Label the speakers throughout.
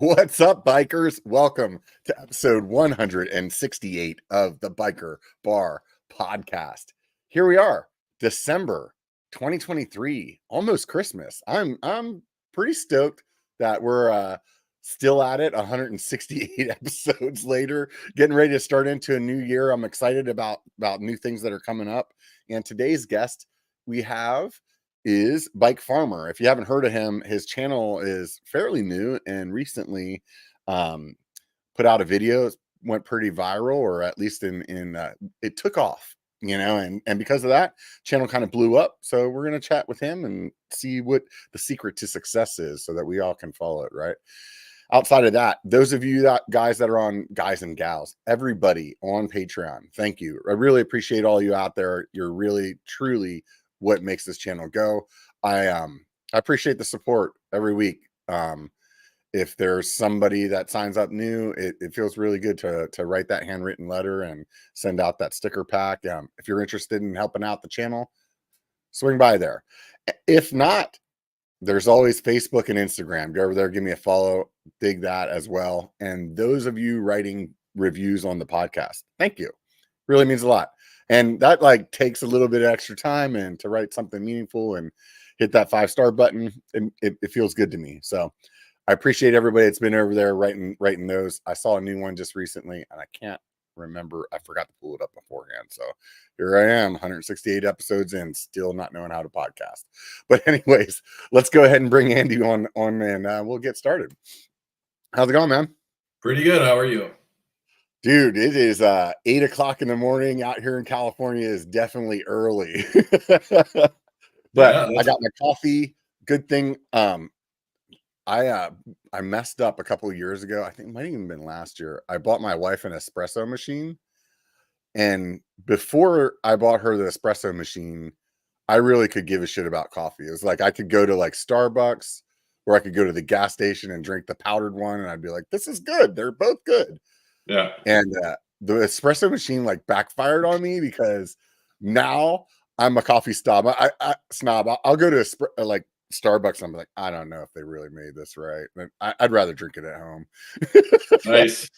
Speaker 1: What's up, bikers? Welcome to episode 168 of the BikeFarmer Bar Podcast. Here we are, December 2023, almost Christmas. I'm pretty stoked that we're still at it, 168 episodes later, getting ready to start into a new year. I'm excited about new things that are coming up. And today's guest we have is BikeFarmer. If you haven't heard of him, his channel is fairly new and recently put out a video. It went pretty viral, or at least it took off, and because of that, channel kind of blew up. So we're going to chat with him and see what the secret to success is so that we all can follow it, right? Outside of that, those of you guys that are on, guys and gals, everybody on Patreon, thank you. I really appreciate all you out there. You're really, truly what makes this channel go. I appreciate the support every week. If there's somebody that signs up new, it feels really good to write that handwritten letter and send out that sticker pack. If you're interested in helping out the channel, swing by there. If not, there's always Facebook and Instagram. Go over there, give me a follow, dig that as well. And those of you writing reviews on the podcast, thank you. Really means a lot. And that takes a little bit of extra time and to write something meaningful and hit that 5-star button. And it feels good to me. So I appreciate everybody that's been over there writing those. I saw a new one just recently and I can't remember. I forgot to pull it up beforehand. So here I am, 168 episodes in, still not knowing how to podcast. But anyways, let's go ahead and bring Andy on and we'll get started. How's it going, man?
Speaker 2: Pretty good. How are you?
Speaker 1: Dude, it is 8 o'clock in the morning out here in California. Is definitely early. But yeah, I got my coffee. Good thing. I messed up a couple of years ago. I think it might have even been last year. I bought my wife an espresso machine. And before I bought her the espresso machine, I really could give a shit about coffee. It was like I could go to Starbucks, or I could go to the gas station and drink the powdered one. And I'd be like, this is good. They're both good.
Speaker 2: Yeah.
Speaker 1: And the espresso machine backfired on me because now I'm a coffee snob. I'll go to Starbucks. I'm like, I don't know if they really made this right. I'd rather drink it at home.
Speaker 2: Nice.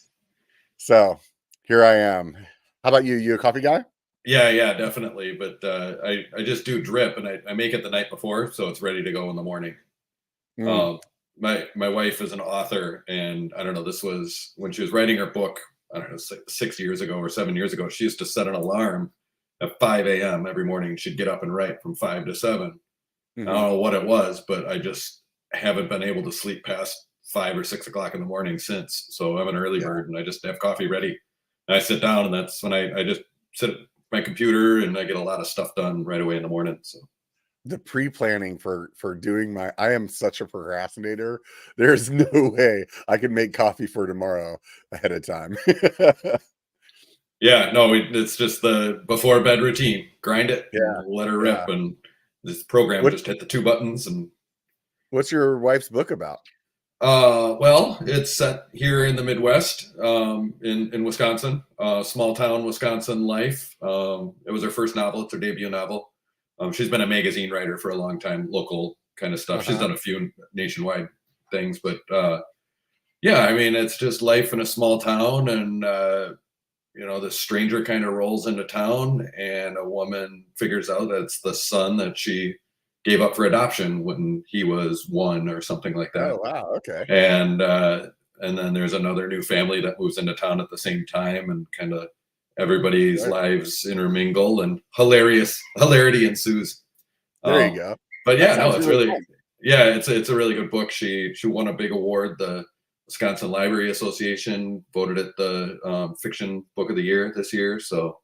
Speaker 1: So here I am. How about you? You a coffee guy?
Speaker 2: Yeah, definitely. But I just do drip, and I make it the night before, so it's ready to go in the morning. My wife is an author, and I don't know, this was when she was writing her book, I don't know, 6 years ago or 7 years ago. She used to set an alarm at 5 a.m. every morning. She'd get up and write from 5 to 7. I don't know what it was, but I just haven't been able to sleep past 5 or 6 o'clock in the morning since. So I'm an early bird, and I just have coffee ready. And I sit down, and that's when I just sit at my computer, and I get a lot of stuff done right away in the morning. So
Speaker 1: the pre-planning for doing I am such a procrastinator. There's no way I can make coffee for tomorrow ahead of time.
Speaker 2: Yeah, no, it's just the before bed routine. Grind it, let her rip, and this program just hit the 2 buttons. And
Speaker 1: what's your wife's book about?
Speaker 2: Well, it's set here in the Midwest, in Wisconsin, small town Wisconsin life. It was her first novel. It's her debut novel. She's been a magazine writer for a long time, local kind of stuff. She's done a few nationwide things, but yeah, I mean, it's just life in a small town, and the stranger kind of rolls into town, and a woman figures out that it's the son that she gave up for adoption when he was 1 or something like that.
Speaker 1: Oh, wow. Okay.
Speaker 2: And then there's another new family that moves into town at the same time, and kind of everybody's lives intermingle, and hilarity ensues.
Speaker 1: There you go.
Speaker 2: But yeah, no, it's really it's a really good book. She won a big award. The Wisconsin Library Association voted it the fiction book of the year this year. So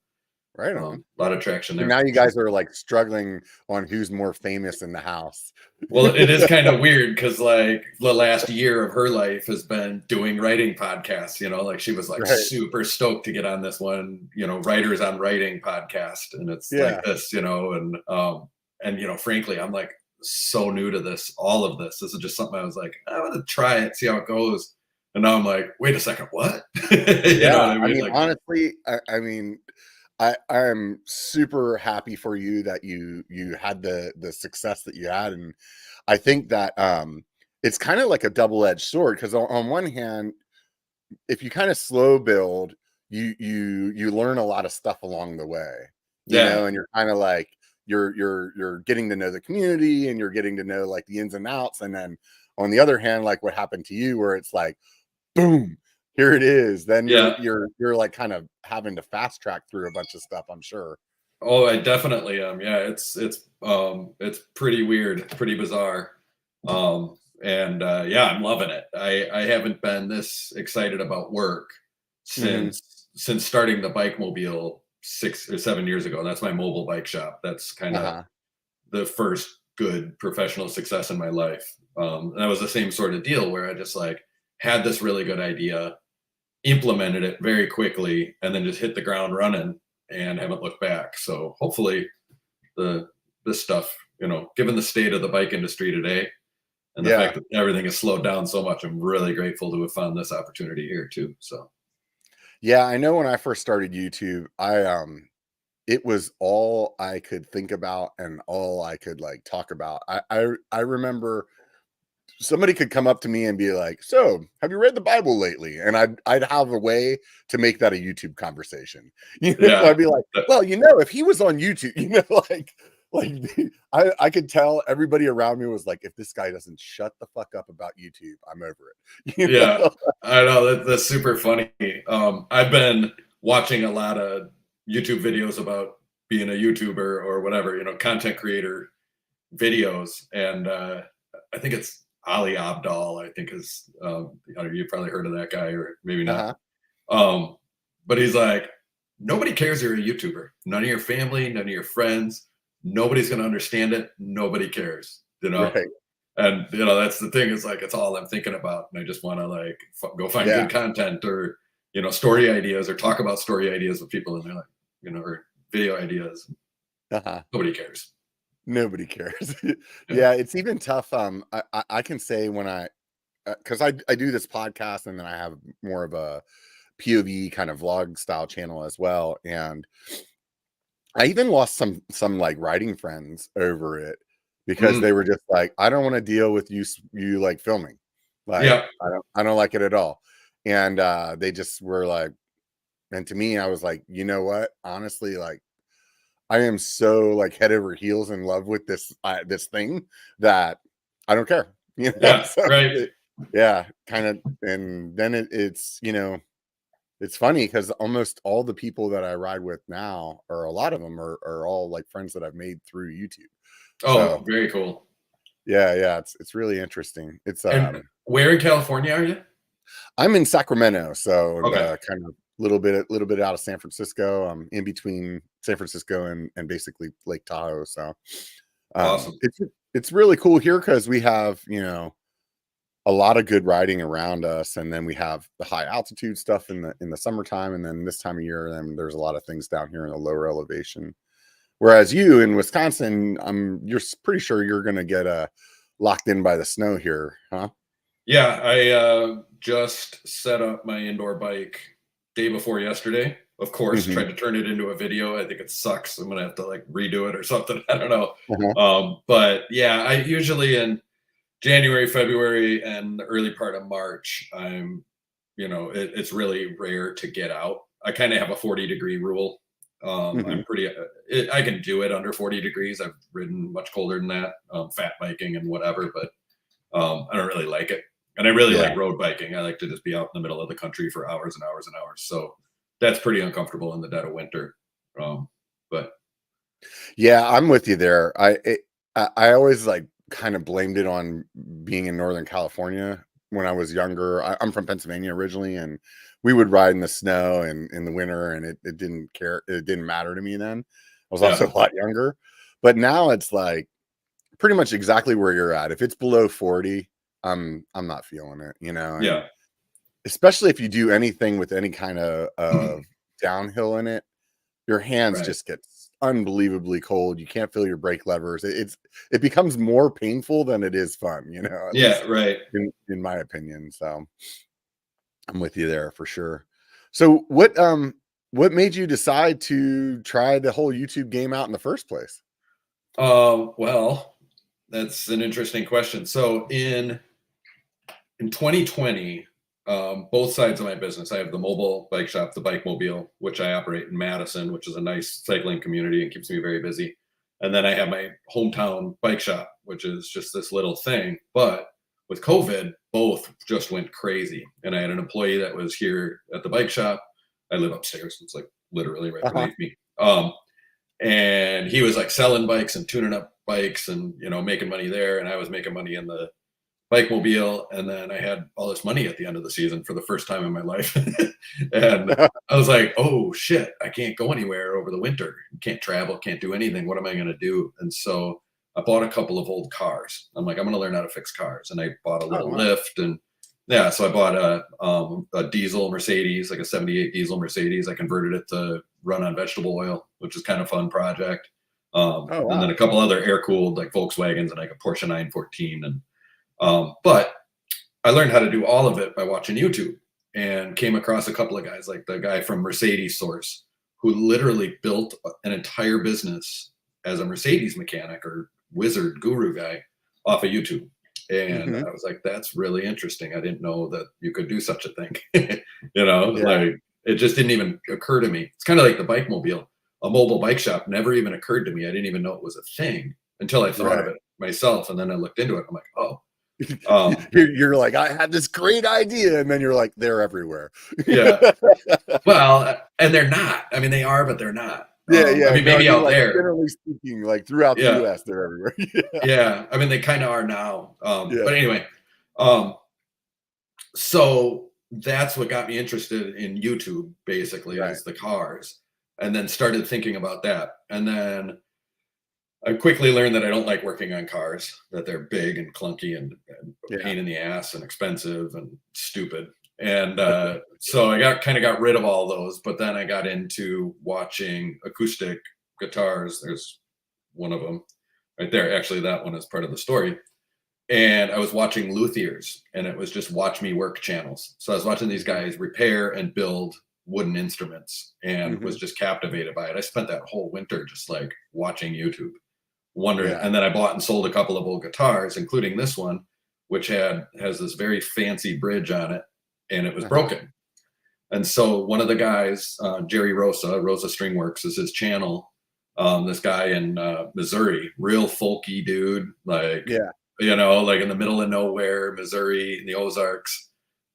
Speaker 1: right on.
Speaker 2: A lot of traction there.
Speaker 1: Now you guys are struggling on who's more famous in the house.
Speaker 2: Well, it is kind of weird because the last year of her life has been doing writing podcasts. She was super stoked to get on this one, Writers on Writing podcast, and it's like this, and frankly, I'm so new to this, all of this. This is just something I was like, I want to try it, see how it goes. And now I'm like, wait a second, what?
Speaker 1: I mean, honestly, I mean, I'm super happy for you that you had the success that you had. And I think that it's kind of like a double-edged sword, because on one hand, if you kind of slow build, you learn a lot of stuff along the way,
Speaker 2: Yeah.
Speaker 1: and you're kind of like you're getting to know the community, and you're getting to know like the ins and outs. And then on the other hand, like what happened to you, where it's like, boom, here it is. Then
Speaker 2: Yeah.
Speaker 1: you're like kind of having to fast track through a bunch of stuff, I'm sure.
Speaker 2: Oh, I definitely am. Yeah, it's pretty weird, pretty bizarre. And yeah, I'm loving it. I haven't been this excited about work
Speaker 1: Hmm.
Speaker 2: since starting the bike mobile 6 or 7 years ago. That's my mobile bike shop. That's kind of
Speaker 1: Uh-huh.
Speaker 2: the first good professional success in my life. And that was the same sort of deal where I just like had this really good idea, implemented it very quickly, and then just hit the ground running and haven't looked back. So hopefully this stuff, given the state of the bike industry today and the
Speaker 1: Yeah.
Speaker 2: fact that everything has slowed down so much, I'm really grateful to have found this opportunity here too. So
Speaker 1: Yeah, I know when I first started YouTube, it was all I could think about and all I could like talk about. I remember somebody could come up to me and be like, "So, have you read the Bible lately?" And I'd have a way to make that a YouTube conversation.
Speaker 2: yeah,
Speaker 1: I'd be like, "Well, if he was on YouTube, like I could tell everybody around me was like, if this guy doesn't shut the fuck up about YouTube, I'm over it."
Speaker 2: yeah, I know that's super funny. I've been watching a lot of YouTube videos about being a YouTuber or whatever, content creator videos, and I think it's Ali Abdal. I think is you've probably heard of that guy, or maybe not.
Speaker 1: Uh-huh.
Speaker 2: Um, but he's like, nobody cares you're a YouTuber. None of your family, none of your friends, nobody's gonna understand it. Nobody cares,
Speaker 1: Right.
Speaker 2: And that's the thing. Is like it's all I'm thinking about, and I just want to like go find
Speaker 1: Yeah.
Speaker 2: good content or story ideas or talk about story ideas with people, and they're like, or video ideas.
Speaker 1: Uh-huh.
Speaker 2: Nobody cares.
Speaker 1: Nobody cares.
Speaker 2: Yeah.
Speaker 1: Yeah, it's even tough. I can say when because I do this podcast, and then I have more of a POV kind of vlog style channel as well. And I even lost some like writing friends over it, because
Speaker 2: Mhm.
Speaker 1: they were just like, I don't want to deal with you like filming. Like
Speaker 2: Yeah.
Speaker 1: I don't like it at all. And they just were like, and to me, I was like, you know what? Honestly, like I am so like head over heels in love with this thing that I don't care.
Speaker 2: Yeah.
Speaker 1: So
Speaker 2: Right.
Speaker 1: yeah, kind of. And then it's it's funny because almost all the people that I ride with now, or a lot of them, are all like friends that I've made through YouTube.
Speaker 2: Oh,
Speaker 1: So
Speaker 2: very cool.
Speaker 1: yeah, it's really interesting. It's
Speaker 2: And where in California are you?
Speaker 1: I'm in Sacramento, so
Speaker 2: Okay.
Speaker 1: kind of little bit out of San Francisco. I'm in between San Francisco and basically Lake Tahoe. So
Speaker 2: Awesome.
Speaker 1: it's really cool here because we have a lot of good riding around us, and then we have the high altitude stuff in the summertime, and then this time of year, then there's a lot of things down here in the lower elevation. Whereas you in Wisconsin, you're pretty sure you're going to get locked in by the snow here, huh?
Speaker 2: Yeah, I just set up my indoor bike day before yesterday. Of course,
Speaker 1: Hmm.
Speaker 2: tried to turn it into a video. I think it sucks. I'm gonna have to like redo it or something. I don't know.
Speaker 1: Uh-huh.
Speaker 2: But yeah, I usually in January, February, and the early part of March, it's really rare to get out. I kind of have a 40-degree rule.
Speaker 1: Hmm.
Speaker 2: I can do it under 40 degrees. I've ridden much colder than that, fat biking and whatever, but I don't really like it. And I really
Speaker 1: Yeah.
Speaker 2: like road biking. I like to just be out in the middle of the country for hours and hours and hours. So that's pretty uncomfortable in the dead of winter. But
Speaker 1: Yeah, I'm with you there. I always like kind of blamed it on being in Northern California when I was younger. I'm from Pennsylvania originally, and we would ride in the snow and in the winter, and it didn't care. It didn't matter to me then. I was
Speaker 2: yeah,
Speaker 1: also a lot younger, but now it's like pretty much exactly where you're at. If it's below 40, I'm not feeling it, and
Speaker 2: yeah,
Speaker 1: especially if you do anything with any kind of downhill in it, your hands
Speaker 2: right.
Speaker 1: just get unbelievably cold. You can't feel your brake levers. It becomes more painful than it is fun, at
Speaker 2: Yeah,
Speaker 1: least
Speaker 2: right.
Speaker 1: in my opinion. So I'm with you there for sure. So what made you decide to try the whole YouTube game out in the first place?
Speaker 2: Well, that's an interesting question. So in in 2020, both sides of my business. I have the mobile bike shop, the Bike Mobile, which I operate in Madison, which is a nice cycling community and keeps me very busy. And then I have my hometown bike shop, which is just this little thing. But with COVID, both just went crazy. And I had an employee that was here at the bike shop. I live upstairs. It's like literally right
Speaker 1: Uh-huh.
Speaker 2: beneath me. And he was like selling bikes and tuning up bikes and, making money there. And I was making money in the bike mobile. And then I had all this money at the end of the season for the first time in my life. And I was like, oh shit, I can't go anywhere over the winter. Can't travel, can't do anything. What am I going to do? And so I bought a couple of old cars. I'm like, I'm going to learn how to fix cars. And I bought a little lift. And yeah, so I bought a diesel Mercedes, like a 78 diesel Mercedes. I converted it to run on vegetable oil, which is kind of a fun project.
Speaker 1: Oh, wow.
Speaker 2: And then a couple other air cooled like Volkswagens and like a Porsche 914. And but I learned how to do all of it by watching YouTube and came across a couple of guys like the guy from Mercedes Source who literally built an entire business as a Mercedes mechanic or wizard guru guy off of YouTube. And I was like, that's really interesting. I didn't know that you could do such a thing. Like it just didn't even occur to me. It's kind of like the bike mobile, a mobile bike shop never even occurred to me. I didn't even know it was a thing until I thought of it myself. And then I looked into it. I'm like, oh,
Speaker 1: you're like, I had this great idea, and then you're like, they're everywhere.
Speaker 2: Yeah. Well, and they're not. I mean, they are, but they're not.
Speaker 1: Yeah.
Speaker 2: I mean, maybe out there.
Speaker 1: Generally speaking, like throughout the US, they're everywhere.
Speaker 2: Yeah. I mean, they kind of are now. But anyway, so that's what got me interested in YouTube, basically, is the cars, and then started thinking about that. And then I quickly learned that I don't like working on cars, that they're big and clunky and a pain in the ass and expensive and stupid. And so I got rid of all those, but then I got into watching acoustic guitars. There's one of them right there. Actually, that one is part of the story. And I was watching luthiers, and it was just watch me work channels. So I was watching these guys repair and build wooden instruments and was just captivated by it. I spent that whole winter just like watching YouTube. Wondering, and then I bought and sold a couple of old guitars, including this one, which has this very fancy bridge on it, and it was broken. And so one of the guys, Jerry Rosa String Works is his channel. This guy in Missouri, real folky dude, like like in the middle of nowhere, Missouri, in the Ozarks.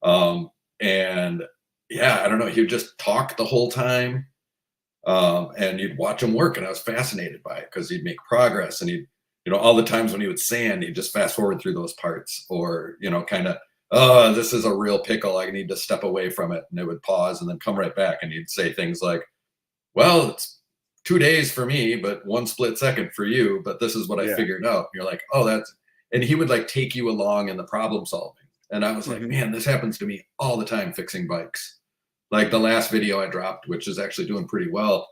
Speaker 2: And I don't know, he would just talk the whole time. And you'd watch him work, and I was fascinated by it because he'd make progress, and he'd, all the times when he would sand, he'd just fast forward through those parts, or kind of, oh, this is a real pickle, I need to step away from it, and it would pause and then come right back, and he'd say things like, well, it's 2 days for me, but 1 split second for you, but this is what I figured out. And you're like, oh, and he would like take you along in the problem solving, and I was like, man, this happens to me all the time fixing bikes. Like the last video I dropped, which is actually doing pretty well,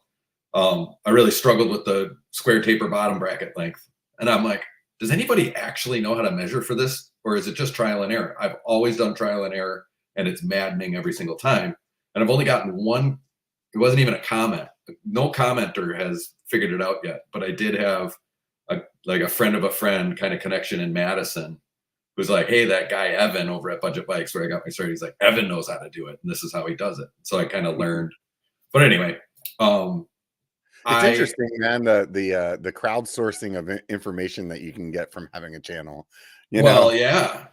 Speaker 2: I really struggled with the square taper bottom bracket length. And I'm like, does anybody actually know how to measure for this? Or is it just trial and error? I've always done trial and error, and it's maddening every single time. And I've only gotten one, it wasn't even a comment. No commenter has figured it out yet. But I did have a friend of a friend kind of connection in Madison who's like, hey, that guy Evan over at Budget Bikes, where I got my start, he's like, Evan knows how to do it, and this is how he does it. So I kind of learned. But anyway,
Speaker 1: it's interesting, man. The crowdsourcing of information that you can get from having a channel.
Speaker 2: Yeah,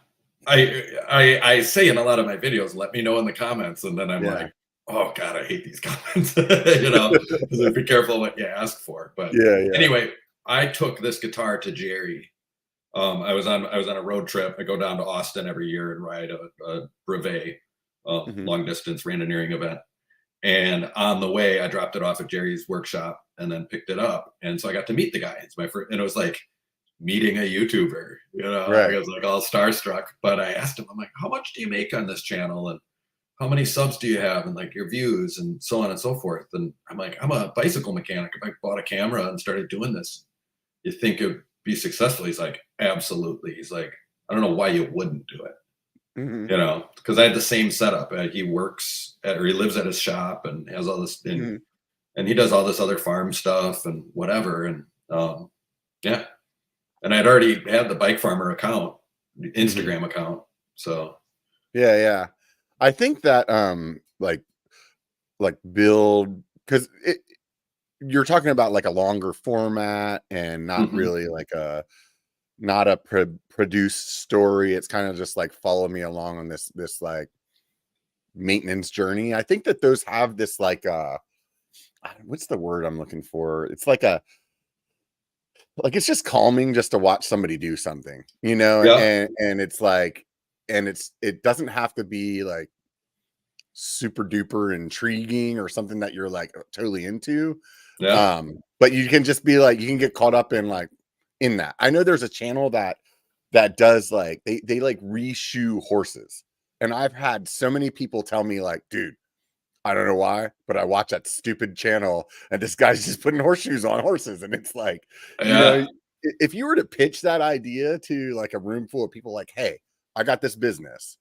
Speaker 2: I say in a lot of my videos, let me know in the comments, and then I'm like, oh god, I hate these comments. Be careful what you ask for. But anyway, I took this guitar to Jerry. I was on a road trip. I go down to Austin every year and ride a brevet, long distance Randonneuring event. And on the way, I dropped it off at Jerry's workshop and then picked it up. And so I got to meet the guy. It's my first, and it was like meeting a YouTuber. I was like all starstruck. But I asked him, I'm like, how much do you make on this channel? And how many subs do you have? And like your views and so on and so forth. And I'm like, I'm a bicycle mechanic. If I bought a camera and started doing this, you think it'd be successful? He's like, absolutely. He's like, I don't know why you wouldn't do it. Because I had the same setup. He works or he lives at his shop and has all this, and he does all this other farm stuff and whatever. And and I'd already had the BikeFarmer account, Instagram account. So
Speaker 1: Yeah. I think that like build, because you're talking about like a longer format and not
Speaker 2: Mhm.
Speaker 1: really like not a produced story. It's kind of just like follow me along on this like maintenance journey. I think that those have this like what's the word I'm looking for? It's like it's just calming just to watch somebody do something,
Speaker 2: Yeah,
Speaker 1: and it's like, and it doesn't have to be like super duper intriguing or something that you're like totally into.
Speaker 2: yeah,
Speaker 1: But you can just be like, you can get caught up in like in that. I know there's a channel that does like they like reshoe horses. And I've had so many people tell me like, dude, I don't know why, but I watch that stupid channel and this guy's just putting horseshoes on horses. And it's like,
Speaker 2: yeah,
Speaker 1: if you were to pitch that idea to like a room full of people, like, hey, I got this business,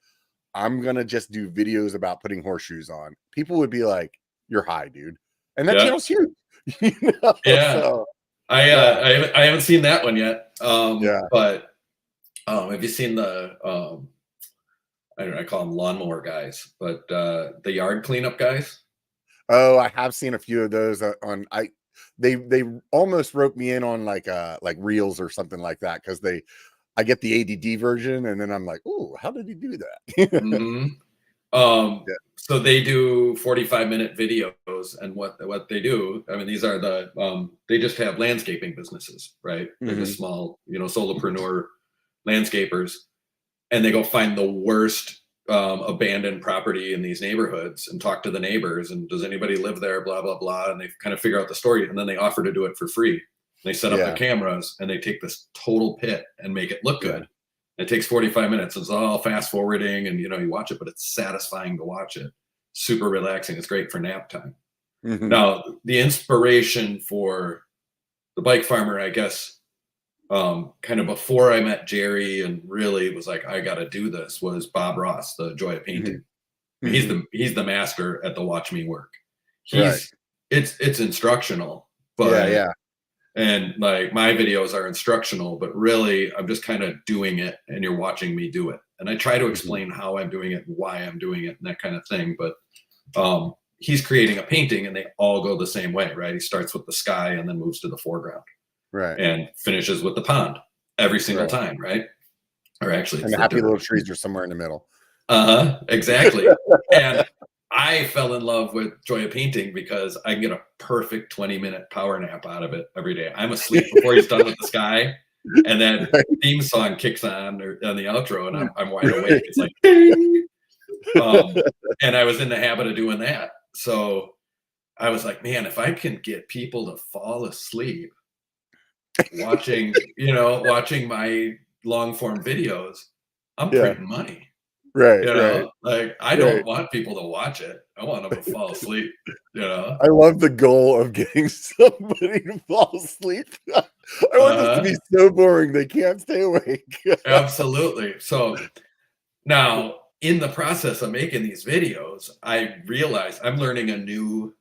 Speaker 1: I'm gonna just do videos about putting horseshoes on, people would be like, you're high, dude. And that
Speaker 2: yeah,
Speaker 1: channel's huge.
Speaker 2: yeah.
Speaker 1: So yeah,
Speaker 2: I haven't seen that one yet.
Speaker 1: yeah.
Speaker 2: But have you seen the I don't know, I call them lawnmower guys, but the yard cleanup guys?
Speaker 1: Oh, I have seen a few of those on they almost roped me in on like reels or something like that, because I get the ADD version and then I'm like, oh, how did he do that?
Speaker 2: Hmm.
Speaker 1: Yeah.
Speaker 2: So they do 45-minute videos, and what they do, I mean, these are they just have landscaping businesses, right? They're just
Speaker 1: Hmm.
Speaker 2: small, solopreneur landscapers, and they go find the worst abandoned property in these neighborhoods and talk to the neighbors, and does anybody live there, blah blah blah, and they kind of figure out the story, and then they offer to do it for free. They set up the
Speaker 1: Yeah.
Speaker 2: cameras and they take this total pit and make it look
Speaker 1: Yeah.
Speaker 2: good. It takes 45 minutes. It's all fast forwarding, and you watch it, but it's satisfying to watch it. Super relaxing. It's great for nap time.
Speaker 1: Hmm.
Speaker 2: Now, the inspiration for the Bike Farmer, I guess, kind of before I met Jerry and really was like, I got to do this, was Bob Ross, the Joy of
Speaker 1: Hmm.
Speaker 2: Painting. I mean,
Speaker 1: Hmm.
Speaker 2: he's the master at the watch me work.
Speaker 1: Right.
Speaker 2: He's it's instructional,
Speaker 1: Yeah.
Speaker 2: but
Speaker 1: Yeah.
Speaker 2: and like my videos are instructional, but really I'm just kind of doing it and you're watching me do it. And I try to
Speaker 1: Hmm.
Speaker 2: explain how I'm doing it, why I'm doing it, and that kind of thing. But he's creating a painting and they all go the same way, right? He starts with the sky and then moves to the foreground
Speaker 1: Right.
Speaker 2: and finishes with the pond every single
Speaker 1: Right.
Speaker 2: time, right? Or actually,
Speaker 1: And
Speaker 2: it's
Speaker 1: the
Speaker 2: the
Speaker 1: happy
Speaker 2: dirt.
Speaker 1: little trees are somewhere in the middle.
Speaker 2: Uh-huh, exactly. And I fell in love with Joy of Painting because I can get a perfect 20-minute power nap out of it every day. I'm asleep before he's done with the sky, and that
Speaker 1: Right.
Speaker 2: theme song kicks on on the outro, and I'm wide awake. It's like ding. Um, and I was in the habit of doing that. So I was like, man, if I can get people to fall asleep watching my long form videos, I'm
Speaker 1: Yeah.
Speaker 2: printing money.
Speaker 1: Right. Right.
Speaker 2: Like I
Speaker 1: Right.
Speaker 2: don't want people to watch it. I want them to fall asleep, you know?
Speaker 1: I love the goal of getting somebody to fall asleep. I want this to be
Speaker 2: Uh-huh.
Speaker 1: so boring they can't stay awake.
Speaker 2: Absolutely. So now in the process of making these videos, I realized I'm learning a new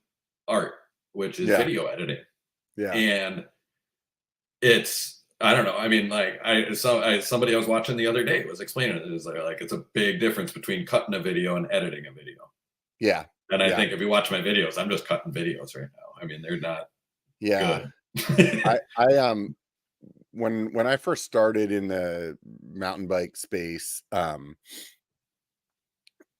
Speaker 2: art, which is
Speaker 1: Yeah.
Speaker 2: video editing.
Speaker 1: Yeah.
Speaker 2: And it's I don't know. I mean, like somebody I was watching the other day was explaining it. It's like it's a big difference between cutting a video and editing a video.
Speaker 1: Yeah.
Speaker 2: And I
Speaker 1: Yeah.
Speaker 2: think if you watch my videos, I'm just cutting videos right now. I mean, they're not
Speaker 1: Yeah.
Speaker 2: good.
Speaker 1: I when I first started in the mountain bike space,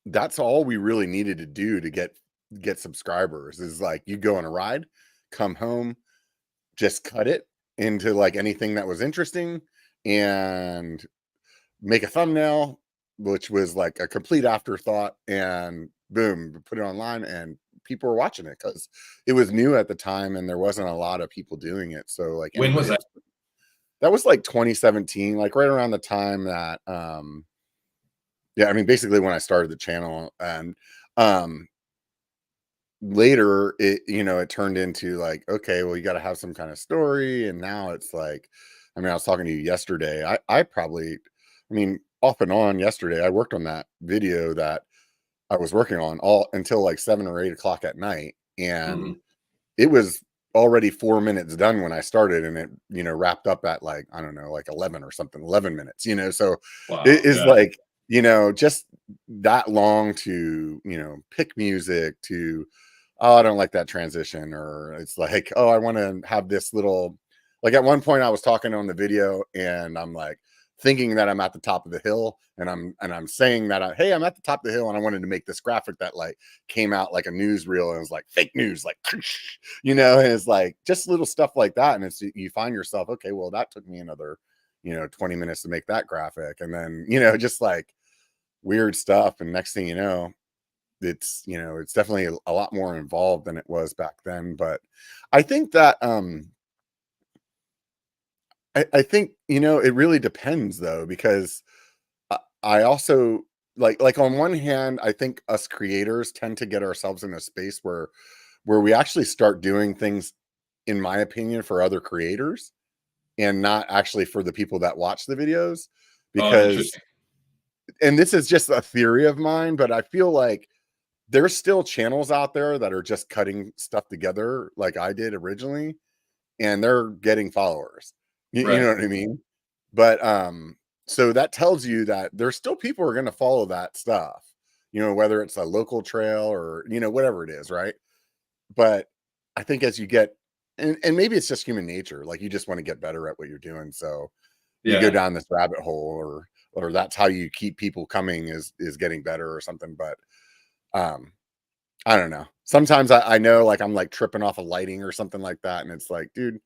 Speaker 1: that's all we really needed to do to get subscribers is like you go on a ride, come home, just cut it into like anything that was interesting and make a thumbnail, which was like a complete afterthought, and boom, put it online and people were watching it because it was new at the time and there wasn't a lot of people doing it. So like
Speaker 2: When
Speaker 1: anybody
Speaker 2: was
Speaker 1: that
Speaker 2: that?
Speaker 1: was, that was like 2017, like right around the time that yeah, I mean basically when I started the channel. And um later it turned into like, okay, well, you got to have some kind of story. And now it's like, I mean, I was talking to you yesterday, I probably, I mean, off and on yesterday I worked on that video that I was working on all until like 7 or 8 o'clock at night, and
Speaker 2: Mhm.
Speaker 1: it was already 4 minutes done when I started, and it wrapped up at like, I don't know, like 11 or something, 11 minutes, so it
Speaker 2: Wow.
Speaker 1: is
Speaker 2: Yeah.
Speaker 1: like, just that long to, pick music to, oh, I don't like that transition. Or it's like, oh, I want to have this little, like at one point I was talking on the video and I'm like thinking that I'm at the top of the hill and I'm saying that, hey, I'm at the top of the hill and I wanted to make this graphic that like came out like a newsreel and it was like fake news, like, and it's like just little stuff like that. And it's, you find yourself, okay, well, that took me another, 20 minutes to make that graphic. And then, just like weird stuff. And next thing you know, it's definitely a lot more involved than it was back then. But I think that I think it really depends though, because I also like on one hand, I think us creators tend to get ourselves in a space where we actually start doing things, in my opinion, for other creators and not actually for the people that watch the videos.
Speaker 2: Oh,
Speaker 1: Because,
Speaker 2: interesting.
Speaker 1: and this is just a theory of mine, but I feel like there's still channels out there that are just cutting stuff together like I did originally, and they're getting followers. You
Speaker 2: Right.
Speaker 1: know what I mean? But so that tells you that there's still people who are going to follow that stuff, whether it's a local trail or, whatever it is, right? But I think as you get, and maybe it's just human nature, like you just want to get better at what you're doing. So you go
Speaker 2: Yeah.
Speaker 1: down this rabbit hole, or that's how you keep people coming, is getting better or something. But um I don't know. Sometimes I know like I'm like tripping off of lighting or something like that. And it's like, dude,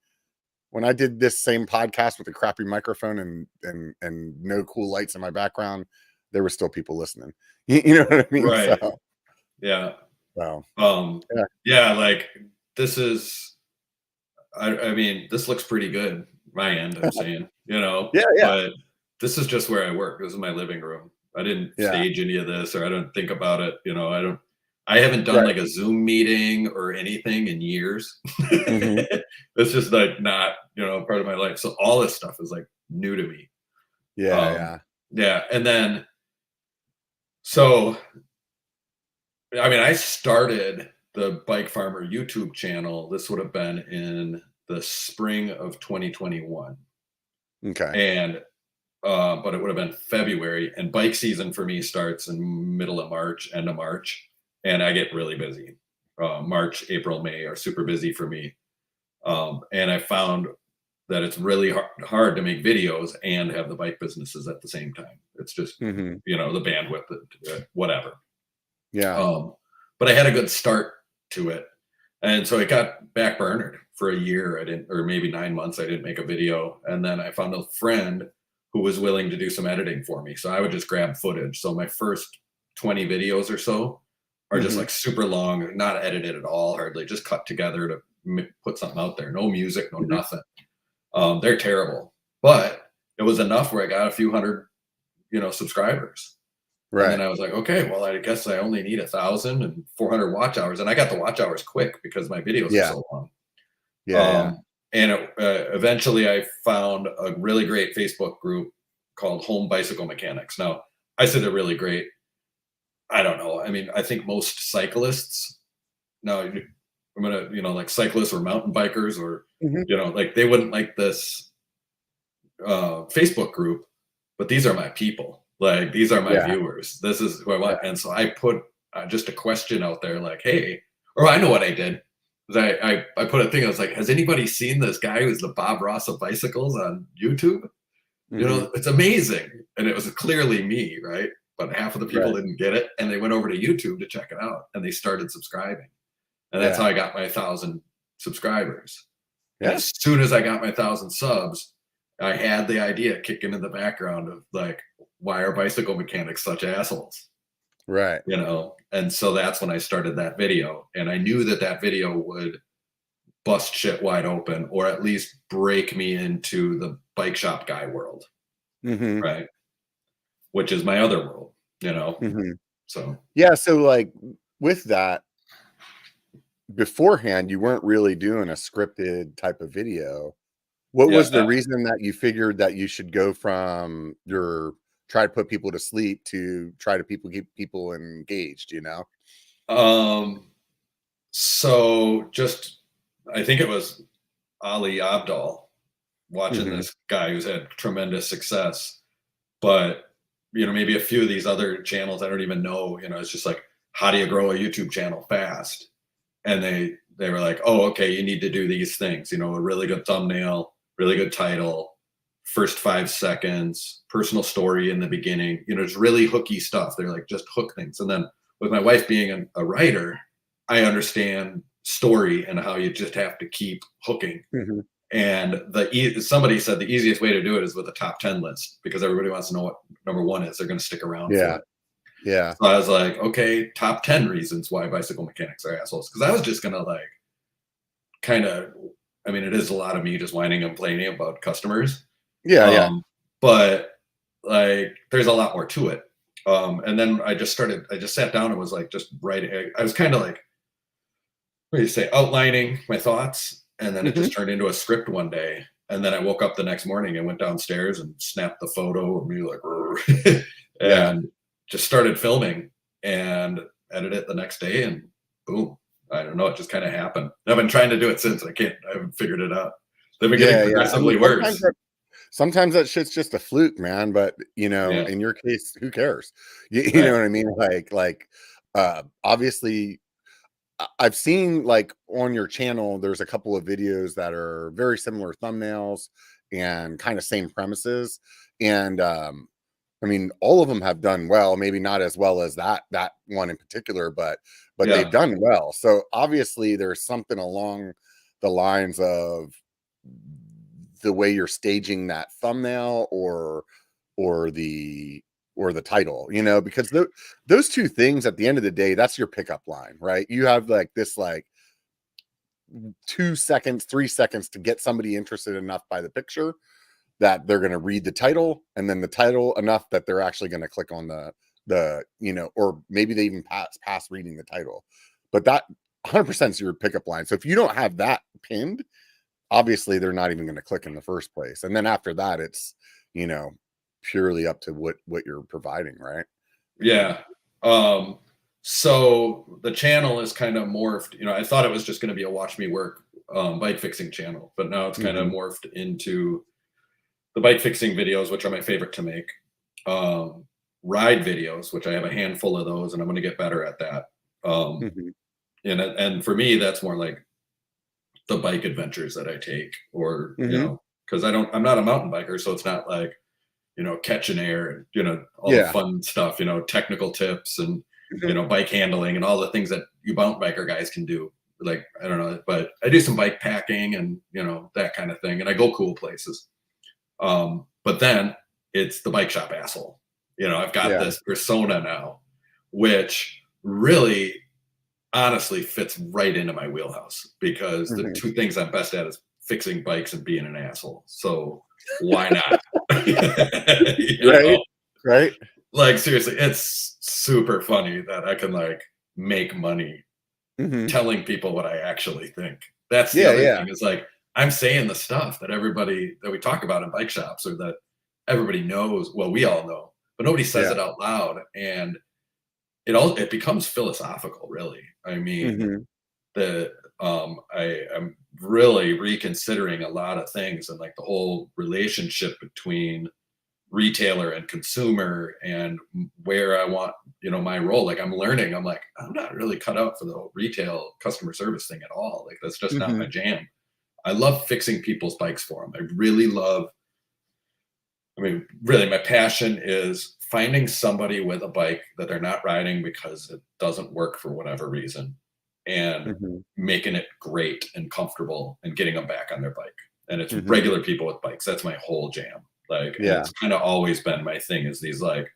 Speaker 1: when I did this same podcast with a crappy microphone and no cool lights in my background, there were still people listening. You know what I mean? So,
Speaker 2: Right. Yeah.
Speaker 1: well,
Speaker 2: Um,
Speaker 1: yeah,
Speaker 2: yeah, like this is, I mean, this looks pretty good, my end, I'm saying,
Speaker 1: yeah, yeah,
Speaker 2: but this is just where I work. This is my living room. I didn't
Speaker 1: yeah.
Speaker 2: stage any of this or I don't think about it. I haven't done
Speaker 1: Right.
Speaker 2: like a Zoom meeting or anything in years.
Speaker 1: Hmm.
Speaker 2: It's just like not, part of my life. So all this stuff is like new to me.
Speaker 1: Yeah,
Speaker 2: Um,
Speaker 1: yeah.
Speaker 2: yeah. And then, so I mean, I started the BikeFarmer YouTube channel. This would have been in the spring of 2021,
Speaker 1: Okay.
Speaker 2: and but it would have been February. And bike season for me starts in middle of March, end of March, and I get really busy. March, April, May are super busy for me, and I found that it's really hard to make videos and have the bike businesses at the same time. It's just
Speaker 1: Hmm.
Speaker 2: the bandwidth, whatever.
Speaker 1: Yeah.
Speaker 2: Um, but I had a good start to it. And so it got backburnered for a year. I didn't, or maybe 9 months, I didn't make a video. And then I found a friend who was willing to do some editing for me. So I would just grab footage. So my first 20 videos or so are just
Speaker 1: Hmm.
Speaker 2: like super long, not edited at all, hardly just cut together to put something out there. No music, no
Speaker 1: Hmm.
Speaker 2: nothing. They're terrible, but it was enough where I got a few hundred, subscribers. And then
Speaker 1: Right.
Speaker 2: I was like, okay, well, I guess I only need 1,400 watch hours. And I got the watch hours quick because my videos are
Speaker 1: Yeah.
Speaker 2: so long.
Speaker 1: Yeah. Yeah.
Speaker 2: Um, and eventually I found a really great Facebook group called Home Bicycle Mechanics. Now, I said they're really great. I don't know. I mean, I think most cyclists, now I'm going to, like cyclists or mountain bikers or,
Speaker 1: Hmm.
Speaker 2: like they wouldn't like this Facebook group, but these are my people. Like these are my
Speaker 1: Yeah.
Speaker 2: viewers. This is who I
Speaker 1: Yeah.
Speaker 2: want. And so I put just a question out there, like, "Hey," or I know what I did. I put a thing. I was like, "Has anybody seen this guy who's the Bob Ross of bicycles on YouTube?
Speaker 1: Hmm.
Speaker 2: It's amazing." And it was clearly me, right? But half of the people
Speaker 1: Right.
Speaker 2: didn't get it, and they went over to YouTube to check it out, and they started subscribing, and that's how
Speaker 1: Yeah.
Speaker 2: I got my 1,000 subscribers. And
Speaker 1: Yeah.
Speaker 2: as soon as I got my 1,000 subs, I had the idea kicking in the background of like, why are bicycle mechanics such assholes?
Speaker 1: Right.
Speaker 2: And so that's when I started that video. And I knew that that video would bust shit wide open or at least break me into the bike shop guy world,
Speaker 1: Hmm.
Speaker 2: right? Which is my other world.
Speaker 1: Hmm.
Speaker 2: So,
Speaker 1: Yeah. So like with that, beforehand, you weren't really doing a scripted type of video. What
Speaker 2: yeah.
Speaker 1: was the reason that you figured that you should go from your try to put people to sleep to try to keep people engaged, you know?
Speaker 2: So just, I think it was Ali Abdal watching
Speaker 1: Mhm.
Speaker 2: this guy who's had tremendous success, but maybe a few of these other channels I don't even know, it's just like, how do you grow a YouTube channel fast? And they were like, oh, okay, you need to do these things, a really good thumbnail, really good title, first 5 seconds, personal story in the beginning, it's really hooky stuff. They're like, just hook things. And then with my wife being a writer, I understand story and how you just have to keep hooking.
Speaker 1: Mhm.
Speaker 2: And somebody said the easiest way to do it is with a top 10 list, because everybody wants to know what number one is. They're going to stick around for
Speaker 1: Yeah.
Speaker 2: it.
Speaker 1: Yeah.
Speaker 2: So I was like, okay, top 10 reasons why bicycle mechanics are assholes. Because I was just going to like kind of, it is a lot of me just whining and complaining about customers.
Speaker 1: Yeah.
Speaker 2: But like, there's a lot more to it. And then I just sat down and was like, just writing. I was kind of like, what do you say, outlining my thoughts. And then it just turned into a script one day. And then I woke up the next morning and went downstairs and snapped the photo of me like, and just started filming and edited it the next day, and boom. I don't know. It just kind of happened. I've been trying to do it since. I haven't figured it out. They've been getting progressively worse.
Speaker 1: Sometimes that shit's just a fluke, man. But in your case, who cares? You know what I mean? Like, obviously, I've seen like on your channel, there's a couple of videos that are very similar thumbnails and kind of same premises. And all of them have done well, maybe not as well as that one in particular, but they've done well. So obviously there's something along the lines of the way you're staging that thumbnail or the title, because those two things at the end of the day, that's your pickup line, right? You have like this like 2 seconds, 3 seconds to get somebody interested enough by the picture that they're going to read the title, and then the title enough that they're actually going to click on the or maybe they even pass reading the title. But that 100% is your pickup line. So if you don't have that pinned, obviously they're not even going to click in the first place. And then after that, it's purely up to what you're providing, right?
Speaker 2: Yeah. So the channel is kind of morphed. I thought it was just going to be a watch me work bike fixing channel, but now it's kind of morphed into the bike fixing videos, which are my favorite to make. Ride videos, which I have a handful of those, and I'm going to get better at that. And for me, that's more like the bike adventures that I take, or because I'm not a mountain biker, so it's not like catch and air, and all the fun stuff, technical tips and bike handling and all the things that you mountain biker guys can do. Like, I don't know, but I do some bike packing and that kind of thing, and I go cool places. But then it's the bike shop asshole. I've got this persona now, which really honestly fits right into my wheelhouse, because the two things I'm best at is fixing bikes and being an asshole. So why not?
Speaker 1: Right.
Speaker 2: Like, seriously, it's super funny that I can like make money telling people what I actually think. That's the other thing, is like, I'm saying the stuff that we talk about in bike shops, or that everybody knows. Well, we all know, but nobody says it out loud. And it becomes philosophical, really. I'm really reconsidering a lot of things, and like the whole relationship between retailer and consumer, and where I want, my role. Like, I'm learning, I'm like, I'm not really cut out for the retail customer service thing at all. Like, that's just not my jam. I love fixing people's bikes for them. I really love, really my passion is finding somebody with a bike that they're not riding because it doesn't work for whatever reason, and making it great and comfortable and getting them back on their bike. And it's regular people with bikes. That's my whole jam. Like, it's kind of always been my thing, is these like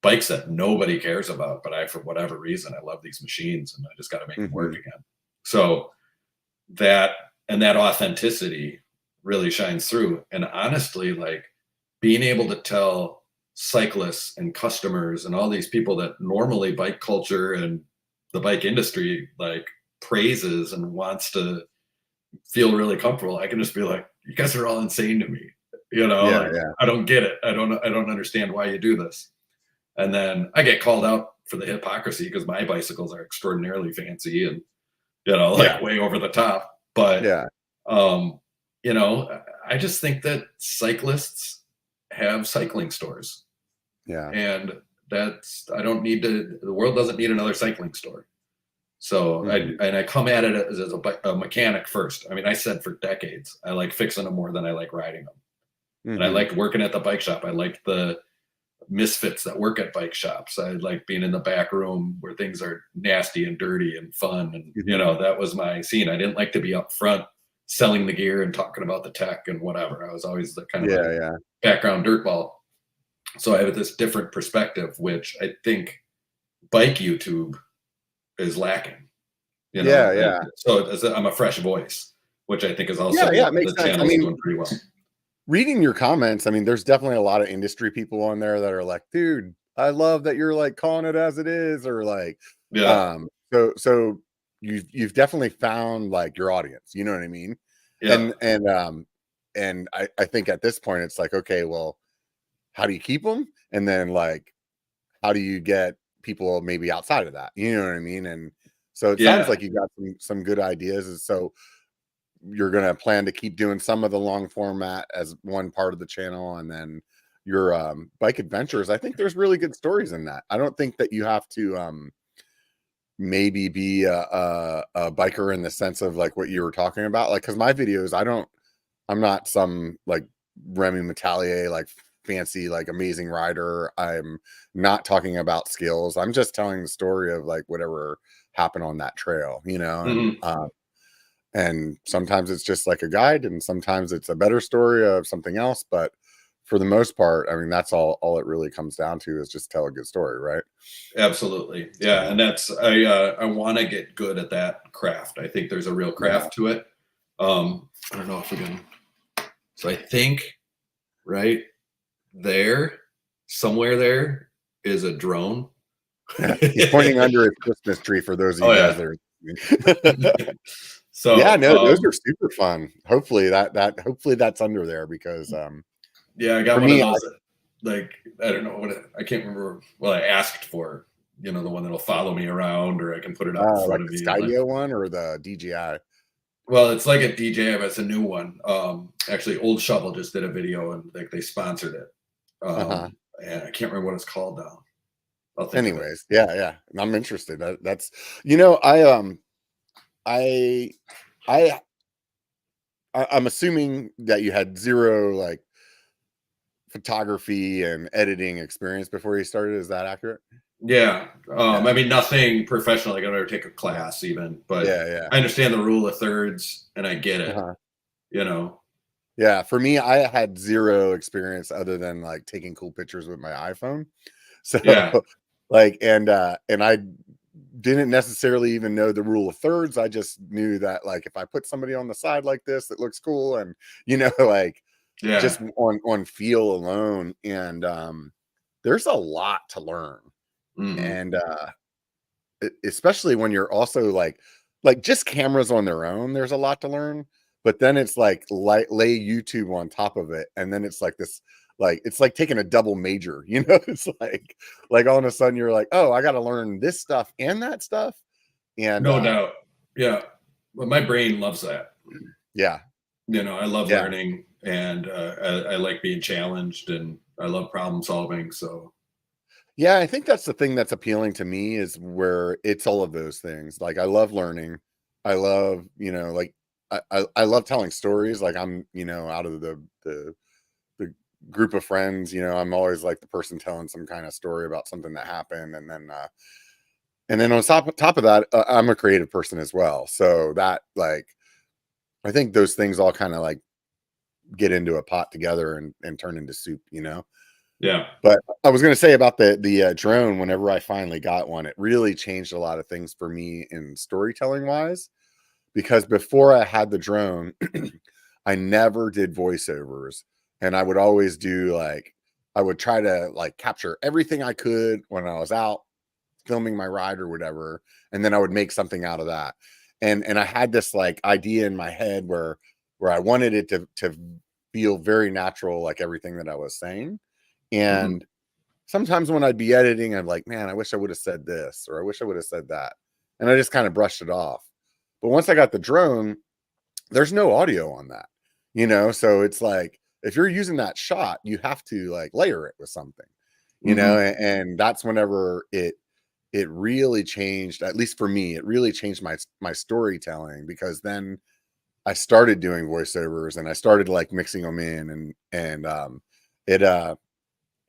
Speaker 2: bikes that nobody cares about, but for whatever reason, I love these machines, and I just got to make them work again. So that authenticity really shines through. And honestly, like, being able to tell cyclists and customers and all these people that normally bike culture and the bike industry like praises and wants to feel really comfortable, I can just be like, you guys are all insane to me. I don't get it. I don't understand why you do this. And then I get called out for the hypocrisy, because my bicycles are extraordinarily fancy and way over the top. But I just think that cyclists have cycling stores.
Speaker 1: Yeah.
Speaker 2: And I don't need to, the world doesn't need another cycling story. So I come at it as a mechanic first. I mean, I said for decades, I like fixing them more than I like riding them. And I liked working at the bike shop. I liked the misfits that work at bike shops. I like being in the back room where things are nasty and dirty and fun. And, you know, that was my scene. I didn't like to be up front selling the gear and talking about the tech and whatever. I was always the kind of a background dirtball. So I have this different perspective, which I think bike YouTube is lacking. You know, so I'm a fresh voice, which I think is also
Speaker 1: it makes
Speaker 2: the
Speaker 1: sense.
Speaker 2: channel's doing pretty well.
Speaker 1: Reading your comments, I mean, there's definitely a lot of industry people on there that are like, dude, I love that you're like calling it as it is, or like, so you've definitely found like your audience, you know what I mean?
Speaker 2: Yeah.
Speaker 1: And I think at this point it's like, okay, well, how do you keep them? And then like, how do you get people maybe outside of that? You know what I mean? And so it sounds like you got some good ideas. And so you're going to plan to keep doing some of the long format as one part of the channel, and then your bike adventures. I think there's really good stories in that. I don't think that you have to maybe be a biker in the sense of like what you were talking about. Like, because my videos, I'm not some like Remy Metallier, like fancy, like amazing rider. I'm not talking about skills. I'm just telling the story of like whatever happened on that trail, you know? And sometimes it's just like a guide, and sometimes it's a better story of something else. But for the most part, I mean, that's all it really comes down to, is just tell a good story, right?
Speaker 2: Absolutely. Yeah. And that's, I want to get good at that craft. I think there's a real craft to it. I don't know if we can, so I think right there, somewhere there is a drone.
Speaker 1: He's pointing under his Christmas tree for those of you guys that are.
Speaker 2: So
Speaker 1: yeah, no, those are super fun. Hopefully hopefully that's under there, because
Speaker 2: yeah, I got one of those. Like, I don't know what I can't remember what I asked for. You know, the one that'll follow me around, or I can put it up in front
Speaker 1: like
Speaker 2: of
Speaker 1: the
Speaker 2: me.
Speaker 1: Skydio one or the DJI?
Speaker 2: Well, it's like a DJI, but it's a new one. Actually, Old Shovel just did a video, and like they sponsored it. And I can't remember what it's called now.
Speaker 1: Anyways, yeah, I'm interested. That's, you know, I'm assuming that you had zero like photography and editing experience before you started. Is that accurate?
Speaker 2: Yeah. I mean, nothing professional. Like, I've never take a class even, but I understand the rule of thirds and I get it, you know?
Speaker 1: Yeah. For me, I had zero experience other than like taking cool pictures with my iPhone. So like, and I didn't necessarily even know the rule of thirds. I just knew that like, if I put somebody on the side like this, it looks cool. And, you know, like just on feel alone. And there's a lot to learn. And especially when you're also like just cameras on their own, there's a lot to learn. But then it's like lay YouTube on top of it, and then it's like this, like it's like taking a double major, you know? It's like all of a sudden you're like, oh, I got to learn this stuff and that stuff. And
Speaker 2: no doubt, yeah. But my brain loves that.
Speaker 1: Yeah,
Speaker 2: you know, I love learning, and I like being challenged, and I love problem solving. So
Speaker 1: yeah, I think that's the thing that's appealing to me, is where it's all of those things. Like, I love learning. I love, you know, like I love telling stories. Like, I'm, you know, out of the group of friends, you know, I'm always like the person telling some kind of story about something that happened. And then on top of that, I'm a creative person as well. So that, like, I think those things all kind of like get into a pot together and turn into soup, you know?
Speaker 2: Yeah.
Speaker 1: But I was going to say about the drone, whenever I finally got one, it really changed a lot of things for me in storytelling wise, because before I had the drone, I never did voiceovers, and I would always do like, I would try to like capture everything I could when I was out filming my ride or whatever. And then I would make something out of that. And I had this like idea in my head where I wanted it to feel very natural, like everything that I was saying. And sometimes when I'd be editing, I'm like, man, I wish I would have said this, or I wish I would have said that. And I just kind of brushed it off. But once I got the drone, there's no audio on that, you know? So it's like, if you're using that shot, you have to like layer it with something. you know, and that's whenever it really changed, at least for me, it really changed my storytelling, because then I started doing voiceovers and I started like mixing them in, and it I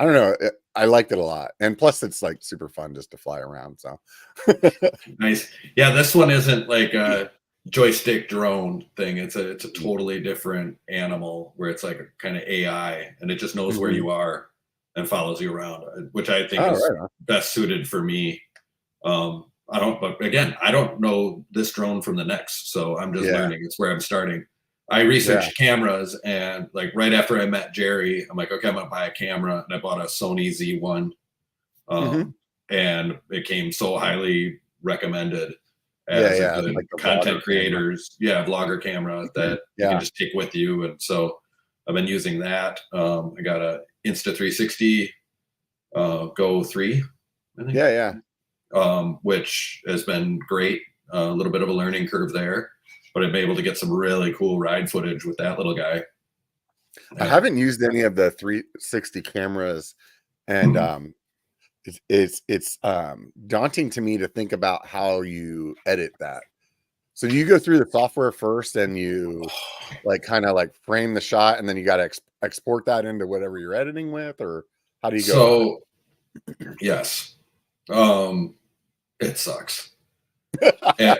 Speaker 1: don't know, I liked it a lot, and plus it's like super fun just to fly around. So
Speaker 2: Nice. Yeah, this one isn't like a joystick drone thing. It's a totally different animal where it's like a kind of AI, and it just knows where
Speaker 1: Mhm.
Speaker 2: you are and follows you around, which I think
Speaker 1: Oh,
Speaker 2: is
Speaker 1: right on.
Speaker 2: best suited for me. I don't, but again, I don't know this drone from the next, so I'm just
Speaker 1: Yeah,
Speaker 2: learning. It's where I'm starting. I
Speaker 1: yeah.
Speaker 2: researched cameras, and like right after I met Jerry, I'm like, okay, I'm gonna buy a camera, and I bought a Sony Z1,
Speaker 1: Mhm.
Speaker 2: um, and it came so highly recommended
Speaker 1: Yeah,
Speaker 2: as a
Speaker 1: yeah, it's
Speaker 2: good
Speaker 1: like the vlogger
Speaker 2: content
Speaker 1: camera.
Speaker 2: creators, yeah, vlogger camera that you can
Speaker 1: Yeah.
Speaker 2: just take with you. And so I've been using that. I got a Insta360 Go 3, I think,
Speaker 1: Yeah, yeah.
Speaker 2: which has been great. A little bit of a learning curve there, but I've been able to get some really cool ride footage with that little guy.
Speaker 1: I
Speaker 2: And
Speaker 1: haven't used any of the 360 cameras, and it's daunting to me to think about how you edit that. So do you go through the software first and you like kind of like frame the shot, and then you got to export that into whatever you're editing with, or how do you go about
Speaker 2: so yes, um, it sucks. And,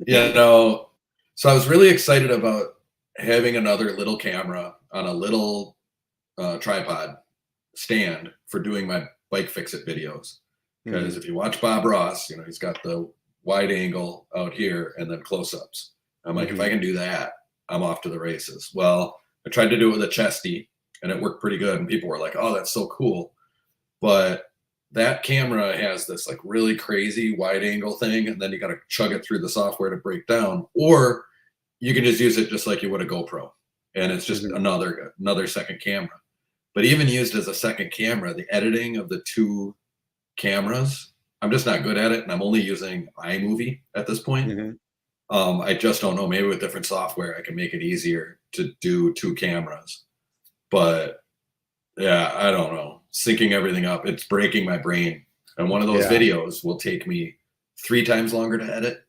Speaker 2: you know, so I was really excited about having another little camera on a little tripod stand for doing my bike fix it videos.
Speaker 1: it?
Speaker 2: Because if you watch Bob Ross, you know, he's got the wide angle out here and then close ups. I'm like, if
Speaker 1: Hmm.
Speaker 2: I can do that, I'm off to the races. Well, I tried to do it with a chesty and it worked pretty good. And people were like, oh, that's so cool. But that camera has this like really crazy wide angle thing, and then you got to chug it through the software to break down, or you can just use it just like you would a GoPro, and it's just
Speaker 1: Hmm.
Speaker 2: another second camera. But even used as a second camera, the editing of the two cameras, I'm just not good at it, and I'm only using iMovie at this point.
Speaker 1: Hmm.
Speaker 2: I just don't know. Maybe with different software, I can make it easier to do two cameras. But yeah, I don't know. Syncing everything up, it's breaking my brain. And one of those
Speaker 1: Yeah,
Speaker 2: videos will take me 3 times longer to edit.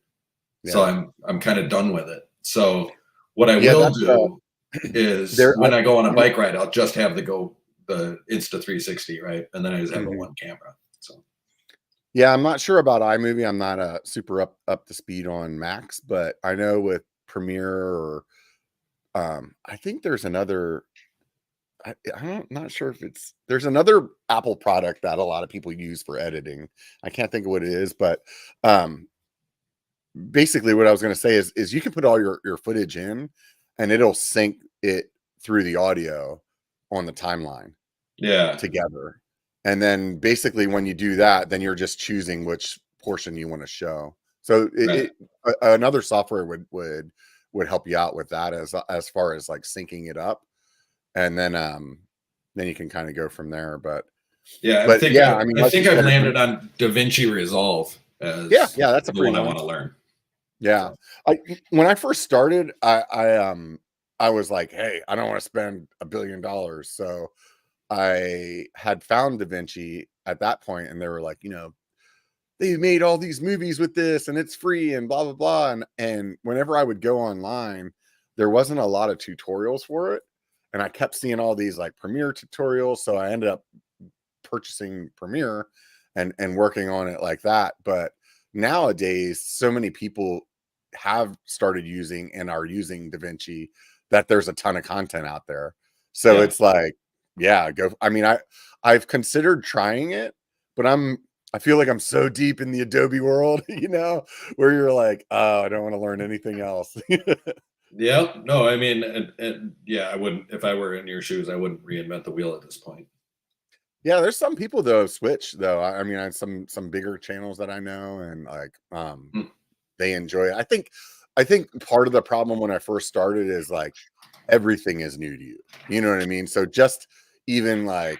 Speaker 2: So
Speaker 1: yeah,
Speaker 2: I'm kind of done with it. So what I
Speaker 1: yeah.
Speaker 2: will
Speaker 1: That's
Speaker 2: do is
Speaker 1: there.
Speaker 2: when I go on a bike ride, I'll just have the Insta360, right? And then I just have a
Speaker 1: Mhm.
Speaker 2: one camera. So
Speaker 1: Yeah, I'm not sure about iMovie. I'm not super up to speed on Macs, but I know with Premiere, or I think there's another. I'm not sure if there's another Apple product that a lot of people use for editing. I can't think of what it is, but um, basically what I was going to say is you can put all your footage in, and it'll sync it through the audio on the timeline
Speaker 2: yeah,
Speaker 1: together. And then basically when you do that, then you're just choosing which portion you want to show. So
Speaker 2: right.
Speaker 1: another software would help you out with that, as far as like syncing it up, and then you can kind of go from there.
Speaker 2: Yeah,
Speaker 1: But yeah, I mean,
Speaker 2: I
Speaker 1: like you
Speaker 2: think I've
Speaker 1: said,
Speaker 2: landed on DaVinci Resolve
Speaker 1: yeah,
Speaker 2: as
Speaker 1: yeah, that's a
Speaker 2: the
Speaker 1: free
Speaker 2: one I
Speaker 1: one.
Speaker 2: want to learn.
Speaker 1: Yeah.
Speaker 2: So
Speaker 1: When I first started, I was like, hey, I don't want to spend $1 billion. So I had found Da Vinci at that point, and they were like, they made all these movies with this and it's free and blah blah blah. And whenever I would go online, there wasn't a lot of tutorials for it. And I kept seeing all these like Premiere tutorials. So I ended up purchasing Premiere and working on it like that. But nowadays, so many people have started using and are using DaVinci that there's a ton of content out there. So
Speaker 2: yeah.
Speaker 1: it's like, yeah, go. I mean, I've considered trying it, but I feel like I'm so deep in the Adobe world, where you're like, oh, I don't want to learn anything else.
Speaker 2: Yeah, no, I mean, yeah, I wouldn't, if I were in your shoes, I wouldn't reinvent the wheel at this point.
Speaker 1: Yeah, there's some people though switch though. I mean, I have some bigger channels that I know, and like
Speaker 2: Hmm.
Speaker 1: they enjoy it. I think part of the problem when I first started is like everything is new to you. You know what I mean? So just even like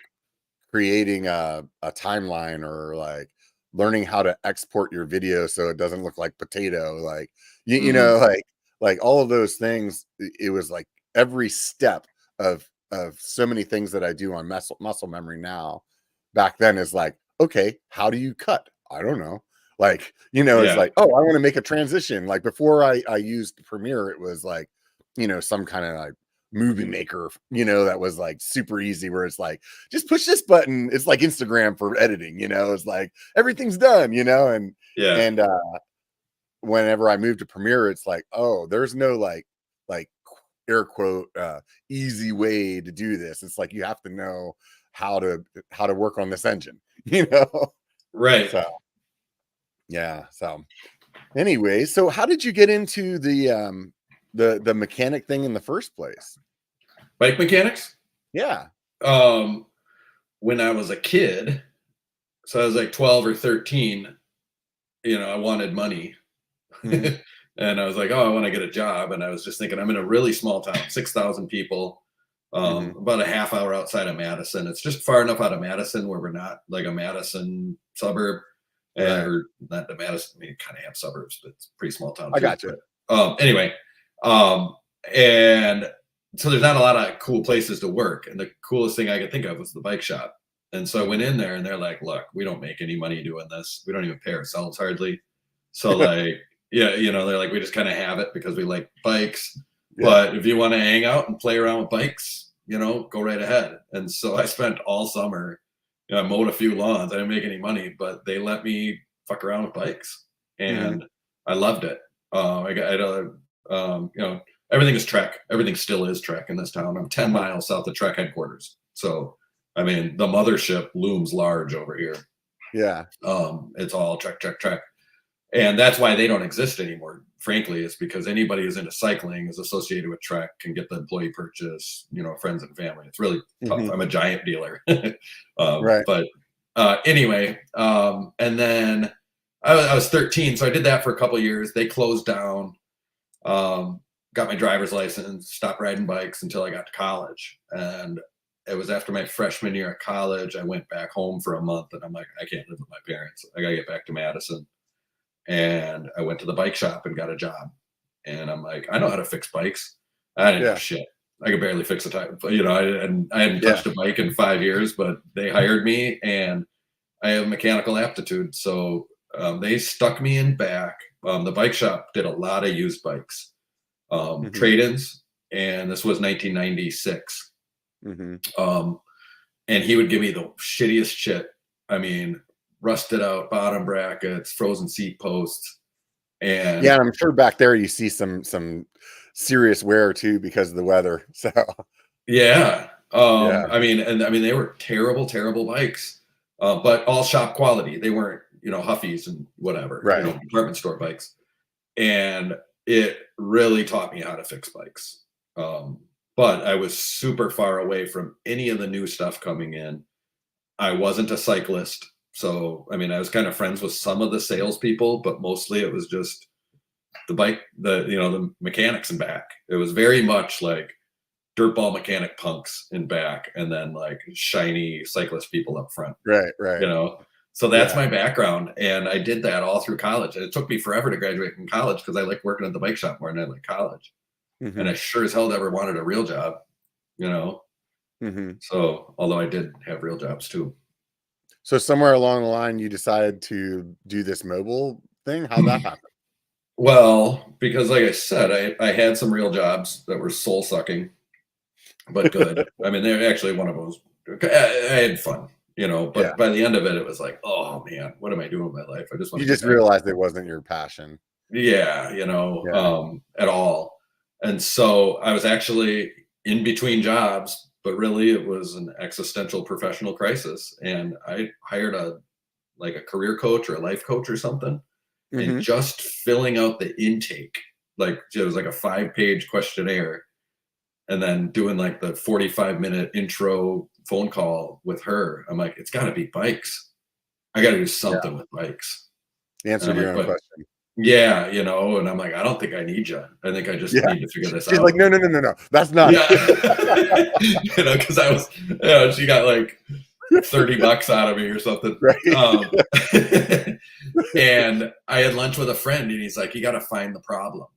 Speaker 1: creating a timeline, or like learning how to export your video so it doesn't look like potato, like
Speaker 2: Hmm.
Speaker 1: like all of those things. It was like every step of so many things that I do on muscle memory now. back then is like, okay, how do you cut? I don't know. Like, it's
Speaker 2: Yeah.
Speaker 1: like, oh, I want to make a transition. Like before I used Premiere, it was like, some kind of like movie maker, that was like super easy where it's like, just push this button. It's like Instagram for editing, it's like everything's done, and
Speaker 2: Yeah.
Speaker 1: and whenever I moved to Premiere, it's like, oh, there's no like air quote easy way to do this. It's like you have to know how to work on this engine,
Speaker 2: Right.
Speaker 1: So yeah. So anyway, so how did you get into the mechanic thing in the first place?
Speaker 2: Bike mechanics?
Speaker 1: Yeah.
Speaker 2: When I was a kid, so I was like 12 or 13, I wanted money.
Speaker 1: Mhm.
Speaker 2: And I was like, oh, I want to get a job. And I was just thinking, I'm in a really small town, 6,000 people,
Speaker 1: Mhm.
Speaker 2: about a half hour outside of Madison. It's just far enough out of Madison where we're not like a Madison suburb,
Speaker 1: Right.
Speaker 2: or not the Madison. I mean, kind of have suburbs, but it's a pretty small town
Speaker 1: I
Speaker 2: too.
Speaker 1: got you.
Speaker 2: But anyway, and so there's not a lot of cool places to work. And the coolest thing I could think of was the bike shop. And so I went in there and they're like, look, we don't make any money doing this. We don't even pay ourselves hardly. So like, yeah, they're like, we just kind of have it because we like bikes.
Speaker 1: Yeah.
Speaker 2: But if you want to hang out and play around with bikes, go right ahead. And so I spent all summer, I mowed a few lawns. I didn't make any money, but they let me fuck around with bikes, and I loved it. Everything is Trek. Everything still is Trek in this town. I'm 10 miles south of Trek headquarters. So, I mean, the mothership looms large over here.
Speaker 1: Yeah.
Speaker 2: It's all Trek, Trek, Trek. And that's why they don't exist anymore. Frankly, it's because anybody who's into cycling is associated with Trek, can get the employee purchase, friends and family. It's really tough. I'm a giant dealer.
Speaker 1: Right.
Speaker 2: But anyway, and then I was 13. So I did that for a couple of years. They closed down, got my driver's license, stopped riding bikes until I got to college. And it was after my freshman year of college, I went back home for a month and I'm like, I can't live with my parents. I got to get back to Madison. And I went to the bike shop and got a job. And I'm like, I know how to fix bikes. I didn't know shit. I could barely fix a tire. I hadn't touched a bike in 5 years, but they hired me and I have mechanical aptitude. So they stuck me in back. The bike shop did a lot of used bikes, trade-ins. And this was 1996. And he would give me the shittiest shit. I mean, rusted out bottom brackets, frozen seat posts. And
Speaker 1: yeah, I'm sure back there you see some serious wear too because of the weather. So
Speaker 2: yeah.
Speaker 1: Yeah.
Speaker 2: I mean they were terrible, terrible bikes. But all shop quality. They weren't, Huffies and whatever,
Speaker 1: Right.
Speaker 2: department store bikes. And it really taught me how to fix bikes. But I was super far away from any of the new stuff coming in. I wasn't a cyclist. So, I mean, I was kind of friends with some of the salespeople, but mostly it was just the bike, the mechanics in back. It was very much like dirtball mechanic punks in back, and then like shiny cyclist people up front.
Speaker 1: Right.
Speaker 2: So that's my background, and I did that all through college. And it took me forever to graduate from college because I like working at the bike shop more than I like college. And I sure as hell never wanted a real job, So, although I did have real jobs too.
Speaker 1: So somewhere along the line, you decided to do this mobile thing. How'd that happen?
Speaker 2: Well, because like I said, I had some real jobs that were soul sucking, but good. I mean, they're actually one of those. I had fun, but by the end of it, it was like, oh man, what am I doing with my life? I just want
Speaker 1: You just realized it wasn't your passion.
Speaker 2: Yeah, at all. And so I was actually in between jobs, but really it was an existential professional crisis. And I hired a career coach or a life coach or something. And just filling out the intake, like it was like a 5-page questionnaire, and then doing like the 45-minute intro phone call with her. I'm like, it's got to be bikes. I got to do something with bikes.
Speaker 1: Answer your own question.
Speaker 2: Yeah, and I'm like, I don't think I need you. I think I just need to figure this out.
Speaker 1: She's like, no, that's not.
Speaker 2: Yeah, because I was, she got like $30 out of me or something.
Speaker 1: Right.
Speaker 2: And I had lunch with a friend, and he's like, you got to find the problem.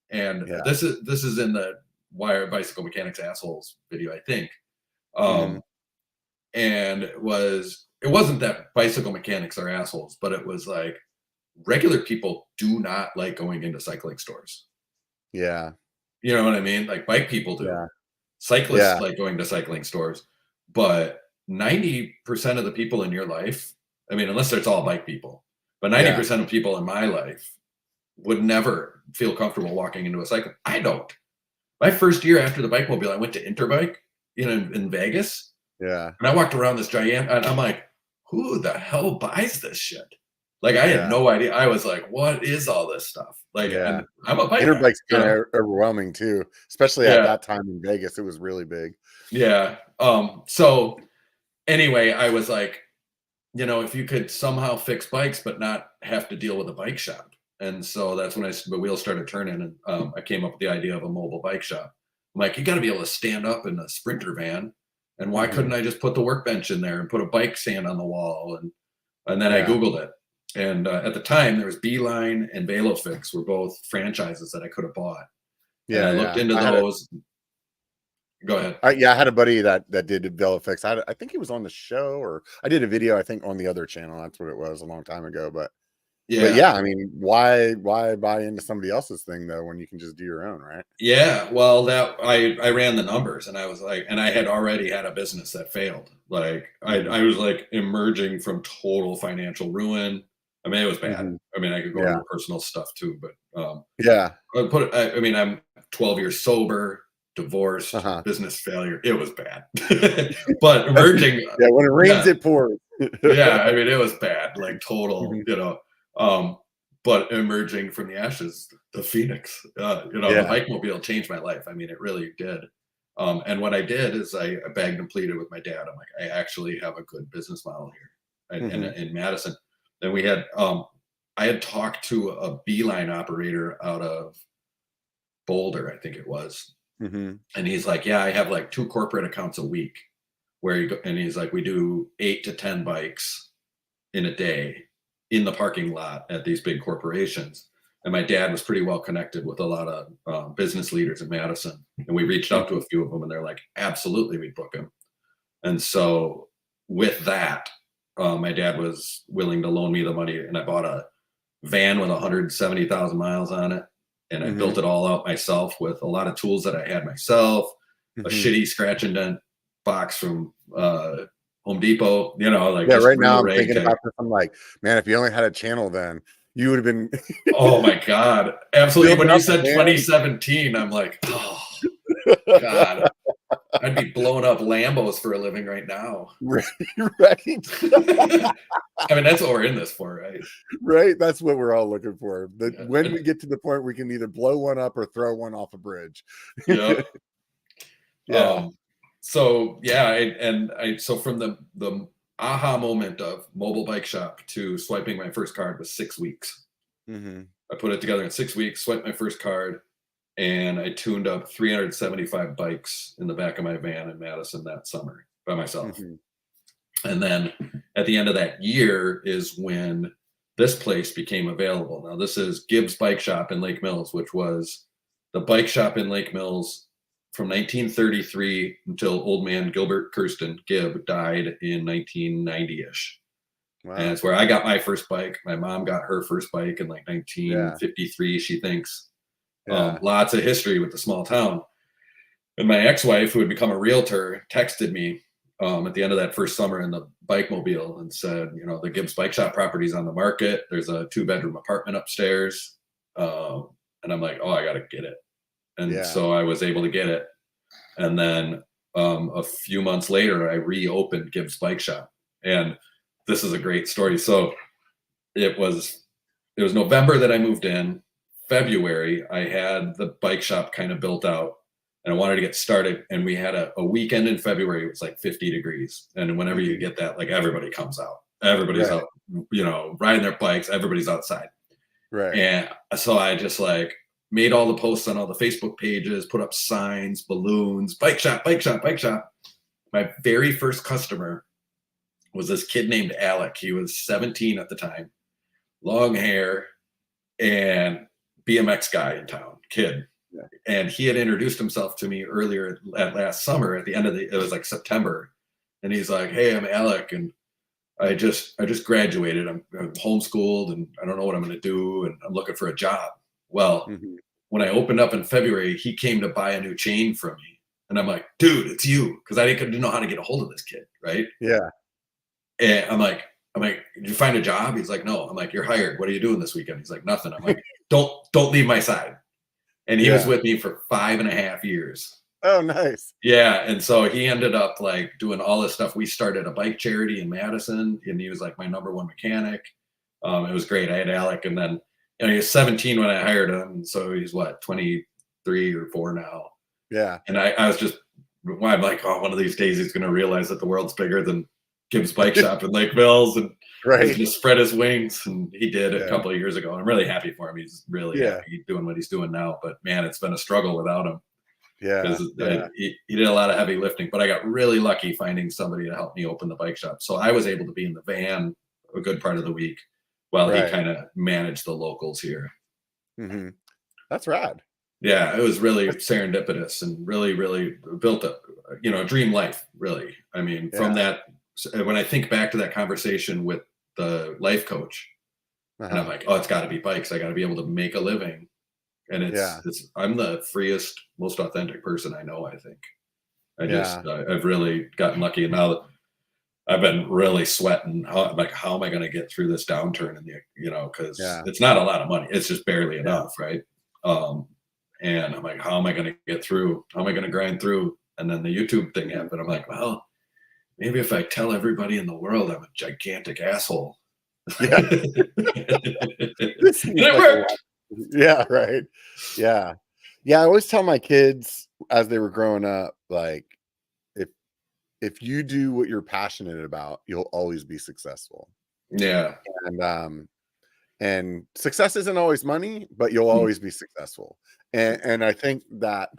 Speaker 2: And this is in the Why Are Bicycle Mechanics Assholes video, I think. And it was it wasn't that bicycle mechanics are assholes, but it was like regular people do not like going into cycling stores.
Speaker 1: Yeah.
Speaker 2: You know what I mean? Like bike people do.
Speaker 1: Yeah.
Speaker 2: Cyclists
Speaker 1: Yeah.
Speaker 2: like going to cycling stores, but 90% of the people in your life, I mean, unless it's all bike people, but 90% of people in my life would never feel comfortable walking into a cycle. I don't. My first year after the bike mobile, I went to Interbike, in Vegas,
Speaker 1: Yeah.
Speaker 2: and I walked around this giant, and I'm like, who the hell buys this shit? Like, I had
Speaker 1: Yeah.
Speaker 2: no idea. I was like, what is all this stuff? Like,
Speaker 1: Yeah.
Speaker 2: and I'm a bike guy,
Speaker 1: Interbike's
Speaker 2: you
Speaker 1: kind
Speaker 2: know?
Speaker 1: of overwhelming too, especially at
Speaker 2: Yeah,
Speaker 1: that time in Vegas. It was really big.
Speaker 2: yeah. So anyway, I was like, if you could somehow fix bikes but not have to deal with a bike shop. And so that's when the wheels started turning, and I came up with the idea of a mobile bike shop. I'm like, you got to be able to stand up in a Sprinter van, and why couldn't I just put the workbench in there and put a bike stand on the wall? And then I
Speaker 1: Yeah.
Speaker 2: Googled it, and at the time there was Beeline and VeloFix were both franchises that I could have bought. And I looked into those. Go ahead.
Speaker 1: I had a buddy that did VeloFix. I think he was on the show, or I did a video, I think, on the other channel. That's what it was a long time ago. But yeah, I mean, why buy into somebody else's thing though when you can just do your own, right?
Speaker 2: Yeah, well, that I ran the numbers, and I was like, and I had already had a business that failed. Like I was like emerging from total financial ruin. I mean, it was bad. I mean, I could go into personal stuff too, but
Speaker 1: yeah,
Speaker 2: I mean, I'm 12 years sober, divorced, business failure. It was bad, but emerging.
Speaker 1: Yeah, when it rains, it pours.
Speaker 2: Yeah, I mean, it was bad, like total, but emerging from the ashes, the phoenix, the bike mobile changed my life. I mean, it really did. And what I did is I bagged and pleaded with my dad. I'm like, I actually have a good business model here in Madison. And we had, I had talked to a Beeline operator out of Boulder, I think it was. And he's like, yeah, I have like 2 corporate accounts a week where you go, and he's like, we do 8 to 10 bikes in a day in the parking lot at these big corporations. And my dad was pretty well connected with a lot of business leaders in Madison. And we reached out to a few of them, and they're like, absolutely, we'd book him. And so with that, my dad was willing to loan me the money, and I bought a van with 170,000 miles on it. And I built it all out myself with a lot of tools that I had myself, a shitty scratch and dent box from Home Depot, like
Speaker 1: right now I'm thinking about this. I'm like, man, if you only had a channel then, you would have been
Speaker 2: oh my God. Absolutely. When you said 2017, I'm like, oh God. I'd be blowing up Lambos for a living right now.
Speaker 1: Right.
Speaker 2: I mean, that's what we're in this for, right?
Speaker 1: Right. That's what we're all looking for. When we get to the point we can either blow one up or throw one off a bridge.
Speaker 2: Yep. So yeah, so from the aha moment of mobile bike shop to swiping my first card was 6 weeks. I put it together in 6 weeks, swiped my first card, and I tuned up 375 bikes in the back of my van in Madison that summer by myself. And then at the end of that year is when this place became available. Now this is Gibbs Bike Shop in Lake Mills, which was the bike shop in Lake Mills from 1933 until old man Gilbert Kirsten Gibb died in 1990-ish. Wow. And it's where I got my first bike. My mom got her first bike in like 1953, she thinks. Lots of history with the small town. And my ex-wife, who had become a realtor, texted me at the end of that first summer in the bike mobile and said, the Gibbs Bike Shop property's on the market. There's a 2-bedroom apartment upstairs. And I'm like, oh, I got to get it. And so I was able to get it. And then a few months later, I reopened Gibbs Bike Shop. And this is a great story. So it was November that I moved in. February, I had the bike shop kind of built out, and I wanted to get started. And we had a weekend in February. It was like 50 degrees. And whenever you get that, like everybody comes out. Everybody's out, riding their bikes. Everybody's outside. Right. And so I just like made all the posts on all the Facebook pages, put up signs, balloons, bike shop, bike shop, bike shop. My very first customer was this kid named Alec. He was 17 at the time, long hair, and BMX guy in town, kid. And he had introduced himself to me earlier at last summer at the end of it was like September. And he's like, hey, I'm Alec. And I just graduated. I'm homeschooled and I don't know what I'm going to do. And I'm looking for a job. Well,
Speaker 1: Mhm.
Speaker 2: when I opened up in February, he came to buy a new chain from me. And I'm like, dude, it's you. Cause I didn't know how to get a hold of this kid. Right.
Speaker 1: Yeah.
Speaker 2: And I'm like, did you find a job? He's like, no. I'm like, you're hired. What are you doing this weekend? He's like, nothing. I'm like, don't leave my side. And he was
Speaker 1: Yeah.
Speaker 2: with me for 5.5 years.
Speaker 1: Oh, nice.
Speaker 2: Yeah, and so he ended up like doing all this stuff. We started a bike charity in Madison, and he was like my number one mechanic. It was great. I had Alec, and then he was 17 when I hired him, and so he's what 23 or 4 now.
Speaker 1: Yeah.
Speaker 2: And I was just, I'm like, oh, one of these days he's going to realize that the world's bigger than Gibbs Bike Shop in Lake Mills, and he's
Speaker 1: Right.
Speaker 2: going to spread his wings. And he did a
Speaker 1: Yeah.
Speaker 2: couple of years ago. I'm really happy for him. He's really happy doing what he's doing now. But man, it's been a struggle without him.
Speaker 1: Yeah.
Speaker 2: Because
Speaker 1: Yeah.
Speaker 2: he did a lot of heavy lifting, but I got really lucky finding somebody to help me open the bike shop. So I was able to be in the van a good part of the week while he
Speaker 1: Right.
Speaker 2: kind of managed the locals here.
Speaker 1: Mhm. That's rad.
Speaker 2: Yeah, it was really serendipitous and really, really built a dream life, really. I mean, from that, when I think back to that conversation with the life coach, and I'm
Speaker 1: Uh-huh.
Speaker 2: like, oh, it's got to be bikes. I got to be able to make a living. And I'm the freest, most authentic person I know, I think. I've really gotten lucky. And now I've been really sweating. How am I going to get through this downturn? And because it's not a lot of money. It's just barely enough. Right. And I'm like, how am I going to get through? How am I going to grind through? And then the YouTube thing happened. I'm like, well, maybe if I tell everybody in the world I'm a gigantic asshole.
Speaker 1: Yeah.
Speaker 2: And it
Speaker 1: Like
Speaker 2: worked.
Speaker 1: Yeah, right. Yeah. Yeah, I always tell my kids as they were growing up, like, if you do what you're passionate about, you'll always be successful.
Speaker 2: Yeah.
Speaker 1: And success isn't always money, but you'll always be successful. And I think that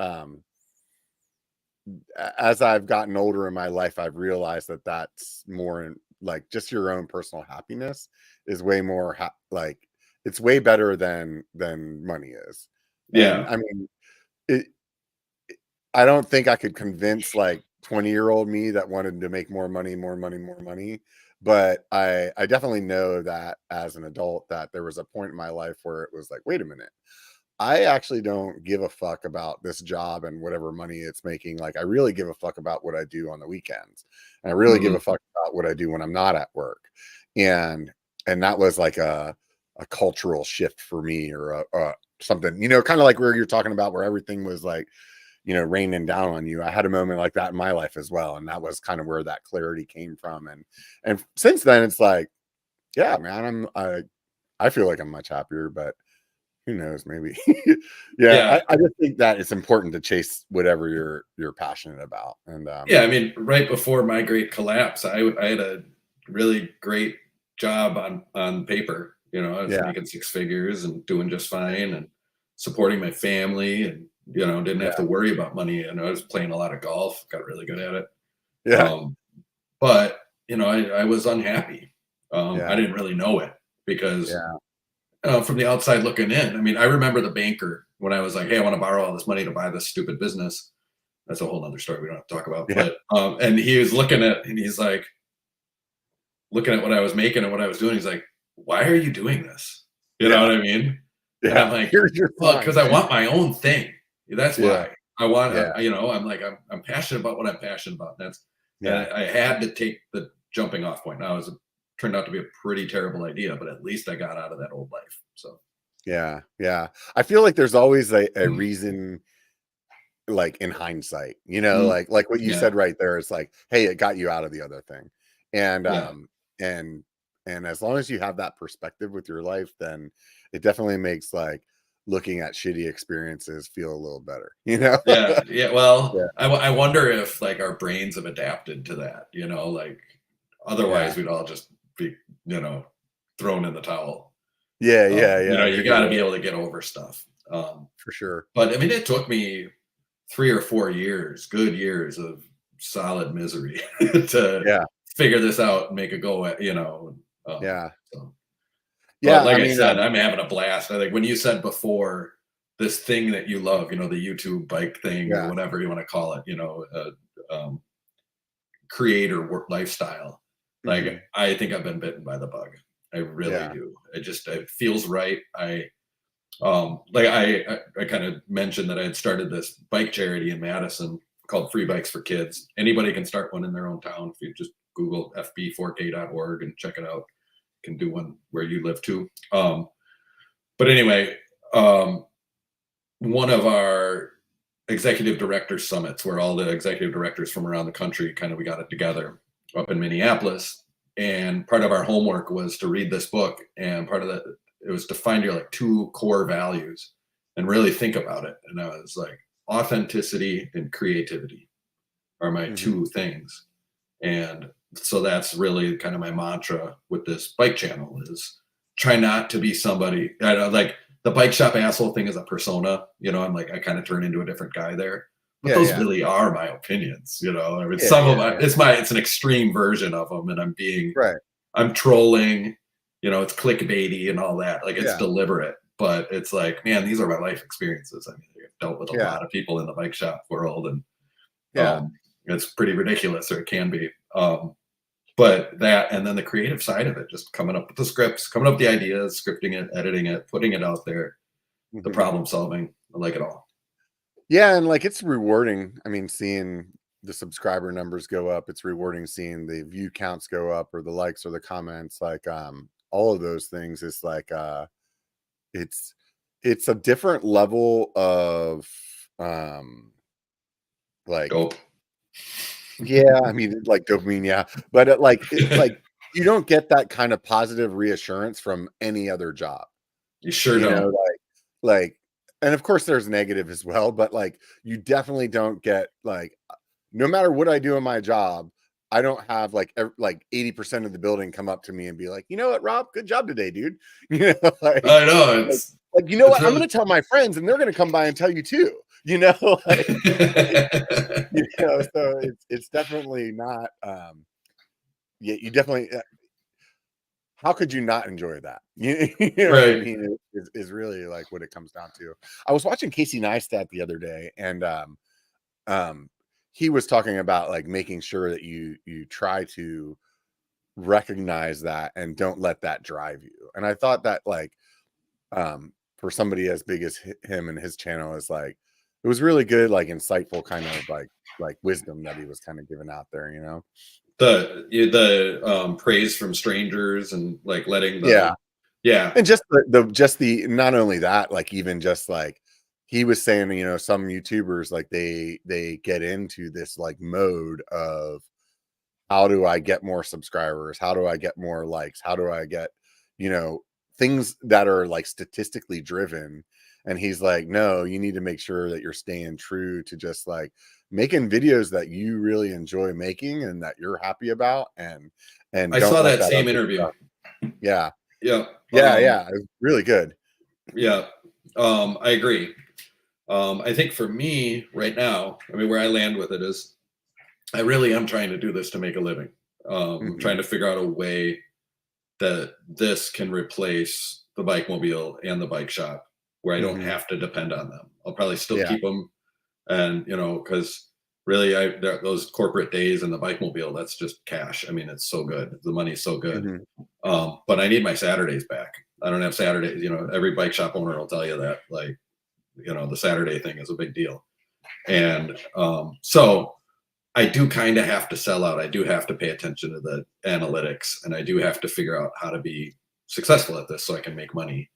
Speaker 1: as I've gotten older in my life, I've realized that that's more in, like, just your own personal happiness is way more like it's way better than money is. And
Speaker 2: Yeah.
Speaker 1: I mean, I don't think I could convince like 20-year-old me that wanted to make more money. But I definitely know that as an adult that there was a point in my life where it was like, wait a minute, I actually don't give a fuck about this job and whatever money it's making. Like, I really give a fuck about what I do on the weekends. And I really give a fuck about what I do when I'm not at work. And that was like a cultural shift for me, or something, kind of like where you're talking about where everything was like, raining down on you. I had a moment like that in my life as well. And that was kind of where that clarity came from. And since then it's like, yeah, man, I feel like I'm much happier, but who knows, maybe. I just think that it's important to chase whatever you're passionate about. And
Speaker 2: I mean, right before my great collapse, I had a really great job on paper. I was making 6 figures and doing just fine and supporting my family, and didn't have to worry about money. And I was playing a lot of golf, got really good at it. But I was unhappy. I didn't really know it because from the outside looking in, I mean, I remember the banker when I was like, hey, I want to borrow all this money to buy this stupid business. That's a whole nother story we don't have to talk about. But and he was he's like looking at what I was making and what I was doing. He's like, why are you doing this? You know what I mean? And I'm like, well, because I want my own thing. That's why I want. I'm like, I'm passionate about what I'm passionate about. And I had to take the jumping off point. Now, it turned out to be a pretty terrible idea, but at least I got out of that old life. So
Speaker 1: yeah. I feel like there's always a reason, like in hindsight, like what you said right there. It's like, hey, it got you out of the other thing. And and as long as you have that perspective with your life, then it definitely makes like looking at shitty experiences feel a little better,
Speaker 2: Well, I wonder if like our brains have adapted to that, like otherwise we'd all just be thrown in the towel. You got to be able to get over stuff,
Speaker 1: for sure.
Speaker 2: But I mean, it took me 3 or 4 years, good years of solid misery to figure this out and make it go at. Like I said, I'm having a blast. I think when you said before, this thing that you love, the YouTube bike thing or whatever you want to call it, creator work lifestyle. Like, I think I've been bitten by the bug. I really do. It feels right. Like I kind of mentioned that I had started this bike charity in Madison called Free Bikes for Kids. Anybody can start one in their own town. If you just Google fb4k.org and check it out, you can do one where you live too. But anyway, one of our executive director summits, where all the executive directors from around the country we got it together up in Minneapolis. And part of our homework was to read this book, and part of that, it was to find your like 2 core values and really think about it. And I was like, authenticity and creativity are my 2 things. And so that's really kind of my mantra with this bike channel is try not to be somebody. Like the bike shop asshole thing is a persona, I'm like, I kind of turn into a different guy there. But those really are my opinions, I mean, some of them, it's an extreme version of them, and I'm trolling, it's clickbaity and all that. Like it's deliberate, but it's like, man, these are my life experiences. I mean, I've dealt with a lot of people in the bike shop world, and it's pretty ridiculous, or it can be. But that, and then the creative side of it, just coming up with the scripts, coming up with the ideas, scripting it, editing it, putting it out there, the problem solving, I like it all.
Speaker 1: Yeah, and like it's rewarding. I mean, seeing the subscriber numbers go up, it's rewarding seeing the view counts go up, or the likes or the comments, like all of those things is like it's a different level of like I mean, like dopamine, but it's like you don't get that kind of positive reassurance from any other job.
Speaker 2: You sure don't.
Speaker 1: Like and of course there's negative as well, but like you definitely don't get, like, no matter what I do in my job, I don't have like 80% of the building come up to me and be like, you know what, Rob, good job today, dude. Like,
Speaker 2: I know, it's
Speaker 1: like you know what, I'm gonna tell my friends and they're gonna come by and tell you too, like, so it's definitely not you definitely how could you not enjoy that? What I mean is really like what it comes down to. I was watching Casey Neistat the other day, and he was talking about like making sure that you try to recognize that and don't let that drive you. And I thought that like for somebody as big as him and his channel is like, it was really good, like insightful kind of like wisdom that he was kind of giving out there,
Speaker 2: the praise from strangers and like letting
Speaker 1: and just the not only that, like even just like he was saying, some YouTubers like they get into this like mode of how do I get more subscribers, how do I get more likes, how do I get things that are like statistically driven. And he's like, no, you need to make sure that you're staying true to just like making videos that you really enjoy making and that you're happy about. And
Speaker 2: I saw that same interview.
Speaker 1: Stuff. Yeah.
Speaker 2: It
Speaker 1: was really good.
Speaker 2: I agree. I think for me right now, I mean, where I land with it is I really am trying to do this to make a living. Trying to figure out a way that this can replace the bike mobile and the bike shop, where I don't have to depend on them. I'll probably still keep them. And, because really those corporate days in the bike mobile, that's just cash. I mean, it's so good. The money's so good. But I need my Saturdays back. I don't have Saturdays, every bike shop owner will tell you that, like, the Saturday thing is a big deal. And so I do kind of have to sell out. I do have to pay attention to the analytics, and I do have to figure out how to be successful at this so I can make money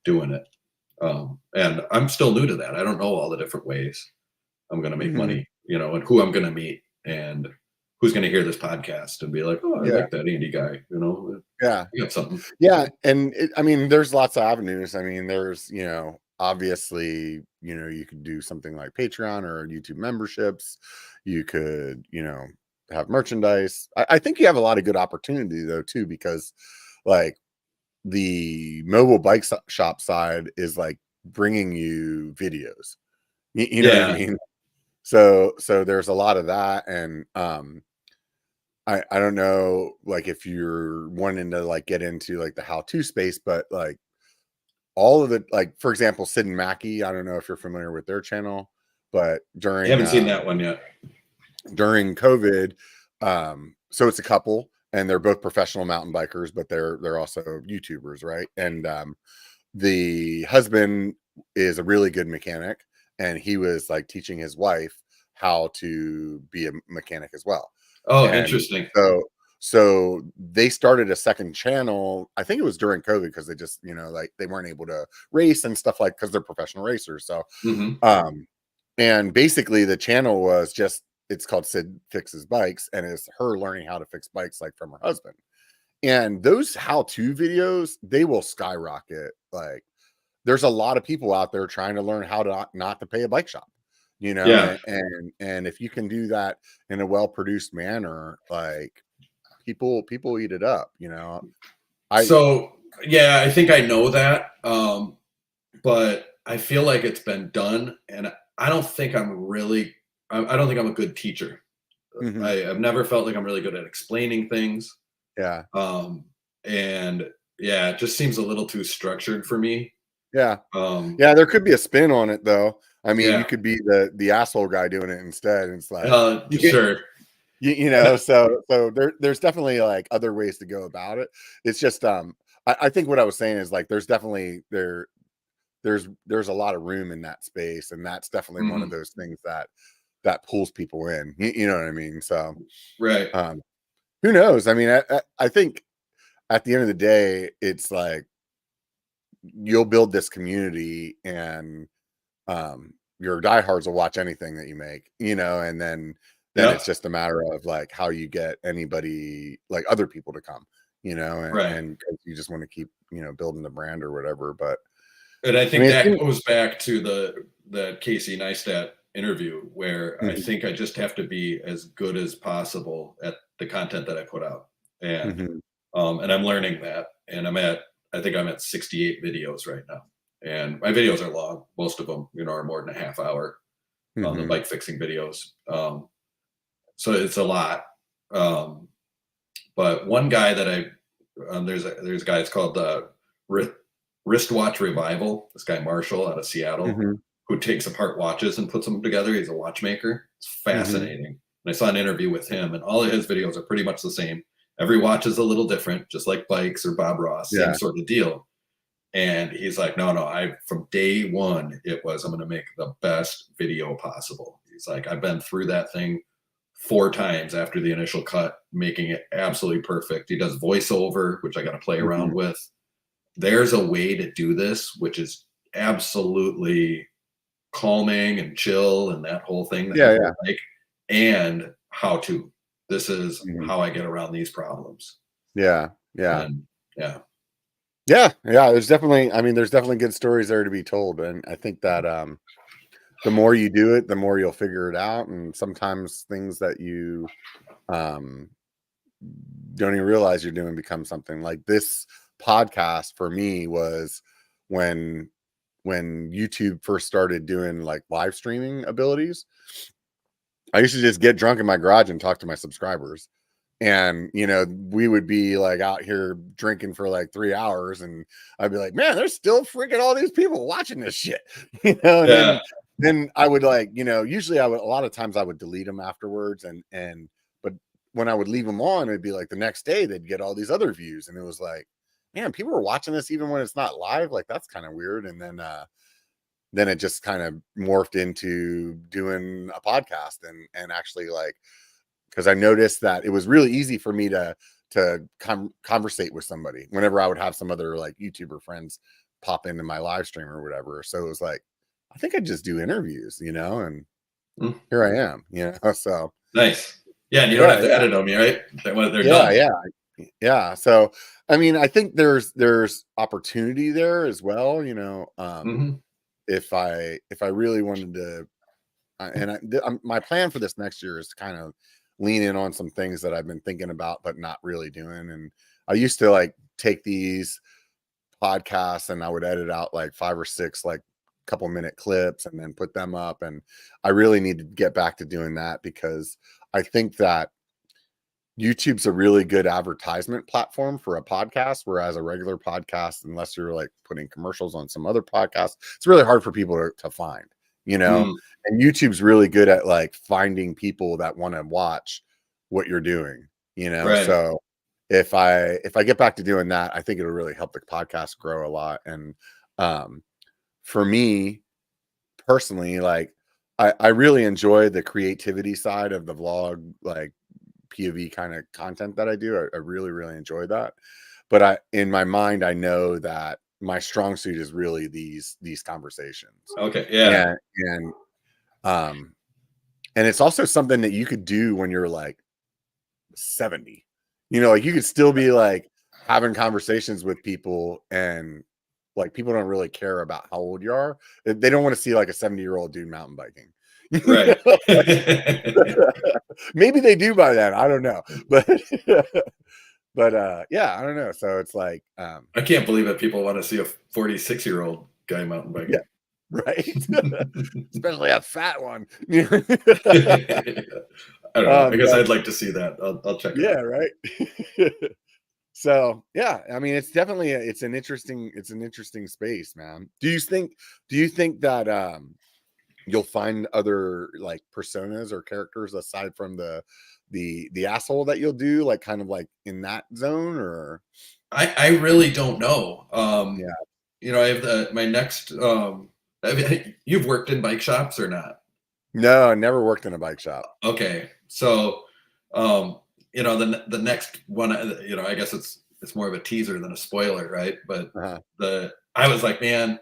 Speaker 2: doing it. And I'm still new to that. I don't know all the different ways I'm going to make money, and who I'm going to meet and who's going to hear this podcast and be like, oh, I like that Andy guy, you got something.
Speaker 1: Yeah. And I mean, there's lots of avenues. I mean, there's, obviously, you could do something like Patreon or YouTube memberships. You could, have merchandise. I think you have a lot of good opportunity though, too, because like the mobile bike shop side is like bringing you videos, you know what I mean? So there's a lot of that. And, I don't know, like if you're wanting to like get into like the how-to space, but like all of the, like, for example, Sid and Mackie, I don't know if you're familiar with their channel, but
Speaker 2: I haven't seen that one yet.
Speaker 1: During COVID, so it's a couple, and they're both professional mountain bikers, but they're also YouTubers, right? And the husband is a really good mechanic, and he was like teaching his wife how to be a mechanic as well.
Speaker 2: Oh,
Speaker 1: And
Speaker 2: interesting.
Speaker 1: so they started a second channel. I think it was during COVID, because they just, like they weren't able to race and stuff, like, because they're professional racers. So
Speaker 2: Hmm.
Speaker 1: and basically the channel was just, it's called Sid Fixes Bikes, and it's her learning how to fix bikes, like, from her husband. And those how-to videos, they will skyrocket. Like, there's a lot of people out there trying to learn how to not to pay a bike shop,
Speaker 2: Yeah.
Speaker 1: and if you can do that in a well-produced manner, like, people eat it up. I
Speaker 2: So yeah, I think I know that, but I feel like it's been done, and I don't think I'm really. I don't think I'm a good teacher.
Speaker 1: Mhm.
Speaker 2: I've never felt like I'm really good at explaining things.
Speaker 1: Yeah,
Speaker 2: Um, and yeah, it just seems a little too structured for me.
Speaker 1: yeah,
Speaker 2: Um,
Speaker 1: yeah. There could be a spin on it, though. I mean, you
Speaker 2: yeah,
Speaker 1: could be the asshole guy doing it instead. It's like you get
Speaker 2: sure.
Speaker 1: so there's definitely, like, other ways to go about it. It's just I think what I was saying is, like, there's definitely there's a lot of room in that space, and that's definitely one of
Speaker 2: Mhm.
Speaker 1: those things that pulls people in. You know what I mean? So
Speaker 2: Right.
Speaker 1: um who knows? I mean, I think at the end of the day, it's like you'll build this community, and your diehards will watch anything that you make, and then
Speaker 2: Yep.
Speaker 1: it's just a matter of, like, how you get anybody, like, other people to come,
Speaker 2: Right.
Speaker 1: and 'cause you just want to keep, building the brand or whatever. But
Speaker 2: And I
Speaker 1: I
Speaker 2: think
Speaker 1: mean,
Speaker 2: that goes back to the Casey Neistat interview, where I
Speaker 1: Mhm,
Speaker 2: think I just have to be as good as possible at the content that I put out. And
Speaker 1: mhm,
Speaker 2: and I'm learning that. And I think I'm at 68 videos right now. And my videos are long. Most of them, are more than a half hour on the
Speaker 1: mhm,
Speaker 2: bike fixing videos. So it's a lot. Um, but one guy that there's a guy, it's called Ri- Wristwatch Revival. This guy Marshall out of Seattle,
Speaker 1: mhm,
Speaker 2: who takes apart watches and puts them together. He's a watchmaker. It's
Speaker 1: mhm.
Speaker 2: fascinating. And I saw an interview with him, and all of his videos are pretty much the same. Every watch is a little different, just like bikes or Bob Ross, same
Speaker 1: Yeah,
Speaker 2: sort of deal. And he's like, no, I from day one, it was, I'm going to make the best video possible. He's like, I've been through that thing 4 times after the initial cut, making it absolutely perfect. He does voiceover, which I got to play
Speaker 1: mhm.
Speaker 2: around with. There's a way to do this, which is absolutely calming and chill, and that whole thing that
Speaker 1: Yeah,
Speaker 2: people
Speaker 1: yeah.
Speaker 2: like, and how to. This is
Speaker 1: Mhm.
Speaker 2: how I get around these problems.
Speaker 1: Yeah, yeah.
Speaker 2: And yeah.
Speaker 1: Yeah, yeah, there's definitely good stories there to be told, and I think that, the more you do it, the more you'll figure it out, and sometimes things that you, um, don't even realize you're doing become something. Like, this podcast for me was when YouTube first started doing, like, live streaming abilities. I used to just get drunk in my garage and talk to my subscribers. And, we would be, like, out here drinking for like 3 hours, and I'd be like, man, there's still freaking all these people watching this shit. And
Speaker 2: Yeah.
Speaker 1: then I would, like, usually a lot of times I would delete them afterwards. But when I would leave them on, it'd be like the next day they'd get all these other views. And it was like, man, people are watching this even when it's not live. Like, that's kind of weird. And then it just kind of morphed into doing a podcast, and actually, like, because I noticed that it was really easy for me to conversate with somebody whenever I would have some other, like, YouTuber friends pop into my live stream or whatever. So it was like, I think I just do interviews, and
Speaker 2: Mm,
Speaker 1: here I am, So
Speaker 2: nice. Yeah, and you don't
Speaker 1: yeah,
Speaker 2: have to
Speaker 1: yeah,
Speaker 2: edit them, right? When they're
Speaker 1: yeah,
Speaker 2: done.
Speaker 1: yeah, yeah. So I mean, I think there's opportunity there as well.
Speaker 2: Hmm.
Speaker 1: If I really wanted to, my plan for this next year is to kind of lean in on some things that I've been thinking about but not really doing. And I used to, like, take these podcasts and I would edit out like 5 or 6, like, couple-minute clips and then put them up. And I really need to get back to doing that, because I think that YouTube's a really good advertisement platform for a podcast, whereas a regular podcast, unless you're, like, putting commercials on some other podcast, it's really hard for people to find, you know.
Speaker 2: Mm,
Speaker 1: And YouTube's really good at, like, finding people that want to watch what you're doing,
Speaker 2: right.
Speaker 1: So if I get back to doing that, I think it'll really help the podcast grow a lot. And for me personally, like I really enjoy the creativity side of the vlog, like POV kind of content that I do. I really, really enjoy that. But in my mind, I know that my strong suit is really these conversations.
Speaker 2: Okay. Yeah.
Speaker 1: And it's also something that you could do when you're like 70. Like you could still be like having conversations with people, and like people don't really care about how old you are. They don't want to see like a 70-year-old dude mountain biking.
Speaker 2: Right.
Speaker 1: Maybe they do by then. I don't know. But yeah, I don't know. So it's like
Speaker 2: I can't believe that people want to see a 46-year-old guy mountain biking.
Speaker 1: Yeah, right. Especially a fat one.
Speaker 2: I don't know. I guess I'd like to see that. I'll check it out.
Speaker 1: Yeah, right. So yeah, I mean, it's definitely it's an interesting space, man. Do you think that you'll find other like personas or characters aside from the asshole that you'll do, like kind of like in that zone? Or
Speaker 2: I really don't know.
Speaker 1: Yeah.
Speaker 2: I have my next you've worked in bike shops or not?
Speaker 1: No, I never worked in a bike shop.
Speaker 2: Okay. So the next one, I guess it's more of a teaser than a spoiler, right? But I was like, man,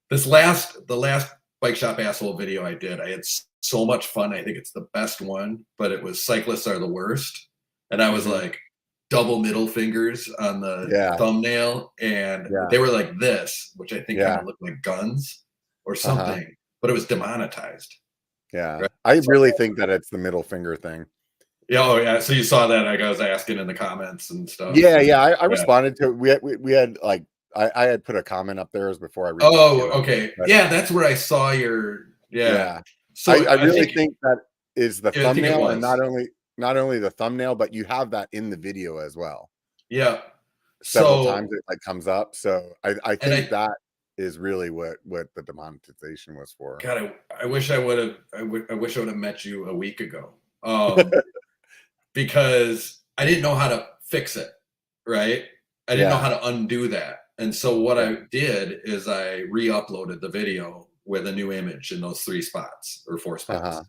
Speaker 2: the last bike shop asshole video I did, I had so much fun. I think it's the best one, but it was cyclists are the worst. And I was like double middle fingers on the thumbnail, and they were like this, which I think kind of looked like guns or something, but it was demonetized.
Speaker 1: Yeah. Right? I really think that it's the middle finger thing.
Speaker 2: Yeah. Oh yeah. So you saw that, I was asking in the comments and stuff.
Speaker 1: Yeah. Yeah. I responded to it. We had like, I had put a comment up there as before I read.
Speaker 2: Oh, okay. But, yeah. That's where I saw your, yeah.
Speaker 1: So I really think that is the thumbnail, and not only the thumbnail, but you have that in the video as well.
Speaker 2: Yeah.
Speaker 1: Several times it like comes up. So I think that is really what the demonetization was for.
Speaker 2: God, I wish I would have met you a week ago. Because I didn't know how to fix it, right? I didn't know how to undo that. And so what I did is I re-uploaded the video with a new image in those 3 spots or 4 spots.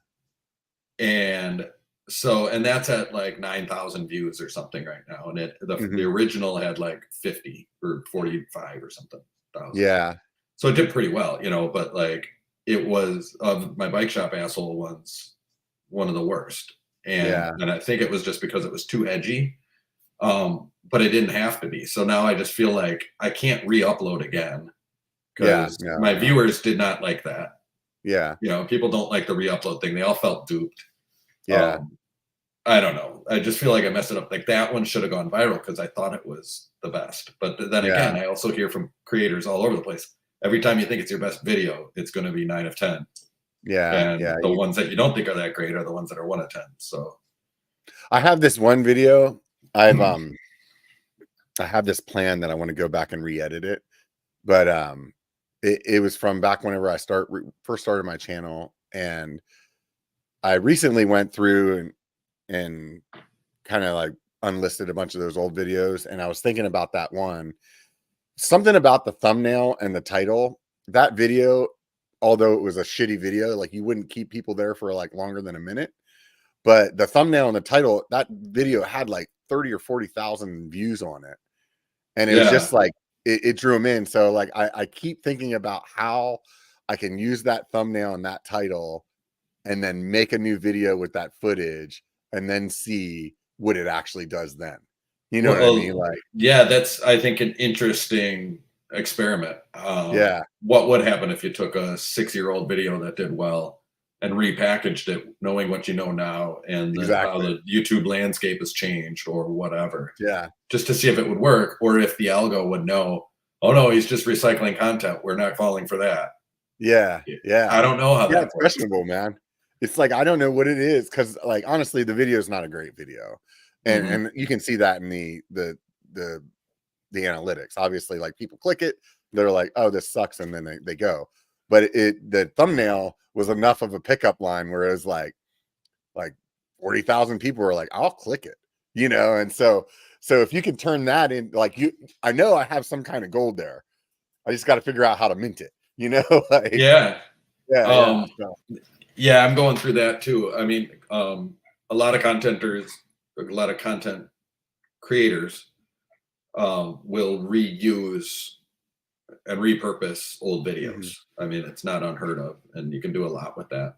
Speaker 2: And that's at like 9,000 views or something right now. And the original had like 50 or 45 or something.
Speaker 1: Yeah.
Speaker 2: So it did pretty well, but like it was, of my bike shop asshole ones, one of the worst. And I think it was just because it was too edgy. But it didn't have to be. So now I just feel like I can't re-upload again because my viewers did not like that.
Speaker 1: Yeah.
Speaker 2: People don't like the re-upload thing. They all felt duped.
Speaker 1: Yeah.
Speaker 2: I don't know. I just feel like I messed it up. Like that one should have gone viral because I thought it was the best. But then again, I also hear from creators all over the place. Every time you think it's your best video, it's going to be 9 of 10.
Speaker 1: Yeah.
Speaker 2: And the ones that you don't think are that great are the ones that are 1 of 10. So
Speaker 1: I have this one video. I have this plan that I want to go back and re-edit it, but it was from back whenever I first started my channel, and I recently went through and kind of like unlisted a bunch of those old videos, and I was thinking about that one. Something about the thumbnail and the title. That video, although it was a shitty video, like you wouldn't keep people there for like longer than a minute. But the thumbnail and the title, that video had like 30 or 40,000 views on it. And it was just like, it drew them in. So like, I keep thinking about how I can use that thumbnail and that title and then make a new video with that footage and then see what it actually does then. You know what I mean? Like,
Speaker 2: yeah, that's, I think, an interesting experiment. What would happen if you took a 6-year-old video that did well and repackaged it, knowing what you know now and how the YouTube landscape has changed or whatever?
Speaker 1: Yeah.
Speaker 2: Just to see if it would work, or if the algo would know, oh no, he's just recycling content, we're not falling for that.
Speaker 1: Yeah. Yeah.
Speaker 2: I don't know how that
Speaker 1: it's questionable, man. It's like, I don't know what it is. Cause like, honestly, the video is not a great video. And you can see that in the analytics. Obviously, like people click it, they're like, oh, this sucks, and then they go. But the thumbnail was enough of a pickup line where it was like 40,000 people were like, I'll click it, and so So if you can turn that in, like I know I have some kind of gold there. I just got to figure out how to mint it, like,
Speaker 2: Yeah.
Speaker 1: yeah. So.
Speaker 2: Yeah, I'm going through that too. I mean, a lot of content creators will reuse and repurpose old videos. I mean, it's not unheard of, and you can do a lot with that.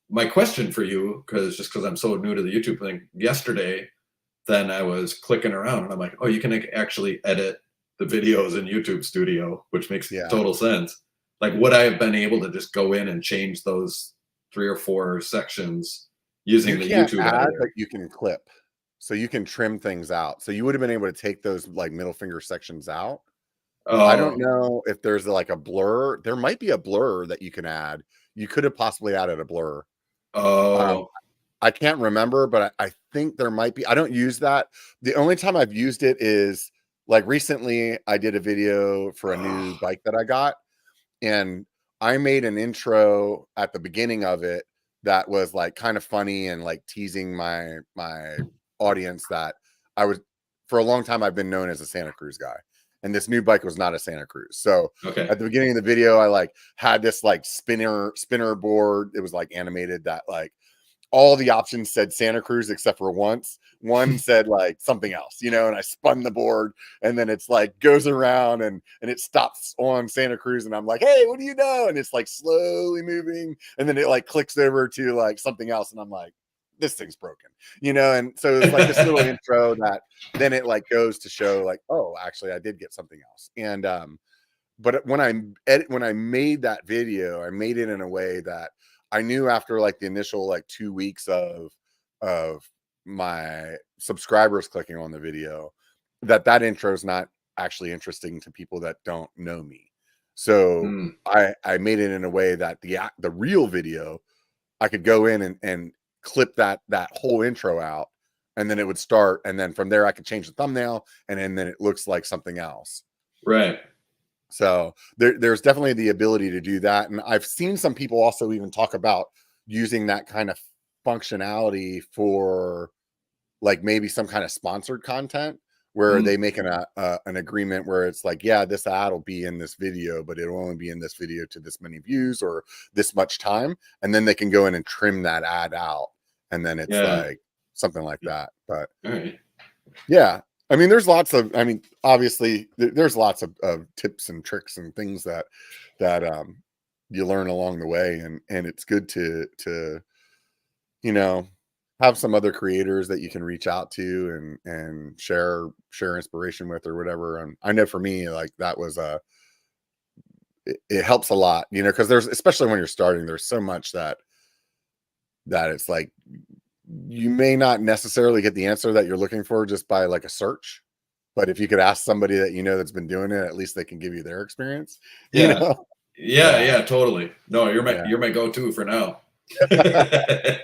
Speaker 2: My question for you, because I'm so new to the YouTube thing, yesterday, then I was clicking around and I'm like, oh, you can actually edit the videos in YouTube Studio, which makes total sense. Like, would I have been able to just go in and change those 3 or 4 sections using the YouTube editor?
Speaker 1: But you can clip, so you can trim things out. So you would have been able to take those like middle finger sections out. I don't know if there's like a blur. There might be a blur that you can add. You could have possibly added a blur. I can't remember, but I think there might be. I don't use that. The only time I've used it is like recently I did a video for a new bike that I got, and I made an intro at the beginning of it that was like kind of funny and like teasing my audience that I was, for a long time I've been known as a Santa Cruz guy, and this new bike was not a Santa Cruz. So at the beginning of the video, I like had this like spinner board. It was like animated that like all the options said Santa Cruz except for one said like something else, and I spun the board, and then it's like goes around and it stops on Santa Cruz, and I'm like, hey, what do you know? And it's like slowly moving, and then it like clicks over to like something else, and I'm like, this thing's broken, and so it's like this little intro that then it like goes to show like, oh, actually I did get something else. And but when I made that video, I made it in a way that I knew after like the initial like 2 weeks of my subscribers clicking on the video that intro is not actually interesting to people that don't know me. So I made it in a way that the real video, I could go in and clip that whole intro out, and then it would start, and then from there I could change the thumbnail, and then it looks like something else.
Speaker 2: Right.
Speaker 1: So there's definitely the ability to do that. And I've seen some people also even talk about using that kind of functionality for like maybe some kind of sponsored content where they make an agreement where it's like, yeah, this ad will be in this video, but it'll only be in this video to this many views or this much time. And then they can go in and trim that ad out. And then it's like something like that. But yeah. I mean, obviously there's lots of tips and tricks and things that you learn along the way, and it's good to have some other creators that you can reach out to and share inspiration with or whatever. And I know for me, like that was it helps a lot, because there's, especially when you're starting, there's so much that it's like you may not necessarily get the answer that you're looking for just by like a search, but if you could ask somebody that that's been doing it, at least they can give you their experience.
Speaker 2: Yeah, totally. No, you're my go-to for now.
Speaker 1: I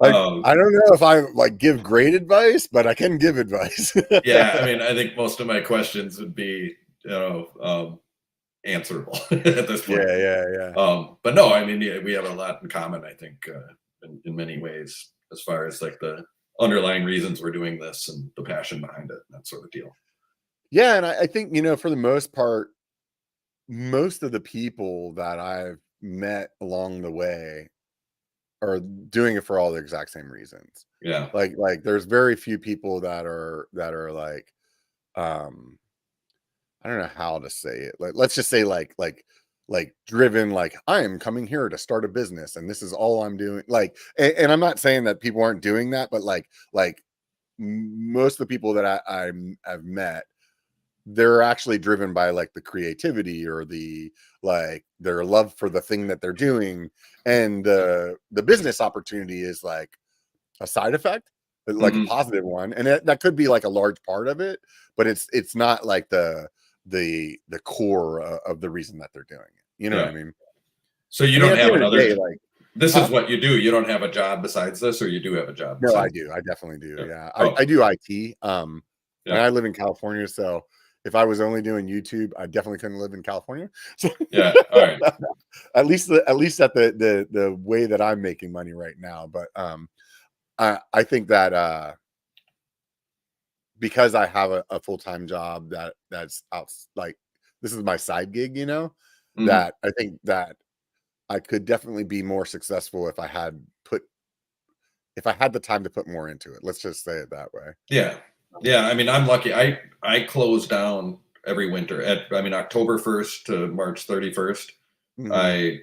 Speaker 1: don't know if I like give great advice, but I can give advice.
Speaker 2: Yeah, I mean, I think most of my questions would be answerable at this point.
Speaker 1: Yeah.
Speaker 2: But no, I mean, we have a lot in common, I think, in many ways, as far as like the underlying reasons we're doing this and the passion behind it, that sort of deal.
Speaker 1: Yeah, and I think for the most part, most of the people that I've met along the way are doing it for all the exact same reasons.
Speaker 2: Yeah,
Speaker 1: like there's very few people that are like I don't know how to say it, like let's just say like driven, like I am coming here to start a business and this is all I'm doing, like, and I'm not saying that people aren't doing that, but like most of the people that I've met, they're actually driven by like the creativity or the like their love for the thing that they're doing, and the business opportunity is like a side effect, like a positive one, and that could be like a large part of it, but it's not like the core of the reason that they're doing it. You know what I mean?
Speaker 2: So you don't have another
Speaker 1: day, like
Speaker 2: this is what you do. You don't have a job besides this, or you do have a job?
Speaker 1: No, I do. I definitely do. Yeah. I do IT. And I live in California, so if I was only doing YouTube, I definitely couldn't live in California. So
Speaker 2: yeah, all right.
Speaker 1: at least at the way that I'm making money right now. But I think that because I have a full-time job that's out, like this is my side gig, that I think that I could definitely be more successful if I had the time to put more into it. Let's just say it that way.
Speaker 2: Yeah. Yeah. I mean, I'm lucky. I close down every winter October 1st to March 31st.
Speaker 1: Mhm.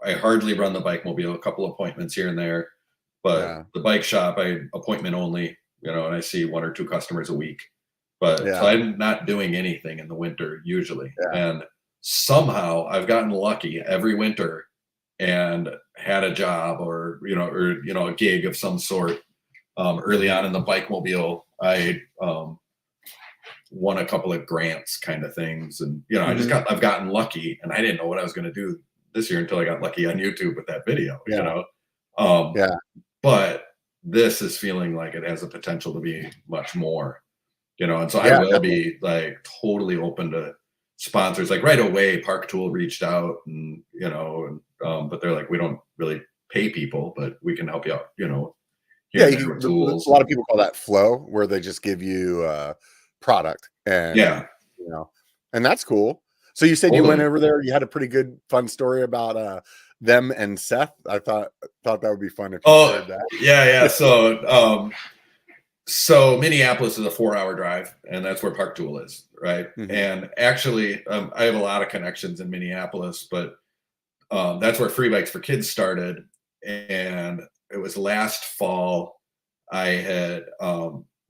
Speaker 2: I hardly run the bike mobile, a couple appointments here and there, but
Speaker 1: Yeah.
Speaker 2: the bike shop, I appointment only, and I see 1 or 2 customers a week. But so
Speaker 1: Yeah.
Speaker 2: I'm not doing anything in the winter usually.
Speaker 1: Yeah.
Speaker 2: And somehow I've gotten lucky every winter and had a job or a gig of some sort. Early on in the bike mobile, I won a couple of grants kind of things. And,
Speaker 1: Mhm.
Speaker 2: I've gotten lucky, and I didn't know what I was going to do this year until I got lucky on YouTube with that video,
Speaker 1: Yeah.
Speaker 2: Um,
Speaker 1: Yeah.
Speaker 2: but this is feeling like it has the potential to be much more, and so I
Speaker 1: Yeah,
Speaker 2: will
Speaker 1: definitely.
Speaker 2: be like totally open to sponsors. Like right away, Park Tool reached out but they're like, we don't really pay people, but we can help you out, here
Speaker 1: Yeah,
Speaker 2: and there with
Speaker 1: a
Speaker 2: tools.
Speaker 1: lot of people call that flow, where they just give you product, and
Speaker 2: Yeah,
Speaker 1: you know, and that's cool. So you said you went
Speaker 2: totally.
Speaker 1: over there. You had a pretty good, fun story about them and Seth. I thought that would be fun if you
Speaker 2: Oh,
Speaker 1: shared that.
Speaker 2: yeah, yeah. So Minneapolis is a 4-hour drive, and that's where Park Tool is, right?
Speaker 1: Hmm.
Speaker 2: And actually, I have a lot of connections in Minneapolis, but that's where Free Bikes for Kids started. And it was last fall. I had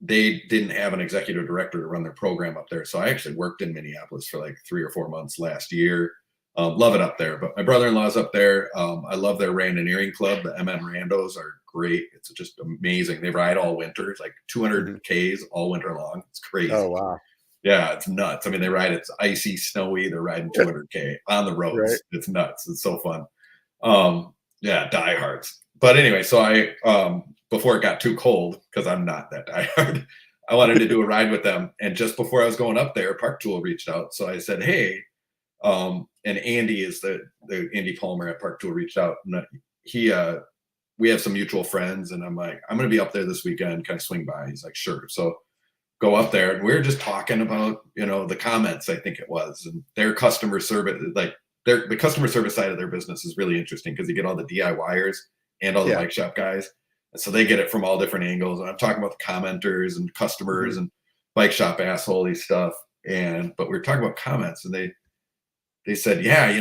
Speaker 2: they didn't have an executive director to run their program up there, so I actually worked in Minneapolis for like 3 or 4 months last year. Love it up there. But my brother-in-law's up there. I love their Randonneuring club. The MM Randos are great. It's just amazing. They ride all winter. It's like 200
Speaker 1: Hmm.
Speaker 2: Ks all winter long. It's
Speaker 1: Oh
Speaker 2: crazy.
Speaker 1: wow!
Speaker 2: Yeah, it's nuts. I mean, they ride, it's icy, snowy. They're riding 200K on the
Speaker 1: Right?
Speaker 2: roads. It's nuts. It's so fun. Yeah, diehards. But anyway, so before it got too cold, because I'm not that diehard, I wanted to do a ride with them. And just before I was going up there, Park Tool reached out. So I said, hey, and Andy is the Andy Palmer at Park Tool reached out. And he we have some mutual friends, and I'm like, I'm gonna be up there this weekend, kind of swing by. He's like, sure. So go up there, and we were just talking about the comments, I think it was, and their customer service, like the customer service side of their business is really interesting, because you get all the DIYers and all the
Speaker 1: Yeah.
Speaker 2: bike shop guys, and so they get it from all different angles. And I'm talking about the commenters and customers
Speaker 1: Hmm.
Speaker 2: and bike shop assholey stuff. And but we were talking about comments, and they said, yeah,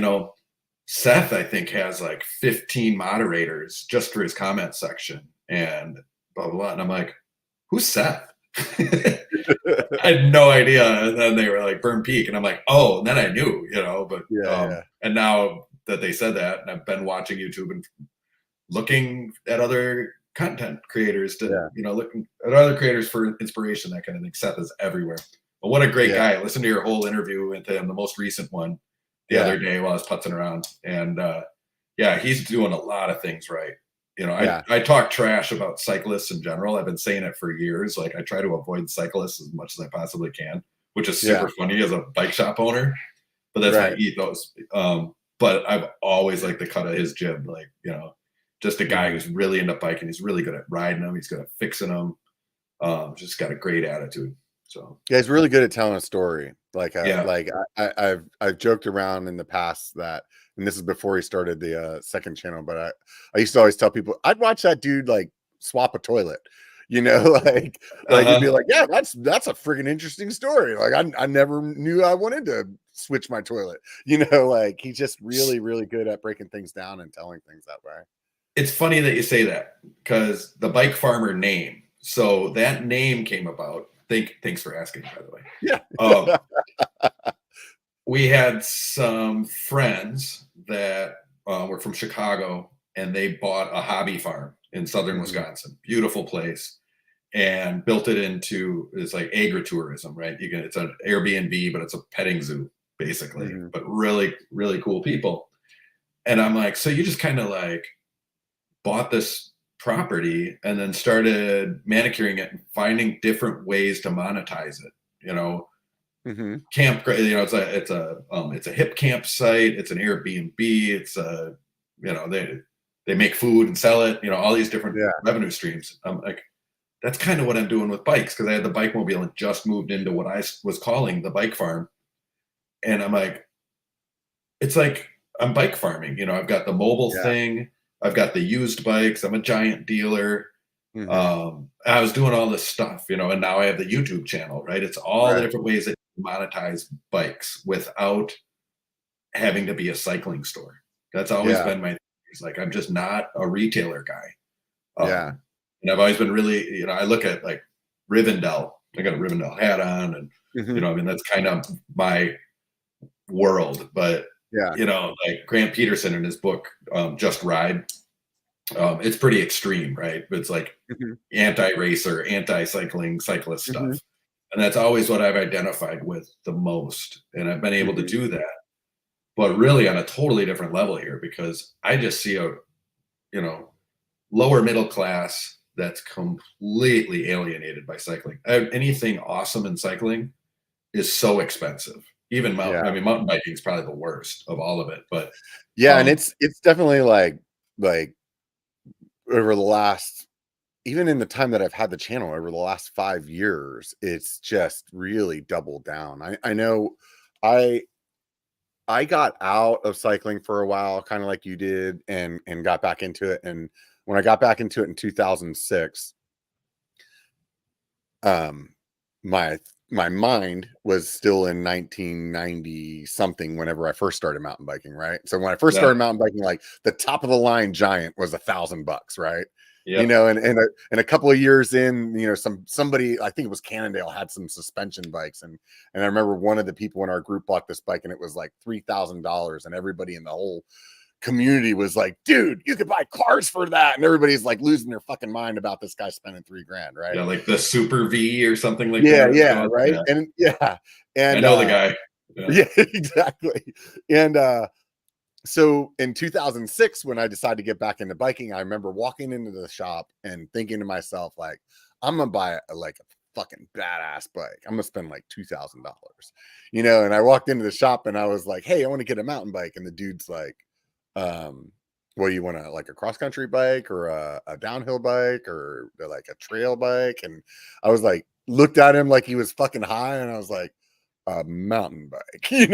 Speaker 2: Seth, I think, has like 15 moderators just for his comment section, and blah blah blah. And I'm like, who's Seth? I had no idea. And then they were like, Burn Peak. And I'm like, oh, and then I knew, but,
Speaker 1: Yeah. Yeah.
Speaker 2: and now that they said that, and I've been watching YouTube and looking at other content creators
Speaker 1: Yeah.
Speaker 2: looking at other creators for inspiration, that kind of thing. Seth is everywhere. But what a great
Speaker 1: Yeah.
Speaker 2: guy. Listen to your whole interview with him, the most recent one, the
Speaker 1: Yeah.
Speaker 2: other day while I was putzing around. And yeah, he's doing a lot of things right.
Speaker 1: Yeah.
Speaker 2: I talk trash about cyclists in general. I've been saying it for years. Like, I try to avoid cyclists as much as I possibly can, which is
Speaker 1: Yeah.
Speaker 2: super funny as a bike shop owner, but that's my
Speaker 1: Right.
Speaker 2: ethos. But I've always liked the cut of his jib, like, just a guy
Speaker 1: Hmm.
Speaker 2: who's really into biking. He's really good at riding them. He's good at fixing them. Just got a great attitude. So
Speaker 1: Yeah, he's really good at telling a story.
Speaker 2: yeah.
Speaker 1: Like I've joked around in the past that, and this is before he started the second channel, but I used to always tell people I'd watch that dude like swap a toilet, like he'd be
Speaker 2: Uh-huh.
Speaker 1: like, yeah, that's a freaking interesting story. Like I never knew I wanted to switch my toilet. Like he's just really, really good at breaking things down and telling things that way.
Speaker 2: It's funny that you say that, because the BikeFarmer name. So that name came about. Thanks for asking, by the way.
Speaker 1: Yeah.
Speaker 2: Um, we had some friends that were from Chicago, and they bought a hobby farm in southern
Speaker 1: Hmm.
Speaker 2: Wisconsin. Beautiful place, and built it into, it's like agritourism, right? It's an Airbnb, but it's a petting zoo basically.
Speaker 1: Hmm.
Speaker 2: But really, really cool people. And I'm like, so you just kind of like bought this property and then started manicuring it and finding different ways to monetize it.
Speaker 1: Hmm.
Speaker 2: It's a hip campsite. It's an Airbnb. It's a they make food and sell it. All these different
Speaker 1: Yeah.
Speaker 2: revenue streams. I'm like, that's kind of what I'm doing with bikes, because I had the bike mobile and just moved into what I was calling the bike farm. And I'm like, it's like I'm bike farming. I've got the mobile
Speaker 1: Yeah.
Speaker 2: thing, I've got the used bikes, I'm a giant dealer.
Speaker 1: Mhm.
Speaker 2: I was doing all this stuff, and now I have the YouTube channel, right? It's all the
Speaker 1: Right.
Speaker 2: different ways that you monetize bikes without having to be a cycling store. That's always
Speaker 1: Yeah.
Speaker 2: been my thing. It's like I'm just not a retailer guy.
Speaker 1: Yeah.
Speaker 2: And I've always been really, I look at like Rivendell. I got a Rivendell hat on, and
Speaker 1: Mhm.
Speaker 2: I mean that's kind of my world. But
Speaker 1: Yeah.
Speaker 2: like Grant Peterson in his book, Just Ride, it's pretty extreme, right? But it's like
Speaker 1: Mhm.
Speaker 2: anti-racer, anti-cycling, cyclist
Speaker 1: Mhm.
Speaker 2: stuff. And that's always what I've identified with the most. And I've been able to
Speaker 1: Mhm.
Speaker 2: do that, but really on a totally different level here, because I just see a, you know, lower middle class that's completely alienated by cycling. Anything awesome in cycling is so expensive. Even
Speaker 1: Yeah.
Speaker 2: mountain biking is probably the worst of all of it. But
Speaker 1: Yeah, and
Speaker 2: um,
Speaker 1: it's definitely like over the last, even in the time that I've had the channel over the last 5 years, it's just really doubled down. I know I I got out of cycling for a while, kind of like you did, and got back into it. And when I got back into it in 2006, um, my my mind was still in 1990 something whenever I first started mountain biking, right? So when I first
Speaker 2: yeah,
Speaker 1: started mountain biking, like the top of the line giant was $1,000, right?
Speaker 2: yep,
Speaker 1: And a couple of years in, somebody, I think it was Cannondale, had some suspension bikes, and I remember one of the people in our group bought this bike and it was like $3,000, and everybody in the whole community was like, dude, you could buy cars for that. And everybody's like losing their fucking mind about this guy spending $3,000, right?
Speaker 2: yeah, like the Super V or something like
Speaker 1: Yeah,
Speaker 2: that. It's
Speaker 1: yeah,
Speaker 2: called.
Speaker 1: right.
Speaker 2: Yeah,
Speaker 1: And yeah,
Speaker 2: I
Speaker 1: and
Speaker 2: know the guy. Yeah.
Speaker 1: yeah, exactly. And so in 2006, when I decided to get back into biking, I remember walking into the shop and thinking to myself, like, I'm gonna buy like a fucking badass bike. I'm gonna spend like $2,000, And I walked into the shop and I was like, hey, I want to get a mountain bike. And the dude's like, um, well, you want like a cross country bike or a downhill bike or like a trail bike? And I was like, looked at him like he was fucking high, and I was like, a mountain bike, and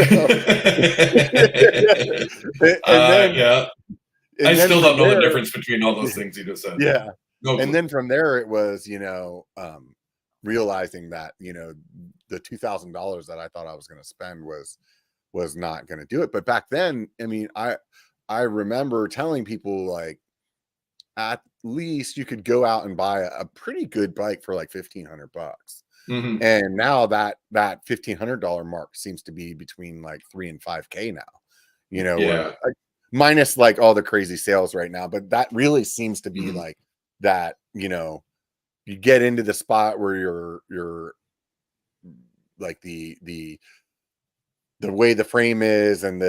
Speaker 1: then
Speaker 2: Yeah. I
Speaker 1: and then
Speaker 2: still don't
Speaker 1: from
Speaker 2: know the
Speaker 1: there,
Speaker 2: difference between all those things you just said.
Speaker 1: yeah,
Speaker 2: No
Speaker 1: and
Speaker 2: clue.
Speaker 1: then from there it was, realizing that, the $2,000 that I thought I was going to spend was not going to do it. But back then, I mean, I remember telling people, like, at least you could go out and buy a pretty good bike for like $1,500.
Speaker 2: Hmm.
Speaker 1: And now that $1,500 mark seems to be between like 3 and 5K now, where
Speaker 2: Yeah.
Speaker 1: minus like all the crazy sales right now, but that really seems to be
Speaker 2: Mhm.
Speaker 1: like that, you get into the spot where you're like the way the frame is, and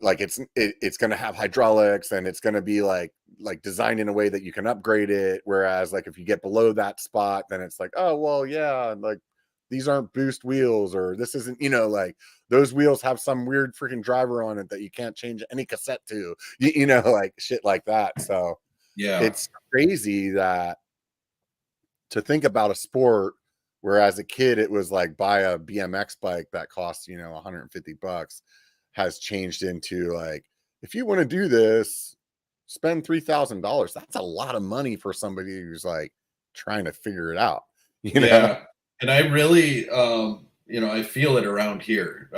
Speaker 1: like it's going to have hydraulics, and it's going to be like designed in a way that you can upgrade it, whereas like if you get below that spot, then it's like, oh well, yeah, like these aren't boost wheels, or this isn't, like those wheels have some weird freaking driver on it that you can't change any cassette to, like shit like that. So
Speaker 2: Yeah.
Speaker 1: it's crazy that to think about a sport where as a kid it was like buy a BMX bike that costs, $150, has changed into like, if you want to do this, spend $3,000. That's a lot of money for somebody who's like trying to figure it out, you know?
Speaker 2: Yeah. And I really, I feel it around here.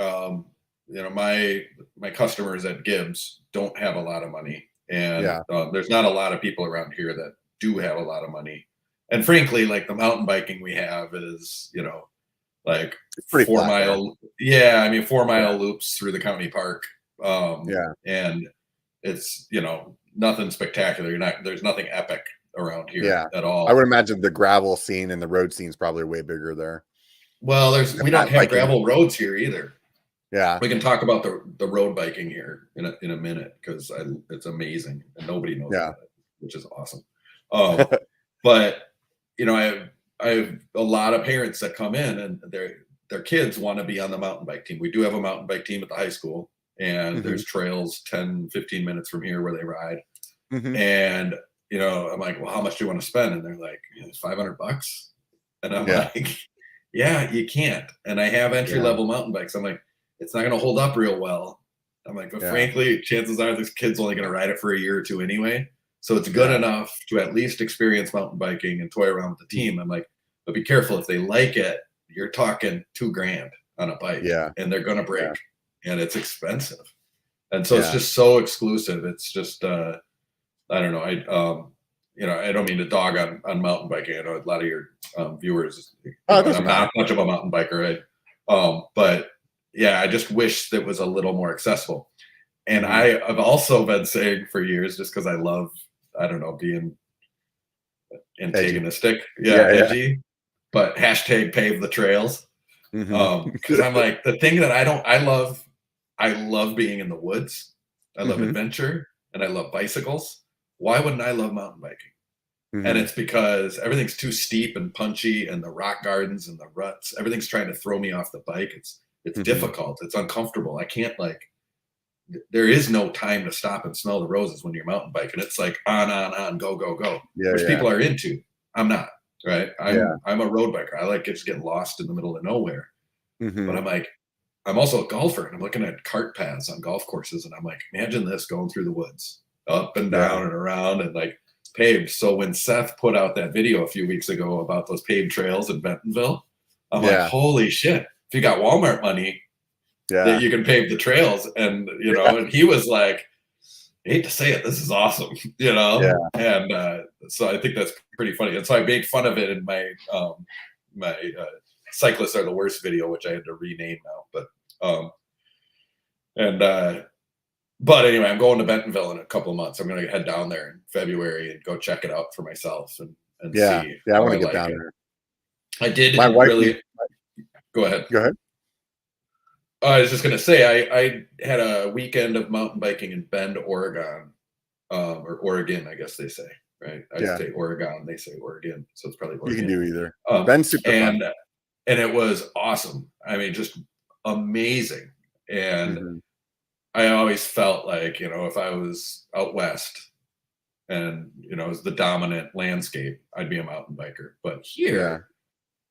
Speaker 2: My customers at Gibbs don't have a lot of money, and
Speaker 1: Yeah,
Speaker 2: there's not a lot of people around here that do have a lot of money. And frankly, like the mountain biking we have is, like
Speaker 1: it's pretty
Speaker 2: four
Speaker 1: flat there.
Speaker 2: mile, yeah, I mean four
Speaker 1: Yeah,
Speaker 2: mile loops through the county park,
Speaker 1: yeah,
Speaker 2: and it's nothing spectacular. There's nothing epic around here
Speaker 1: yeah.
Speaker 2: at
Speaker 1: I
Speaker 2: all.
Speaker 1: would imagine the gravel scene and the road scene is probably way bigger there.
Speaker 2: Well,
Speaker 1: The
Speaker 2: we don't
Speaker 1: fat
Speaker 2: have
Speaker 1: biking.
Speaker 2: gravel roads here either.
Speaker 1: Yeah.
Speaker 2: We can talk about the road biking here in a minute, because it's amazing and nobody knows
Speaker 1: Yeah.
Speaker 2: about it, which is awesome. Um, but I have a lot of parents that come in and their kids want to be on the mountain bike team. We do have a mountain bike team at the high school, and
Speaker 1: Hmm.
Speaker 2: there's trails 10, 15 minutes from here where they ride.
Speaker 1: Hmm.
Speaker 2: And I'm like, well, how much do you want to spend? And they're like, it's $500. And I'm
Speaker 1: Yeah.
Speaker 2: like, yeah, you can't. And I have entry level mountain bikes. I'm like, it's not going to hold up real well. I'm like, but frankly, chances are this kid's only going to ride it for a year or two anyway. So it's good enough to at least experience mountain biking and toy around with the team. I'm like, but be careful. If they like it, you're talking $2,000 on a bike, and they're going to break, and it's expensive. And so it's just so exclusive. It's just, I don't know. I don't mean to dog on mountain biking. I know a lot of your viewers, I'm not much of a mountain biker, right? But yeah, I just wish that was a little more accessible. And I've also been saying for years, just because I love, I don't know, being antagonistic, edgy, but hashtag pave the trails. Because I'm like, the thing that I love being in the woods. I love adventure, and I love bicycles. Why wouldn't I love mountain biking? And it's because everything's too steep and punchy, and the rock gardens and the ruts, everything's trying to throw me off the bike. It's difficult. It's uncomfortable. I can't there is no time to stop and smell the roses when you're mountain biking. It's like on, go, go, go. Which people are into. I'm not, right? I'm a road biker. I like just getting lost in the middle of nowhere. But I'm like, I'm also a golfer, and I'm looking at cart paths on golf courses, and I'm like, imagine this going through the woods, up and down and around, and like paved. So when Seth put out that video a few weeks ago about those paved trails in Bentonville, I'm like, holy shit, if you got Walmart money, that you can pave the trails. And, and he was like, I hate to say it, this is awesome, And so I think that's pretty funny. And so I made fun of it in my, Cyclists Are the Worst video, which I had to rename now. But anyway, I'm going to Bentonville in a couple of months. I'm going to head down there in February and go check it out for myself and see.
Speaker 1: Yeah, I want to get down there.
Speaker 2: I did.
Speaker 1: My wife
Speaker 2: really. Go ahead.
Speaker 1: Go ahead.
Speaker 2: I was just going to say, I had a weekend of mountain biking in Bend, Oregon, or Oregon, I guess they say, right? I say Oregon, they say Oregon, so it's probably Oregon.
Speaker 1: You can do either. Bend's super fun.
Speaker 2: And it was awesome. I mean, just amazing. And I always felt like, if I was out west and, it was the dominant landscape, I'd be a mountain biker. But here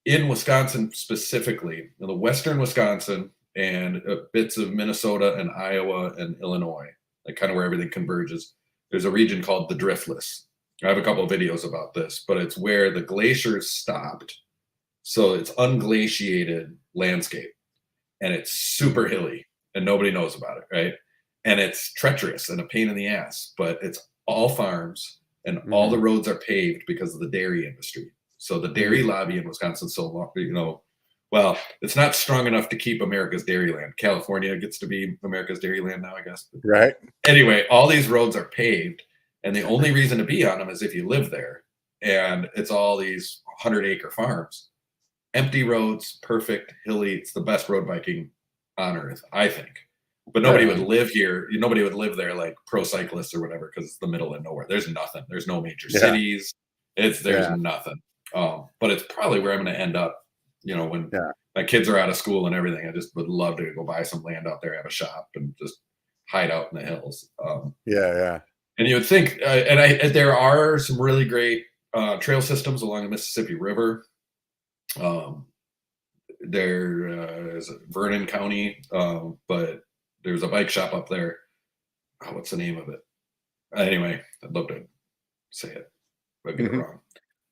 Speaker 2: in Wisconsin specifically, in the western Wisconsin and bits of Minnesota and Iowa and Illinois, like kind of where everything converges, there's a region called the Driftless. I have a couple of videos about this, but it's where the glaciers stopped. So it's unglaciated landscape, and it's super hilly, and nobody knows about it, right? And it's treacherous and a pain in the ass, but it's all farms, and all the roads are paved because of the dairy industry. So the dairy lobby in Wisconsin is so long, well, it's not strong enough to keep America's dairyland. California gets to be America's dairyland now, I guess.
Speaker 1: Right.
Speaker 2: Anyway, all these roads are paved, and the only reason to be on them is if you live there. And it's all these 100-acre farms. Empty roads, perfect, hilly. It's the best road biking on earth, I think. But nobody would live here. Nobody would live there like pro cyclists or whatever, because it's the middle of nowhere. There's nothing. There's no major cities. There's nothing. But it's probably where I'm going to end up, when my kids are out of school and everything. I just would love to go buy some land out there, have a shop, and just hide out in the hills. And you would think, there are some really great trail systems along the Mississippi River. There is Vernon County, but there's a bike shop up there. What's the name of it? Anyway, I'd love to say it, but get it wrong.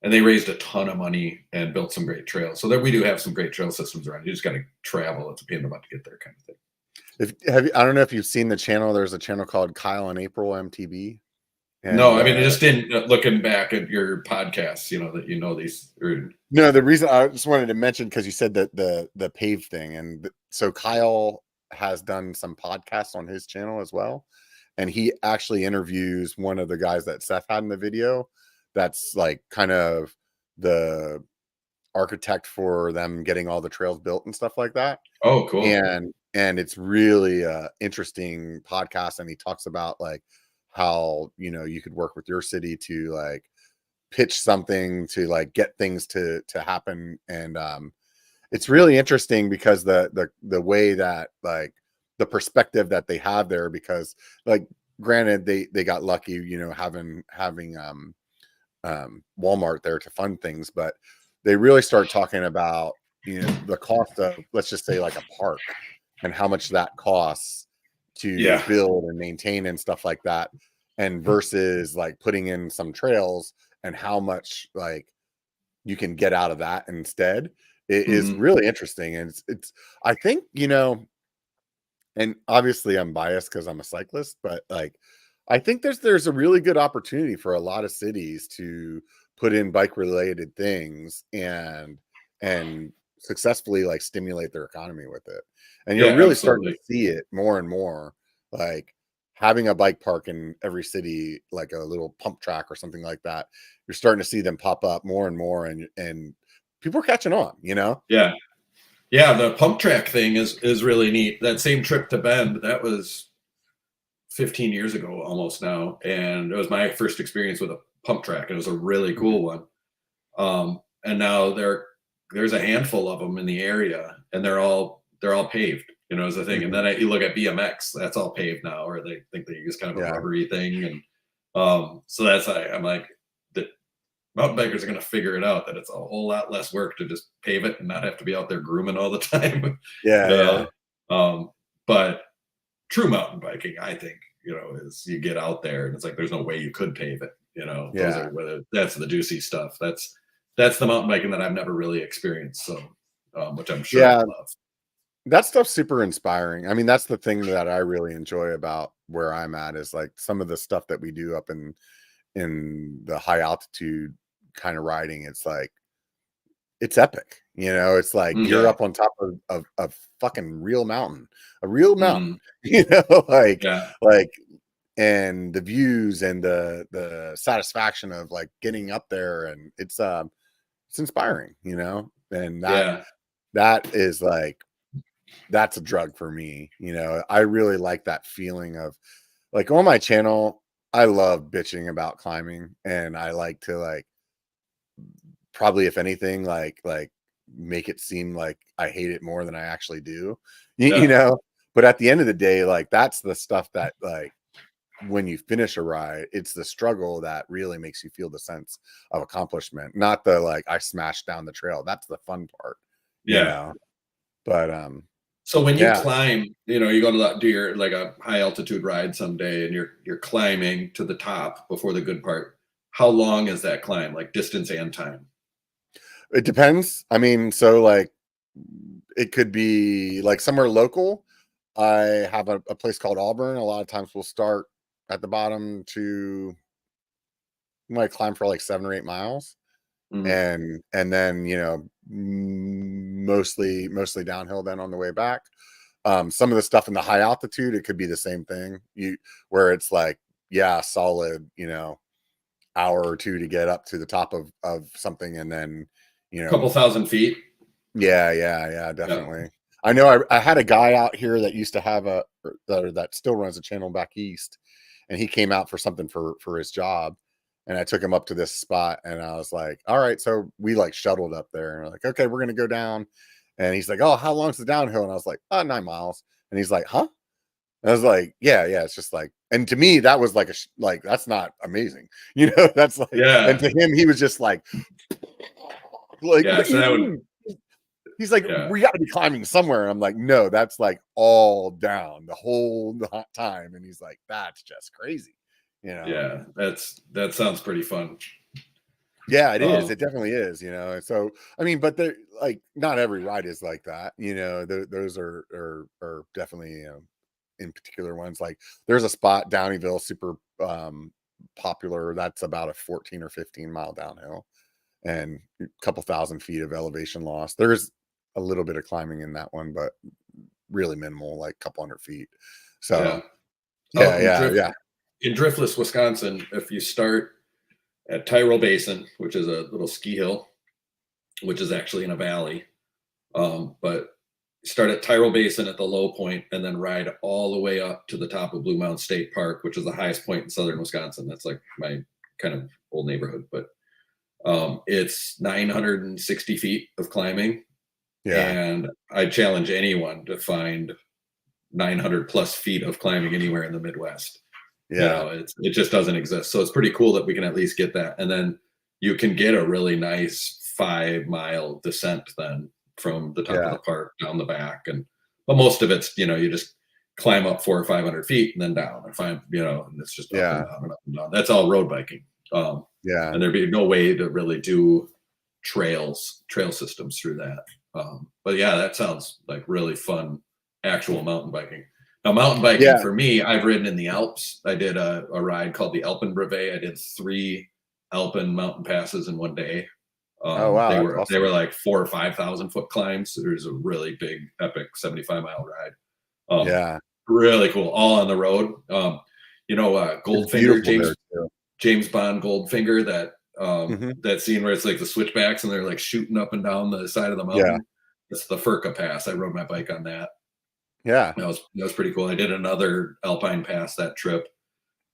Speaker 2: And they raised a ton of money and built some great trails. So we do have some great trail systems around. You just got to travel. It's a pain in the butt to get there, kind of thing.
Speaker 1: I don't know if you've seen the channel. There's a channel called Kyle and April MTB.
Speaker 2: And, no, I mean, I just didn't, looking back at your podcasts, that these.
Speaker 1: No, the reason I just wanted to mention, because you said that the paved thing. And so Kyle has done some podcasts on his channel as well. And he actually interviews one of the guys that Seth had in the video. That's like kind of the architect for them getting all the trails built and stuff like that.
Speaker 2: Oh, cool.
Speaker 1: And it's really interesting podcast. And he talks about like how, you could work with your city to like pitch something to like get things to happen. And it's really interesting because the way that like the perspective that they have there, because like granted they got lucky, having Walmart there to fund things, but they really start talking about, the cost of, let's just say, like a park, and how much that costs to
Speaker 2: Yeah.
Speaker 1: build and maintain and stuff like that, and versus like putting in some trails, and how much like you can get out of that instead. It is
Speaker 2: Mhm.
Speaker 1: really interesting. And it's I think, and obviously I'm biased because I'm a cyclist, but like I think there's a really good opportunity for a lot of cities to put in bike related things and successfully like stimulate their economy with it. And you're
Speaker 2: Yeah,
Speaker 1: really starting to
Speaker 2: absolutely.
Speaker 1: see it more and more, like having a bike park in every city, like a little pump track or something like that. You're starting to see them pop up more and more, and people are catching on.
Speaker 2: Yeah. Yeah, the pump track thing is really neat. That same trip to Bend, that was 15 years ago almost now, and it was my first experience with a pump track. It was a really cool one. And now there's a handful of them in the area, and they're all paved. Is the thing. And
Speaker 1: Mhm.
Speaker 2: then you look at BMX, that's all paved now, or they think they use kind of a
Speaker 1: Yeah.
Speaker 2: rubbery thing, and so I'm like, the mountain bikers are going to figure it out that it's a whole lot less work to just pave it and not have to be out there grooming all the time. you
Speaker 1: Yeah. Yeah.
Speaker 2: know, um, but true mountain biking, I think, is you get out there and it's like there's no way you could pave it. Those
Speaker 1: Yeah.
Speaker 2: are whether that's the juicy stuff. That's the mountain biking that I've never really experienced. So, which I'm sure
Speaker 1: Yeah.
Speaker 2: I'll love.
Speaker 1: That stuff's super inspiring. I mean, that's the thing that I really enjoy about where I'm at, is like some of the stuff that we do up in the high altitude kind of riding. It's like it's epic. It's like you're
Speaker 2: Yeah.
Speaker 1: up on top of a fucking real mountain, a real mountain.
Speaker 2: Hmm.
Speaker 1: Like
Speaker 2: Yeah.
Speaker 1: like and the views and the satisfaction of like getting up there, and it's inspiring, and that
Speaker 2: Yeah.
Speaker 1: that is like that's a drug for me. I really like that feeling of like on my channel. I love bitching about climbing, and I like to like probably, if anything, like make it seem like I hate it more than I actually do. You, you
Speaker 2: Yeah.
Speaker 1: know, but at the end of the day, like that's the stuff that like when you finish a ride, it's the struggle that really makes you feel the sense of accomplishment, not the like I smashed down the trail. That's the fun part, you
Speaker 2: Yeah.
Speaker 1: know. But
Speaker 2: So when you
Speaker 1: yeah,
Speaker 2: climb, you go to do your like a high altitude ride someday, and you're climbing to the top before the good part. How long is that climb? Like distance and time?
Speaker 1: it depends. I mean, so like it could be like somewhere local. I have a place called Auburn. A lot of times we'll start at the bottom to we might climb for like 7 or 8 miles,
Speaker 2: Mhm.
Speaker 1: and then mostly downhill then on the way back. Some of the stuff in the high altitude, it could be the same thing. Where it's like, yeah, solid, hour or two to get up to the top of something, and then you know
Speaker 2: Couple thousand feet.
Speaker 1: yeah,
Speaker 2: Yeah.
Speaker 1: definitely. I know I had a guy out here that used to have that still runs a channel back east, and he came out for something for his job, and I took him up to this spot, and I was like, all right, so we like shuttled up there, and we're like, okay, we're gonna go down, and he's like, oh, how long's the downhill? And I was like, 9 miles, and he's like, huh? And I was like, yeah, it's just like, and to me that was like like that's not amazing, that's like, and
Speaker 2: Yeah.
Speaker 1: to him he was just like,
Speaker 2: Yeah.
Speaker 1: what do
Speaker 2: So
Speaker 1: you
Speaker 2: that would,
Speaker 1: mean? He's like,
Speaker 2: yeah.
Speaker 1: we got to be climbing somewhere. And I'm like, no, that's like all down the whole time. And he's like, that's just crazy, you know?
Speaker 2: Yeah. That sounds pretty fun.
Speaker 1: Yeah, it is.
Speaker 2: Um,
Speaker 1: It definitely is, And so, I mean, but they're like, not every ride is like that, those are definitely, in particular ones. Like there's a spot, Downeyville, super popular. That's about a 14 or 15 mile downhill, and a couple thousand feet of elevation loss. There's a little bit of climbing in that one, but really minimal, like a couple hundred feet.
Speaker 2: yeah.
Speaker 1: So
Speaker 2: Out
Speaker 1: yeah.
Speaker 2: in Driftless, Wisconsin, if you start at Tyrol Basin, which is a little ski hill, which is actually in a valley, but start at Tyrol Basin at the low point and then ride all the way up to the top of Blue Mountain State Park, which is the highest point in southern Wisconsin. That's like my kind of old neighborhood, but it's 960 feet of climbing.
Speaker 1: Yeah.
Speaker 2: And I challenge anyone to find 900 plus feet of climbing anywhere in the Midwest.
Speaker 1: Yeah.
Speaker 2: It just doesn't exist. So it's pretty cool that we can at least get that. And then you can get a really nice 5-mile descent then from the top of
Speaker 1: Yeah.
Speaker 2: the park down the back. But most of it's, you just climb up 400 or 500 feet and then down and and it's just up and
Speaker 1: Yeah.
Speaker 2: down and up and down. That's all road biking.
Speaker 1: Yeah.
Speaker 2: And there'd be no way to really do trail systems through that. But yeah, that sounds like really fun, actual mountain biking. Now, mountain biking
Speaker 1: Yeah.
Speaker 2: for me, I've ridden in the Alps. I did a ride called the Alpenbrevet. I did 3 Alpen mountain passes in one day.
Speaker 1: Oh, wow.
Speaker 2: They
Speaker 1: That's
Speaker 2: were
Speaker 1: awesome.
Speaker 2: like 4,000 or 5,000 foot climbs. So there's a really big, epic 75-mile ride.
Speaker 1: Yeah.
Speaker 2: Really cool, all on the road.
Speaker 1: It's
Speaker 2: Goldfinger,
Speaker 1: beautiful there too.
Speaker 2: James Bond Goldfinger,
Speaker 1: Mhm.
Speaker 2: that scene where it's like the switchbacks and they're like shooting up and down the side of the
Speaker 1: Yeah.
Speaker 2: mountain. It's the Furka Pass. I rode my bike on that.
Speaker 1: Yeah.
Speaker 2: That was pretty cool. I did another Alpine Pass that trip.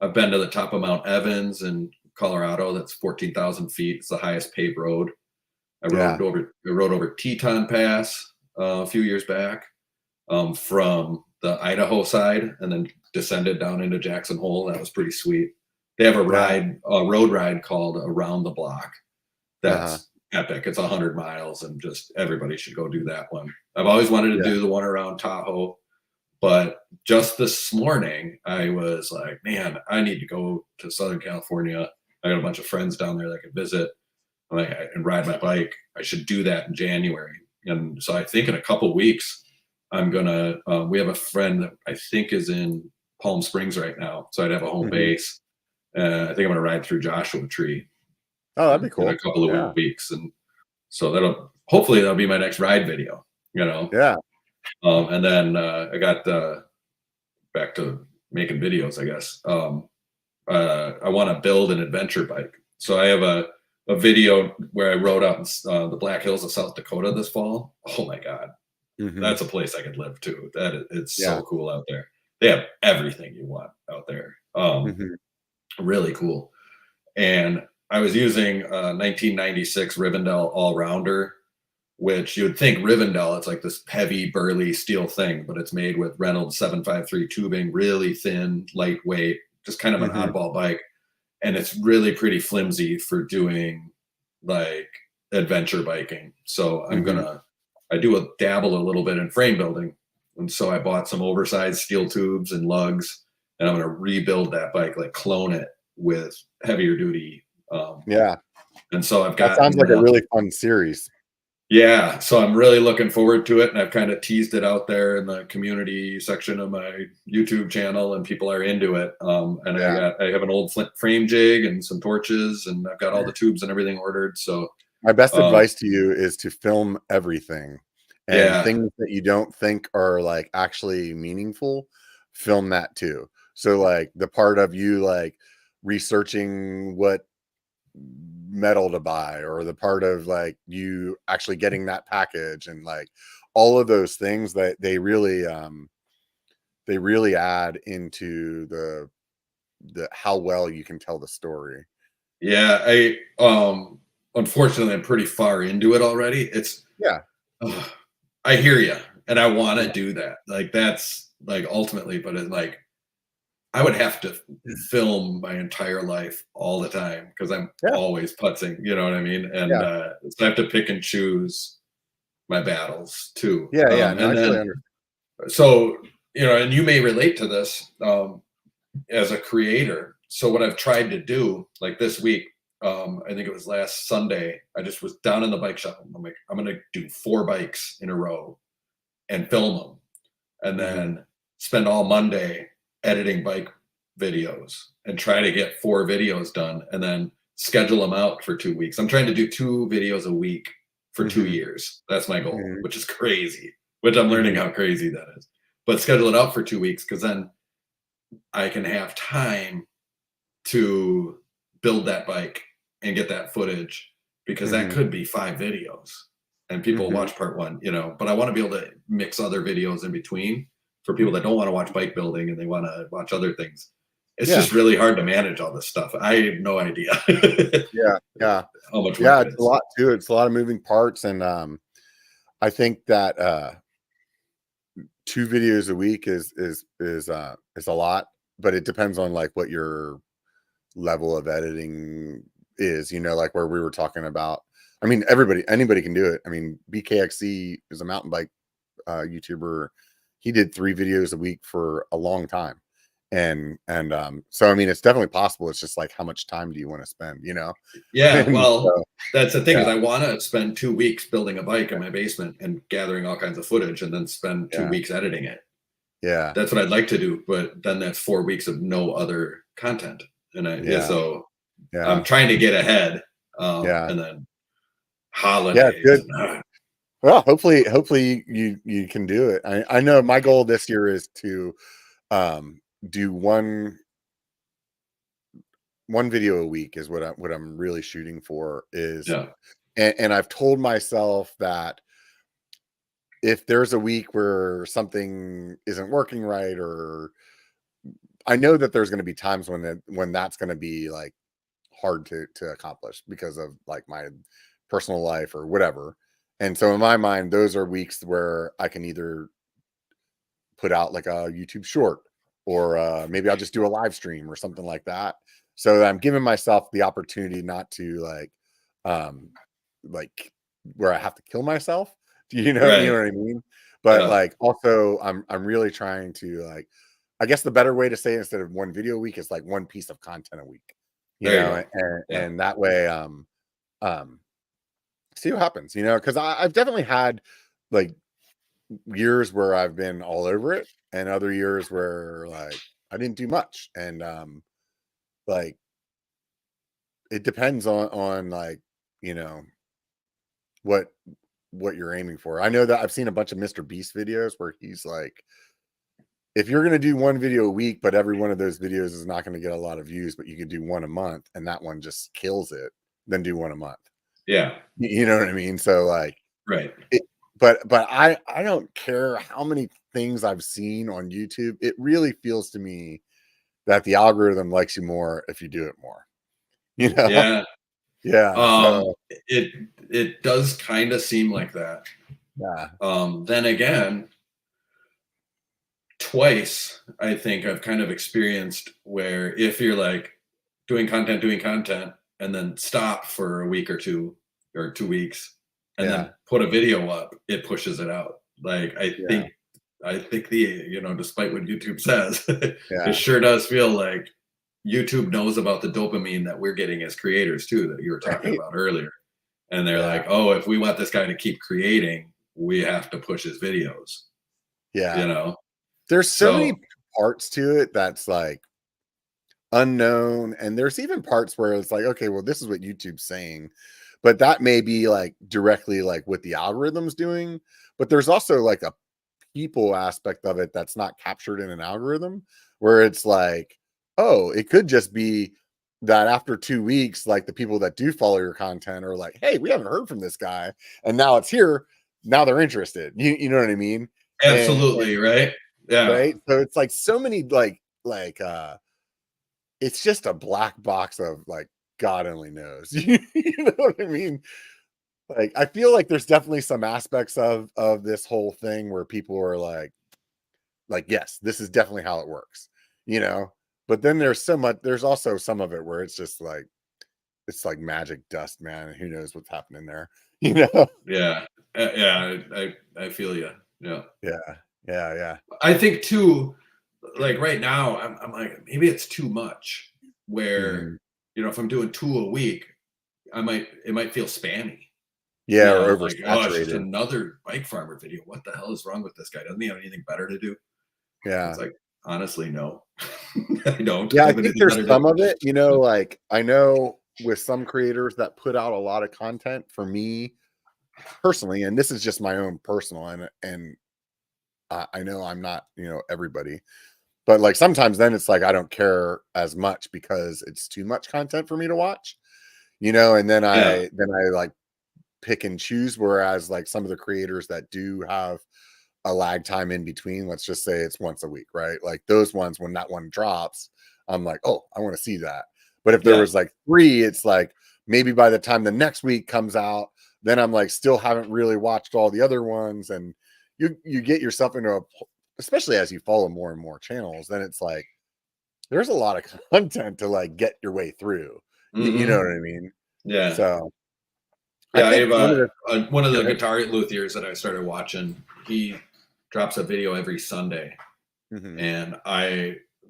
Speaker 2: I've been to the top of Mount Evans in Colorado. That's 14,000 feet. It's the highest paved road. I
Speaker 1: Yeah.
Speaker 2: rode over Teton Pass a few years back from the Idaho side, and then descended down into Jackson Hole. That was pretty sweet. They have a road ride called Around the Block.
Speaker 1: Uh-huh.
Speaker 2: That's epic. It's 100 miles, and just everybody should go do that one. I've always wanted to
Speaker 1: Yeah.
Speaker 2: do the one around Tahoe, but just this morning I was like, man, I need to go to Southern California. I got a bunch of friends down there that could visit and ride my bike. I should do that in January. And so I think in a couple weeks, I'm gonna. We have a friend that I think is in Palm Springs right now, so I'd have a home
Speaker 1: Mhm.
Speaker 2: base. I think I'm gonna ride through Joshua Tree
Speaker 1: Oh, that'd be
Speaker 2: in a
Speaker 1: cool.
Speaker 2: couple
Speaker 1: Yeah.
Speaker 2: of weeks, and so that'll be my next ride video.
Speaker 1: Yeah.
Speaker 2: And then I got back to making videos, I guess. I want to build an adventure bike, so I have a video where I rode out in the Black Hills of South Dakota this fall. Oh my God.
Speaker 1: Mhm.
Speaker 2: That's a place I could live too. It's
Speaker 1: Yeah.
Speaker 2: so cool out there. They have everything you want out there.
Speaker 1: Mhm.
Speaker 2: Really cool. And I was using a 1996 Rivendell All Rounder, which you would think Rivendell, it's like this heavy, burly steel thing, but it's made with Reynolds 753 tubing, really thin, lightweight, just kind of an
Speaker 1: Mhm.
Speaker 2: oddball bike. And it's really pretty flimsy for doing like adventure biking. So
Speaker 1: Mhm.
Speaker 2: I dabble a little bit in frame building. And so I bought some oversized steel tubes and lugs, and I'm going to rebuild that bike, like clone it with heavier duty.
Speaker 1: Yeah.
Speaker 2: And so I've
Speaker 1: That sounds
Speaker 2: gotten,
Speaker 1: like a really fun series.
Speaker 2: yeah, so I'm really looking forward to it. And I've kind of teased it out there in the community section of my YouTube channel, and people are into it. And
Speaker 1: Yeah.
Speaker 2: I have an old frame jig and some torches, and I've got all the tubes and everything ordered. So,
Speaker 1: My best
Speaker 2: um,
Speaker 1: advice to you is to film everything, and
Speaker 2: yeah,
Speaker 1: things that you don't think are like actually meaningful, film that too. So like the part of you like researching what metal to buy, or the part of like you actually getting that package, and like all of those things that they really add into the how well you can tell the story.
Speaker 2: yeah. Unfortunately, I'm pretty far into it already.
Speaker 1: Yeah.
Speaker 2: Ugh, I hear you, and I want to
Speaker 1: Yeah.
Speaker 2: do that. Like that's like ultimately, but it's like I would have to film my entire life all the time because I'm
Speaker 1: Yeah.
Speaker 2: always putzing, you know what I mean? And
Speaker 1: Yeah.
Speaker 2: so I have to pick and choose my battles too.
Speaker 1: Yeah. Yeah. No, I
Speaker 2: And
Speaker 1: totally
Speaker 2: then,
Speaker 1: understand.
Speaker 2: so, and you may relate to this as a creator. So, what I've tried to do, like this week, I think it was last Sunday, I just was down in the bike shop. I'm like, I'm going to do 4 bikes in a row and film them, and
Speaker 1: Mhm.
Speaker 2: then spend all Monday editing bike videos and try to get 4 videos done, and then schedule them out for 2 weeks. I'm trying to do 2 videos a week for 2
Speaker 1: Mhm.
Speaker 2: years. That's my goal,
Speaker 1: Mhm.
Speaker 2: which is crazy, which I'm learning
Speaker 1: Mhm.
Speaker 2: how crazy that is. But schedule it out for 2 weeks, because then I can have time to build that bike and get that footage, because that
Speaker 1: Mhm.
Speaker 2: could be 5 videos and people
Speaker 1: Mhm.
Speaker 2: watch part 1, but I want to be able to mix other videos in between for people that don't want to watch bike building and they want to watch other things. It's
Speaker 1: Yeah.
Speaker 2: just really hard to manage all this stuff. I have no idea
Speaker 1: Yeah. Yeah.
Speaker 2: how much work
Speaker 1: Yeah,
Speaker 2: it
Speaker 1: it's a
Speaker 2: is.
Speaker 1: lot too. It's a lot of moving parts, and I think that 2 videos a week is a lot, but it depends on like what your level of editing is, like where we were talking about. I mean, anybody can do it. I mean, BKXC is a mountain bike YouTuber. He did 3 videos a week for a long time. And so I mean, it's definitely possible. It's just like, how much time do you want to spend,
Speaker 2: Yeah,
Speaker 1: And
Speaker 2: well,
Speaker 1: so,
Speaker 2: that's the thing is
Speaker 1: yeah,
Speaker 2: I want to spend 2 weeks building a bike in my basement and gathering all kinds of footage and then spend 2
Speaker 1: yeah,
Speaker 2: weeks editing it.
Speaker 1: yeah,
Speaker 2: That's what I'd like to do, but then that's 4 weeks of no other content. And
Speaker 1: yeah,
Speaker 2: so I'm
Speaker 1: yeah,
Speaker 2: trying to get ahead,
Speaker 1: yeah,
Speaker 2: and then
Speaker 1: yeah.
Speaker 2: holidays
Speaker 1: Good.
Speaker 2: and
Speaker 1: Well, hopefully you can do it. I know my goal this year is to do one video a week is what I'm really shooting for is,
Speaker 2: yeah,
Speaker 1: and I've told myself that if there's a week where something isn't working right, or I know that there's going to be times when that's going to be like hard to accomplish because of like my personal life or whatever. And so in my mind, those are weeks where I can either put out like a YouTube short, or maybe I'll just do a live stream or something like that. So I'm giving myself the opportunity not to um like where I have to kill myself. Do you
Speaker 2: right,
Speaker 1: know what I mean? But
Speaker 2: yeah,
Speaker 1: like also I'm really trying to like, I guess the better way to say it, instead of one video a week, is like one piece of content a week.
Speaker 2: there you go, yeah,
Speaker 1: And that way um see what happens, because I've definitely had like years where I've been all over it, and other years where like I didn't do much. And like it depends on like, you know, what you're aiming for. I know that I've seen a bunch of Mr. Beast videos where he's like, if you're going to do one video a week, but every one of those videos is not going to get a lot of views, but you can do one a month and that one just kills it, then do one a month.
Speaker 2: yeah,
Speaker 1: You know what I mean? So like
Speaker 2: right,
Speaker 1: it, but I don't care how many things I've seen on YouTube. It really feels to me that the algorithm likes you more if you do it more. You know?
Speaker 2: yeah.
Speaker 1: Yeah. So
Speaker 2: It it does kind of seem like that.
Speaker 1: yeah.
Speaker 2: Then again, twice I think I've kind of experienced where if you're like doing content, and then stop for a week or 2 or 2 weeks, and
Speaker 1: Yeah.
Speaker 2: then put a video up, it pushes it out. Like
Speaker 1: Yeah.
Speaker 2: I think despite what YouTube says, it
Speaker 1: Yeah.
Speaker 2: sure does feel like YouTube knows about the dopamine that we're getting as creators too, that you were talking
Speaker 1: Right.
Speaker 2: about earlier. And they're
Speaker 1: Yeah.
Speaker 2: like, oh, if we want this guy to keep creating, we have to push his videos, you
Speaker 1: Yeah.
Speaker 2: know?
Speaker 1: There's so
Speaker 2: So,
Speaker 1: many parts to it that's like unknown. And there's even parts where it's like, okay, well, this is what YouTube's saying, but that may be like directly like what the algorithm's doing. But there's also like a people aspect of it that's not captured in an algorithm, where it's like, oh, it could just be that after 2 weeks, like the people that do follow your content are like, hey, we haven't heard from this guy, and now it's here, now they're interested. You know what I mean? And
Speaker 2: absolutely, right? Yeah.
Speaker 1: right, so it's like so many it's just a black box of like God only knows. You know what I mean? Like I feel like there's definitely some aspects of this whole thing where people are like, yes, this is definitely how it works, you know. But then there's also some of it where it's just like, it's like magic dust, man, and who knows what's happening there. you know
Speaker 2: Yeah. Yeah, I feel you. Yeah.
Speaker 1: yeah, yeah.
Speaker 2: I think too, like right now, I'm like, maybe it's too much where,
Speaker 1: Mhm.
Speaker 2: if I'm doing 2 a week, it might feel spammy.
Speaker 1: Yeah, or
Speaker 2: Like, oh, it's just
Speaker 1: oversaturated.
Speaker 2: another bike farmer video. What the hell is wrong with this guy? Doesn't he have anything better to do? It's
Speaker 1: Yeah,
Speaker 2: like, honestly, no. I don't
Speaker 1: yeah, I
Speaker 2: have
Speaker 1: think
Speaker 2: anything
Speaker 1: there's
Speaker 2: better to
Speaker 1: some of it, like I know with some creators that put out a lot of content, for me personally, and this is just my own personal, and I know I'm not, everybody. But like sometimes then it's like I don't care as much because it's too much content for me to watch, and then
Speaker 2: Yeah,
Speaker 1: I like pick and choose. Whereas like some of the creators that do have a lag time in between, let's just say it's once a week, right? Like those ones, when that one drops, I'm like, oh, I want to see that. But if there
Speaker 2: yeah,
Speaker 1: was like 3, it's like maybe by the time the next week comes out, then I'm like still haven't really watched all the other ones. And you get yourself into especially as you follow more and more channels, then it's like there's a lot of content to like get your way through, You know what I mean?
Speaker 2: Yeah.
Speaker 1: So I
Speaker 2: Yeah, I
Speaker 1: think
Speaker 2: have one of
Speaker 1: go
Speaker 2: the
Speaker 1: ahead.
Speaker 2: guitar luthiers that I started watching. He drops a video every Sunday,
Speaker 1: Mhm.
Speaker 2: and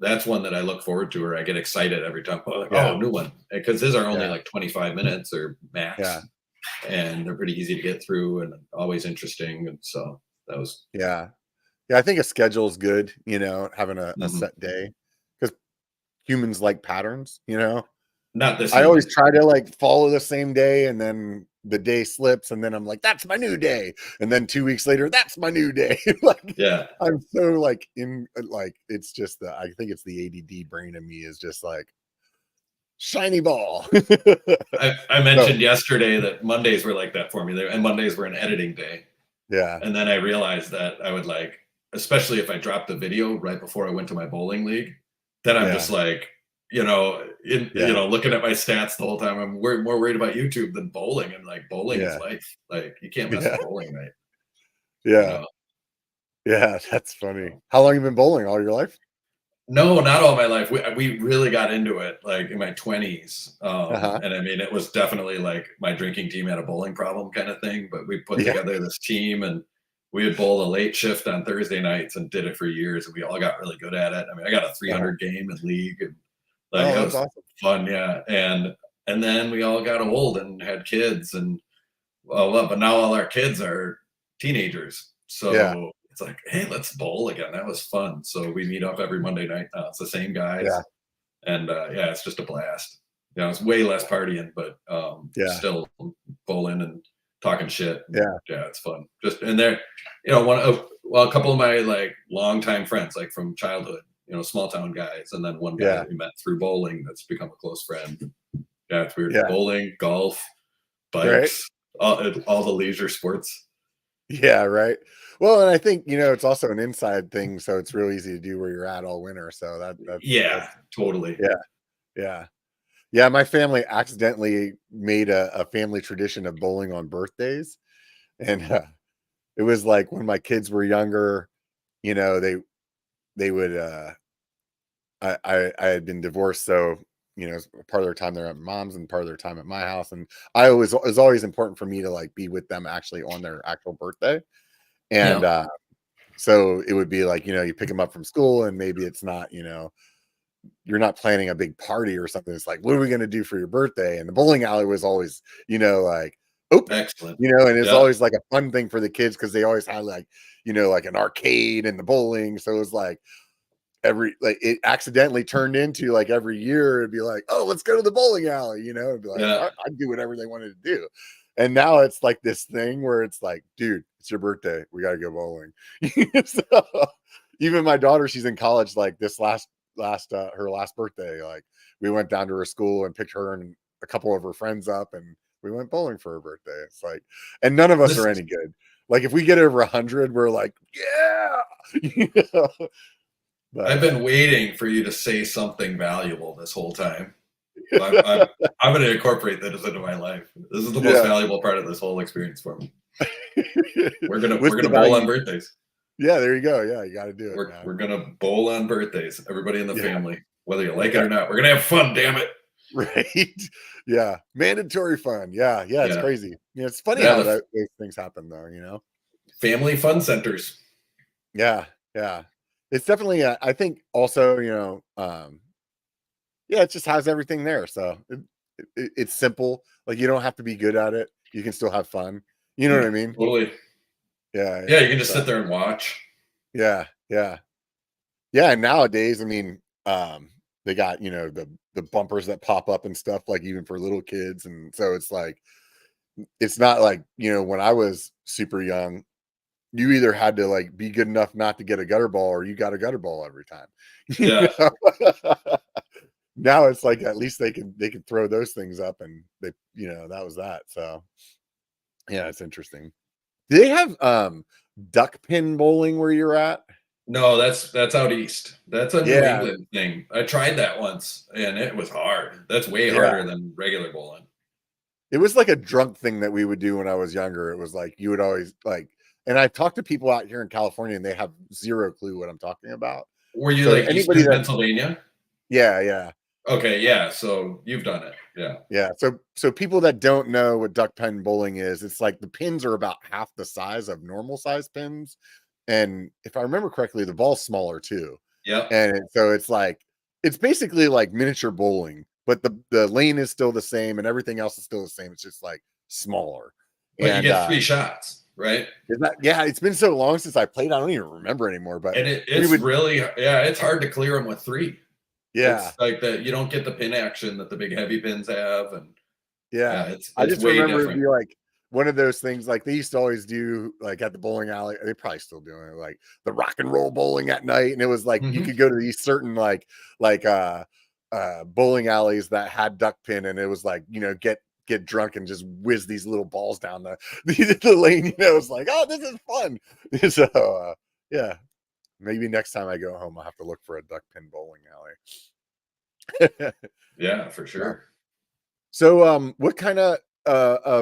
Speaker 2: that's one that I look forward to, or I get excited every time. Oh, like,
Speaker 1: Yeah,
Speaker 2: oh, new one, because his are only
Speaker 1: yeah,
Speaker 2: like 25 minutes or
Speaker 1: yeah,
Speaker 2: max, and they're pretty easy to get through and always interesting. And so that was
Speaker 1: yeah. Yeah, I think a schedule is good, having a
Speaker 2: mhm.
Speaker 1: set day, because humans like patterns,
Speaker 2: Not this
Speaker 1: I always
Speaker 2: human.
Speaker 1: try to like follow the same day, and then the day slips, and then I'm like, that's my new day. And then 2 weeks later, that's my new day. Like
Speaker 2: Yeah,
Speaker 1: I'm so like it's just I think it's the ADD brain in me is just like shiny ball.
Speaker 2: I
Speaker 1: So
Speaker 2: mentioned yesterday that Mondays were like that for me, and Mondays were an editing day.
Speaker 1: yeah,
Speaker 2: And then I realized that I would like, especially if I dropped the video right before I went to my bowling league, then I'm
Speaker 1: yeah,
Speaker 2: just like,
Speaker 1: yeah,
Speaker 2: looking at my stats the whole time. I'm more worried about YouTube than bowling. And like bowling is
Speaker 1: yeah,
Speaker 2: life. Like you can't mess
Speaker 1: yeah,
Speaker 2: with bowling, right? You
Speaker 1: yeah,
Speaker 2: know.
Speaker 1: yeah. That's funny.
Speaker 2: So.
Speaker 1: How long you been bowling? All your life?
Speaker 2: No, not all my life. We really got into it like in my 20s.
Speaker 1: Uh-huh.
Speaker 2: And I mean, it was definitely like my drinking team had a bowling problem kind of thing, but we put
Speaker 1: Yeah,
Speaker 2: together this team and we would bowl a late shift on Thursday nights and did it for years. And we all got really good at it. I mean, I got a
Speaker 1: uh-huh.
Speaker 2: 300 game in league and like
Speaker 1: Oh,
Speaker 2: it
Speaker 1: that's
Speaker 2: was
Speaker 1: awesome.
Speaker 2: fun. Yeah. And then we all got old and had kids and but now all our kids are teenagers.
Speaker 1: Yeah,
Speaker 2: So it's like, hey, let's bowl again. That was fun. So we meet up every Monday night now. It's the same
Speaker 1: yeah,
Speaker 2: guys. And yeah, it's just a blast. It's way less partying, but
Speaker 1: yeah,
Speaker 2: still bowling and talking shit. And,
Speaker 1: yeah,
Speaker 2: yeah, it's fun. Just and they're, a couple of my like longtime friends, like from childhood, small town guys, and then one guy
Speaker 1: yeah,
Speaker 2: that we met through bowling that's become a close friend. Yeah, it's weird.
Speaker 1: yeah.
Speaker 2: Bowling, golf,
Speaker 1: Right?
Speaker 2: bikes, all the leisure sports.
Speaker 1: Yeah, right. Well, and I think, it's also an inside thing, so it's real easy to do where you're at all winter. So
Speaker 2: Yeah,
Speaker 1: that's
Speaker 2: totally.
Speaker 1: yeah, yeah. Yeah, my family accidentally made a family tradition of bowling on birthdays. And it was like when my kids were younger, they would I had been divorced, so part of their time they're at mom's and part of their time at my house. And it was always important for me to like be with them actually on their actual birthday. And
Speaker 2: Yeah.
Speaker 1: so it would be like, you pick them up from school and maybe it's not, you're not planning a big party or something. It's like, what are we going to do for your birthday? And the bowling alley was always, like open,
Speaker 2: Excellent.
Speaker 1: and it's
Speaker 2: Yeah.
Speaker 1: always like a fun thing for the kids because they always had like, like an arcade and the bowling. So it was like it accidentally turned into like every year it'd be like, oh, let's go to the bowling alley, it'd be like,
Speaker 2: Yeah.
Speaker 1: I'd do whatever they wanted to do. And now it's like this thing where it's like, dude, it's your birthday. We got to go bowling. So, even my daughter, she's in college, like this her last birthday, like we went down to her school and picked her and a couple of her friends up and we went bowling for her birthday. It's like, and none of us
Speaker 2: This
Speaker 1: are any good. Like if we get over 100, we're like, yeah.
Speaker 2: I've
Speaker 1: But
Speaker 2: been waiting for you to say something valuable this whole time. I'm going to incorporate this into my life. This is the most
Speaker 1: yeah.
Speaker 2: valuable part of this whole experience for me. We're gonna
Speaker 1: What's
Speaker 2: we're
Speaker 1: the
Speaker 2: gonna bowl on
Speaker 1: value?
Speaker 2: birthdays.
Speaker 1: Yeah, there you go. Yeah, you got to do it,
Speaker 2: We're
Speaker 1: man.
Speaker 2: gonna bowl on birthdays. Everybody in the
Speaker 1: Yeah,
Speaker 2: family, whether you like it
Speaker 1: yeah,
Speaker 2: or not, we're gonna have fun. Damn it!
Speaker 1: right. Yeah, mandatory fun. Yeah, yeah, it's
Speaker 2: Yeah,
Speaker 1: crazy. It's funny
Speaker 2: yeah.
Speaker 1: how
Speaker 2: The
Speaker 1: those things happen, though.
Speaker 2: family fun centers.
Speaker 1: Yeah, yeah. It's definitely. I think also, yeah, it just has everything there. So it's simple. Like you don't have to be good at it. You can still have fun. You know what I mean?
Speaker 2: Totally.
Speaker 1: Yeah,
Speaker 2: Yeah,
Speaker 1: yeah.
Speaker 2: you can just
Speaker 1: So
Speaker 2: sit there and watch.
Speaker 1: yeah, yeah. Yeah, and nowadays, I mean, they got, the bumpers that pop up and stuff, like even for little kids. And so it's like it's not like, when I was super young, you either had to like be good enough not to get a gutter ball or you got a gutter ball every time. You
Speaker 2: Yeah.
Speaker 1: know? Now it's like at least they can throw those things up and that was that. So yeah, it's interesting. Do they have duck pin bowling where you're at?
Speaker 2: No, that's out east. That's a New
Speaker 1: Yeah,
Speaker 2: England thing. I tried that once, and it was hard. That's way
Speaker 1: yeah.
Speaker 2: harder than regular bowling.
Speaker 1: It was like a drunk thing that we would do when I was younger. It was like you would always like, and I've talked to people out here in California and they have zero clue what I'm talking about.
Speaker 2: Were you
Speaker 1: So
Speaker 2: like
Speaker 1: anybody
Speaker 2: Eastern
Speaker 1: that,
Speaker 2: Pennsylvania?
Speaker 1: yeah, yeah,
Speaker 2: Okay, yeah. So you've done it. Yeah.
Speaker 1: Yeah. So people that don't know what duck pen bowling is, it's like the pins are about half the size of normal size pins. And if I remember correctly, the ball's smaller too.
Speaker 2: Yep.
Speaker 1: And so it's basically like miniature bowling, but the lane is still the same and everything else is still the same. It's just like smaller.
Speaker 2: But you
Speaker 1: And
Speaker 2: get 3 shots, right?
Speaker 1: yeah, it's been so long since I played, I don't even remember anymore. But
Speaker 2: And
Speaker 1: we
Speaker 2: it's
Speaker 1: would,
Speaker 2: really, yeah, it's hard to clear them with 3.
Speaker 1: yeah,
Speaker 2: It's like that you don't get the pin action that the big heavy pins have, and yeah,
Speaker 1: yeah. I
Speaker 2: it's
Speaker 1: just
Speaker 2: way
Speaker 1: remember it'd
Speaker 2: different.
Speaker 1: be like one of those things like they used to always do like at the bowling alley. They probably still doing it, like the rock and roll bowling at night. And it was like you
Speaker 2: Mhm.
Speaker 1: could go to these certain like bowling alleys that had duck pin, and it was like, get drunk and just whiz these little balls down the lane. It's like, oh, this is fun. So yeah. Maybe next time I go home, I'll have to look for a duck pin bowling alley.
Speaker 2: Yeah, for
Speaker 1: Yeah.
Speaker 2: sure.
Speaker 1: So, what kind of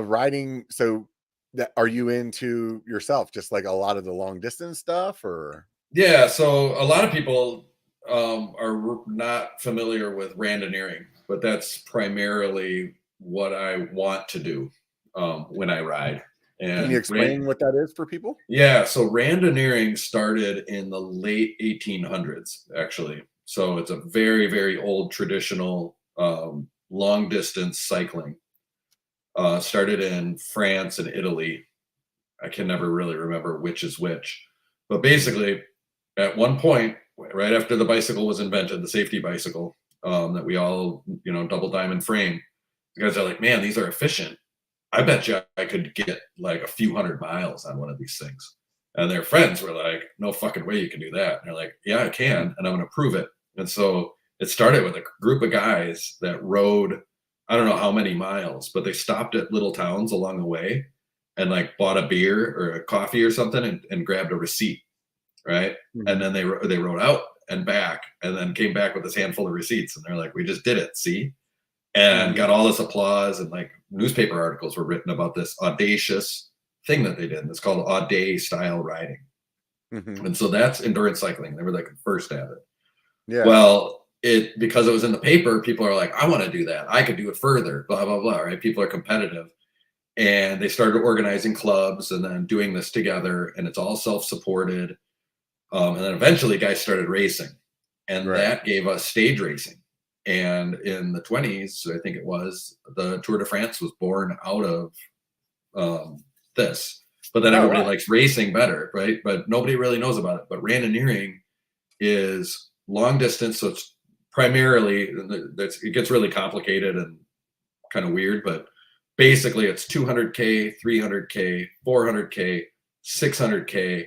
Speaker 1: riding? So, that are you into yourself? Just like a lot of the long distance stuff, or
Speaker 2: Yeah, so a lot of people are not familiar with randonneuring, but that's primarily what I want to do when I ride.
Speaker 1: can you
Speaker 2: And
Speaker 1: explain what that is for people?
Speaker 2: yeah, so randonneuring started in the late 1800s, actually. So it's a very, very old traditional long distance cycling. Started in France and Italy. I can never really remember which is which. But basically, at one point, right after the bicycle was invented, the safety bicycle that we all, double diamond frame, the guys are like, man, these are efficient. I bet you I could get like a few hundred miles on one of these things. And their friends were like, no fucking way you can do that. And they're like, yeah, I can. And I'm going to prove it. And so it started with a group of guys that rode, I don't know how many miles, but they stopped at little towns along the way and like bought a beer or a coffee or something and grabbed a receipt. Right. And then they rode out and back and then came back with this handful of receipts. And they're like, we just did it. See? And got all this applause, and like newspaper articles were written about this audacious thing that they did. And it's called audace style riding.
Speaker 1: Mm-hmm.
Speaker 2: And so that's endurance cycling. They were like first at it.
Speaker 1: Yeah.
Speaker 2: Well, because it was in the paper, people are like, I want to do that. I could do it further, blah, blah, blah. Right. People are competitive. And they started organizing clubs and then doing this together. And it's all self-supported. And then eventually guys started racing. And
Speaker 1: Right.
Speaker 2: that gave us stage racing. And in the 20s, I think it was, the Tour de France was born out of this. But then everybody likes racing better, right? But nobody really knows about it. But randonneuring is long distance, so it's primarily, it gets really complicated and kind of weird, but basically it's 200K, 300K, 400K, 600K,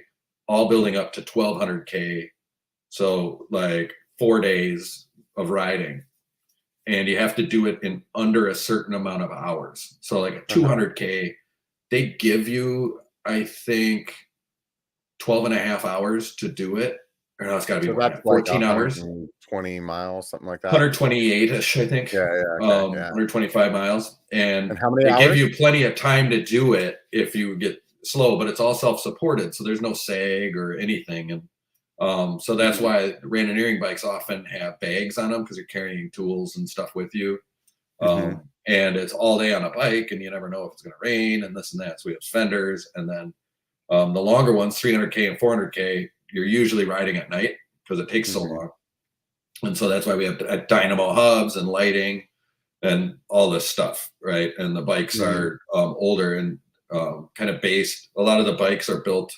Speaker 2: all building up to 1200K. So like 4 days of riding. And you have to do it in under a certain amount of hours. So like a 200K, they give you, I think, 12 and a half hours to do it. Or no, it's got to be
Speaker 1: So
Speaker 2: more than
Speaker 1: that's
Speaker 2: that,
Speaker 1: like
Speaker 2: 14 hours.
Speaker 1: 120 miles, something like that.
Speaker 2: 128-ish, I think.
Speaker 1: Yeah. Okay, yeah.
Speaker 2: 125 miles. And
Speaker 1: how many
Speaker 2: they
Speaker 1: hours?
Speaker 2: give you plenty of time to do it if you get slow, but it's all self-supported. So there's no sag or anything. And so that's why randonneuring bikes often have bags on them because you're carrying tools and stuff with you. And it's all day on a bike and you never know if it's going to rain and this and that. So we have fenders. And then the longer ones, 300K and 400K, you're usually riding at night because it takes so long. And so that's why we have dynamo hubs and lighting and all this stuff, right? And the bikes are older and kind of based. A lot of the bikes are built.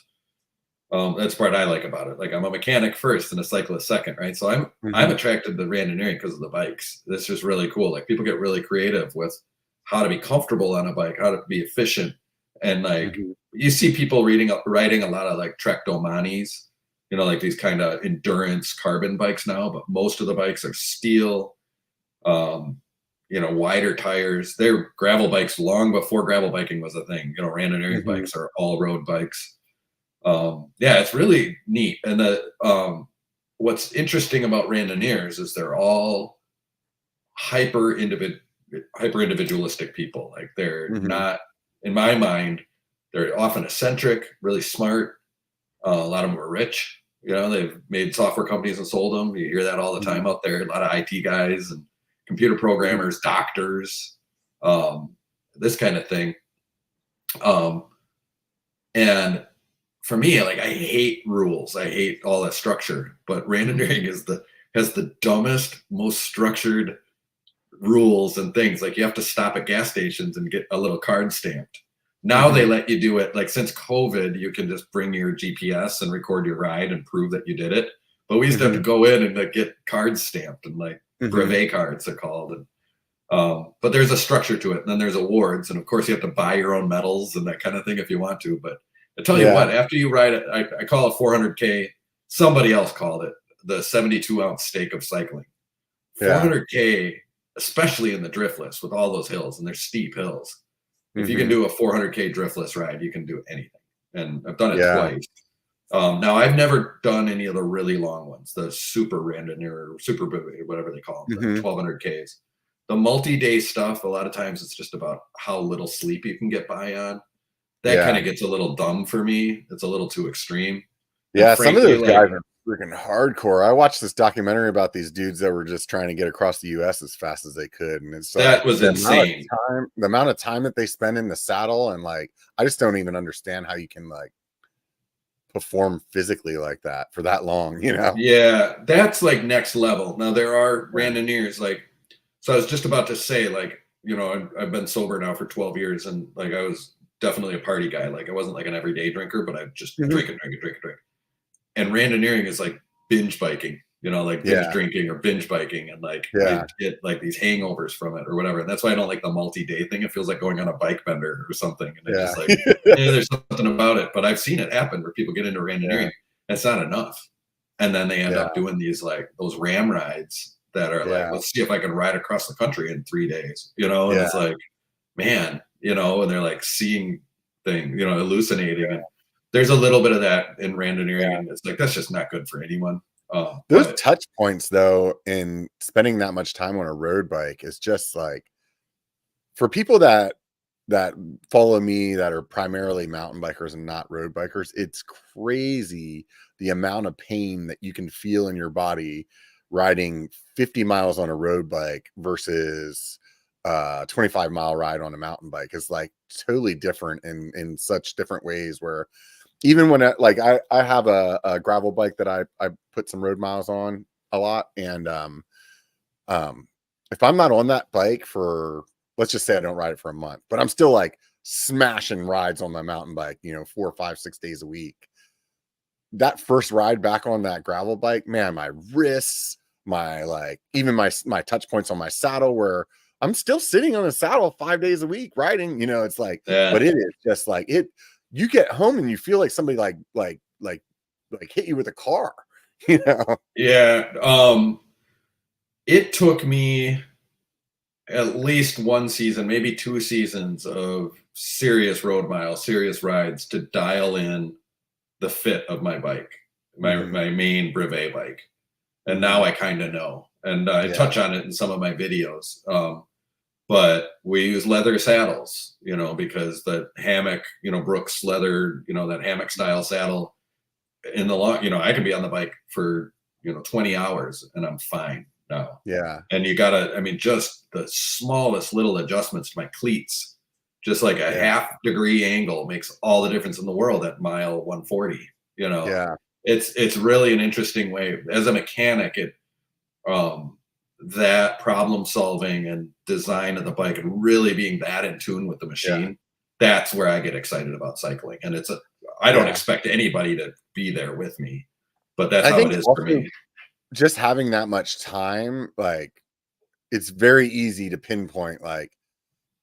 Speaker 2: That's what I like about it. Like I'm a mechanic first and a cyclist second, right? So I'm attracted to randonneuring because of the bikes. It's just really cool. Like people get really creative with how to be comfortable on a bike, how to be efficient, and like you see people riding a lot of like Trek Domanis, like these kind of endurance carbon bikes now. But most of the bikes are steel, wider tires. They're gravel bikes long before gravel biking was a thing. Randonneuring bikes are all road bikes. Yeah, it's really neat. And what's interesting about randonneurs is they're all hyper individualistic people. Like they're not, in my mind, they're often eccentric, really smart. A lot of them are rich. They've made software companies and sold them. You hear that all the time out there. A lot of IT guys, and computer programmers, doctors, this kind of thing. And for me, like, I hate rules. I hate all that structure. But Randonneuring has the dumbest, most structured rules and things. Like, you have to stop at gas stations and get a little card stamped. Now they let you do it. Like, since COVID, you can just bring your GPS and record your ride and prove that you did it. But we used to have to go in and like, get cards stamped, and like brevet cards are called. And but there's a structure to it. And then there's awards, and of course you have to buy your own medals and that kind of thing if you want to. But I tell you what, after you ride it, I call it 400K. Somebody else called it the 72-ounce steak of cycling. 400K, especially in the driftless with all those hills, and they're steep hills. If you can do a 400K driftless ride, you can do anything. And I've done it twice. Now, I've never done any of the really long ones, the super Randonneuring, super, whatever they call them, the 1200Ks. The multi-day stuff, a lot of times it's just about how little sleep you can get by on. That kind of gets a little dumb for me. It's a little too extreme.
Speaker 1: Yeah, some of those guys are freaking hardcore. I watched this documentary about these dudes that were just trying to get across the U.S. as fast as they could, and it's
Speaker 2: that was insane.
Speaker 1: The amount of time that they spend in the saddle, and like, I just don't even understand how you can like perform physically like that for that long, you know?
Speaker 2: Yeah, that's like next level. Now, there are Randonneurs, like, so I was just about to say, like, you know, I've been sober now for 12 years, and like, I was definitely a party guy. Like, I wasn't like an everyday drinker, but I just drink. And Randonneuring is like binge biking, you know, like binge drinking or binge biking, and like I get like these hangovers from it or whatever. And that's why I don't like the multi-day thing. It feels like going on a bike bender or something. And it's just like, there's something about it. But I've seen it happen where people get into Randonneuring. That's not enough. And then they end up doing these like those ram rides that are like, let's see if I can ride across the country in 3 days, you know? And it's like, man, you know, and they're like seeing things, you know, hallucinating. And there's a little bit of that in Randonneuring, and it's like, that's just not good for anyone.
Speaker 1: Those touch points, though, in spending that much time on a road bike is just like, for people that follow me that are primarily mountain bikers and not road bikers, it's crazy the amount of pain that you can feel in your body riding 50 miles on a road bike versus 25-mile ride on a mountain bike. Is like totally different in such different ways, where even when I have a gravel bike that I put some road miles on a lot, and if I'm not on that bike for, let's just say I don't ride it for a month, but I'm still like smashing rides on my mountain bike, you know, 4, 5, 6 days a week. That first ride back on that gravel bike, man, my wrists, my like, even my touch points on my saddle, where I'm still sitting on the saddle 5 days a week riding, you know, it's like, but it is just like it. You get home and you feel like somebody like hit you with a car, you know?
Speaker 2: Yeah. It took me at least one season, maybe 2 seasons of serious road miles, serious rides to dial in the fit of my bike, my main brevet bike. And now I kind of know, and I touch on it in some of my videos. But we use leather saddles, you know, because the hammock, you know, Brooks leather, you know, that hammock style saddle in the long, you know, I can be on the bike for, you know, 20 hours and I'm fine now.
Speaker 1: Yeah.
Speaker 2: And you gotta, I mean, just the smallest little adjustments to my cleats, just like a half-degree angle makes all the difference in the world at mile 140, you know?
Speaker 1: Yeah.
Speaker 2: It's really an interesting way. As a mechanic, that problem solving and design of the bike and really being that in tune with the machine, that's where I get excited about cycling. And I don't expect anybody to be there with me, but that's how it is for me.
Speaker 1: Just having that much time, like, it's very easy to pinpoint, like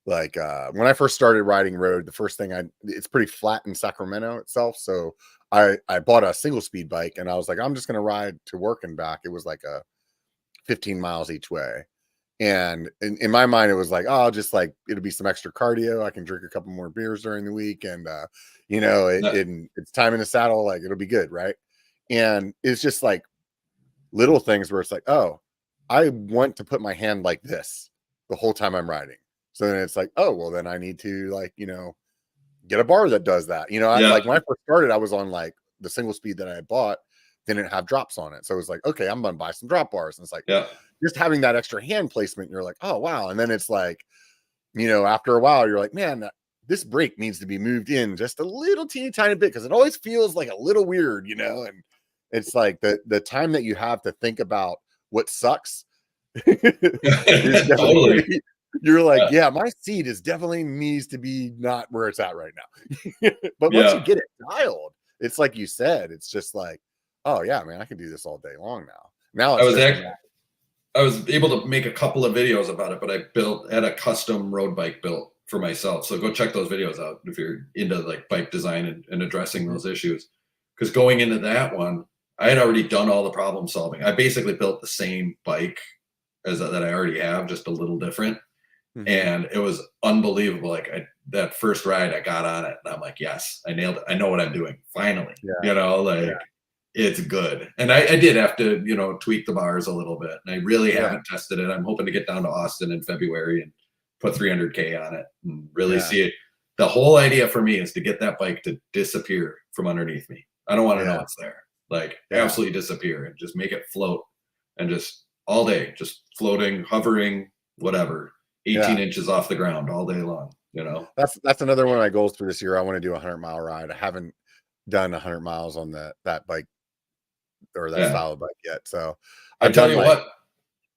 Speaker 1: when I first started riding road, the first thing it's pretty flat in Sacramento itself. So I bought a single speed bike, and I was like, I'm just going to ride to work and back. It was like a 15 miles each way. And in my mind, it was like, oh, just like, it'll be some extra cardio. I can drink a couple more beers during the week. And, you know, it's time in the saddle. Like, it'll be good. Right. And it's just like little things where it's like, oh, I want to put my hand like this the whole time I'm riding. So then it's like, oh, well, then I need to, like, you know, get a bar that does that. You know, like when I first started, I was on like the single speed that I bought didn't have drops on it. So it was like, okay, I'm going to buy some drop bars. And it's like, just having that extra hand placement, you're like, oh wow. And then it's like, after a while, you're like, man, this brake needs to be moved in just a little teeny tiny bit, because it always feels like a little weird, and it's like the time that you have to think about what sucks is
Speaker 2: Totally.
Speaker 1: you're like, yeah, my seat is definitely needs to be not where it's at right now. But once you
Speaker 2: Yeah.
Speaker 1: get it dialed, it's like you said, it's just like, oh yeah, man, I can do this all day long now. Now
Speaker 2: I
Speaker 1: it's
Speaker 2: was
Speaker 1: just
Speaker 2: I was able to make a couple of videos about it, but I had a custom road bike built for myself. So go check those videos out if you're into like bike design and addressing those issues. Because going into that one, I had already done all the problem solving. I basically built the same bike as that I already have, just a little different. And it was unbelievable. Like that first ride, I got on it and I'm like, yes, I nailed it. I know what I'm doing. Finally, it's good. And I did have to, tweak the bars a little bit. And I really haven't tested it. I'm hoping to get down to Austin in February and put 300K on it and really see it. The whole idea for me is to get that bike to disappear from underneath me. I don't want to know it's there. Like absolutely disappear and just make it float and just all day, just floating, hovering, whatever, 18 inches off the ground all day long.
Speaker 1: That's another one of my goals for this year. I want to do a 100-mile ride. I haven't done 100 miles on that bike or that style of bike yet. So
Speaker 2: I tell you what,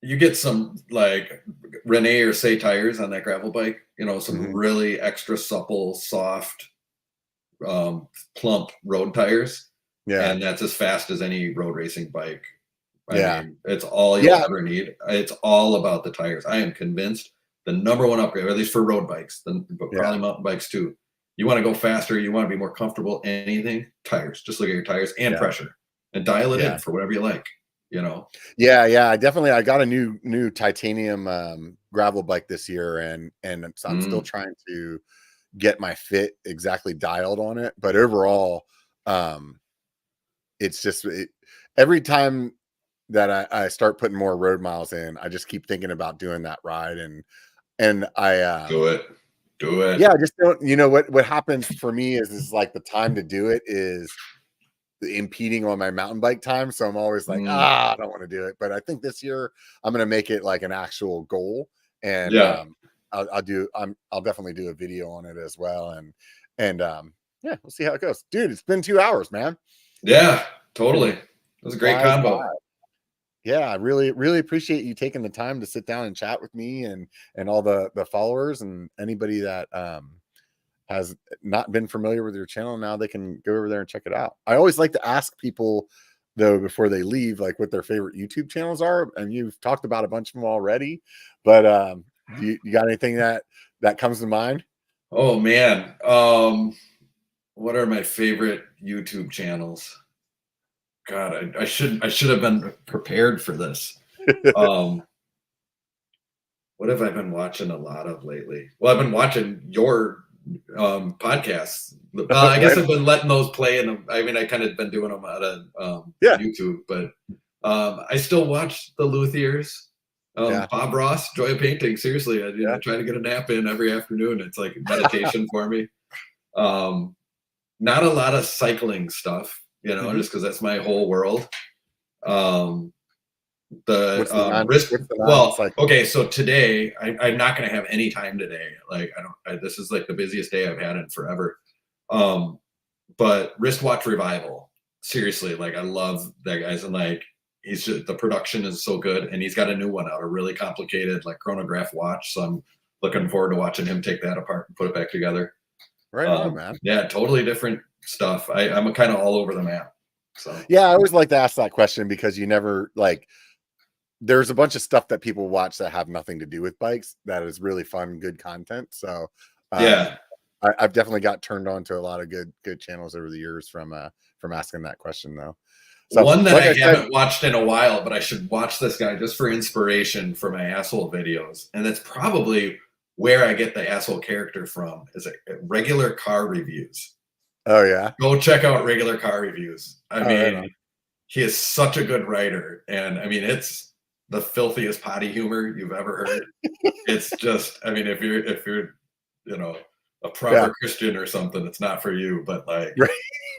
Speaker 2: you get some like Rene or Say tires on that gravel bike, some really extra supple, soft, plump road tires. Yeah. And that's as fast as any road racing bike. I mean, it's all you'll ever need. It's all about the tires. I am convinced the number one upgrade, or at least for road bikes, but probably mountain bikes too. You want to go faster, you want to be more comfortable, anything, tires. Just look at your tires and pressure and dial it in for whatever you like,
Speaker 1: Yeah, I got a new titanium gravel bike this year, and so I'm still trying to get my fit exactly dialed on it. But overall, it's just every time that I start putting more road miles in, I just keep thinking about doing that ride, and I
Speaker 2: do it.
Speaker 1: Yeah, I just don't. What happens for me is like the time to do it is impeding on my mountain bike time, so I'm always like, I don't want to do it. But I think this year I'm going to make it like an actual goal, and I'll definitely do a video on it as well, and we'll see how it goes, dude. It's been 2 hours, man.
Speaker 2: Yeah, totally. It was a great combo.
Speaker 1: Yeah, I really, really appreciate you taking the time to sit down and chat with me and all the followers and anybody that has not been familiar with your channel. Now they can go over there and check it out. I always like to ask people though before they leave, like what their favorite YouTube channels are, and you've talked about a bunch of them already. But you got anything that comes to mind?
Speaker 2: Oh man, what are my favorite YouTube channels? God, I should have been prepared for this. What have I been watching a lot of lately? Well, I've been watching your podcasts. I guess I've been letting those play, and I mean, I kind of been doing them out of YouTube, but I still watch the Luthiers. Bob Ross, Joy of Painting. Seriously, I try to get a nap in every afternoon. It's like meditation for me. Not a lot of cycling stuff. Just because that's my whole world. Okay, so today I'm not going to have any time today. Like this is like the busiest day I've had in forever. But Wristwatch Revival, seriously, like I love that guy's, and like he's just, the production is so good, and he's got a new one out, a really complicated like chronograph watch. So I'm looking forward to watching him take that apart and put it back together.
Speaker 1: Right on, man.
Speaker 2: Yeah, totally different stuff. I'm kind of all over the map. So
Speaker 1: yeah, I always like to ask that question because you never like. There's a bunch of stuff that people watch that have nothing to do with bikes that is really fun, good content. So I've definitely got turned on to a lot of good channels over the years from asking that question though.
Speaker 2: So one that I haven't watched in a while, but I should watch this guy just for inspiration for my asshole videos, and that's probably where I get the asshole character from, is regular car reviews.
Speaker 1: Oh yeah,
Speaker 2: go check out regular car reviews. I mean, he is such a good writer, and I mean, it's the filthiest potty humor you've ever heard. It's just, I mean, if you're a proper Christian or something, it's not for you. But like,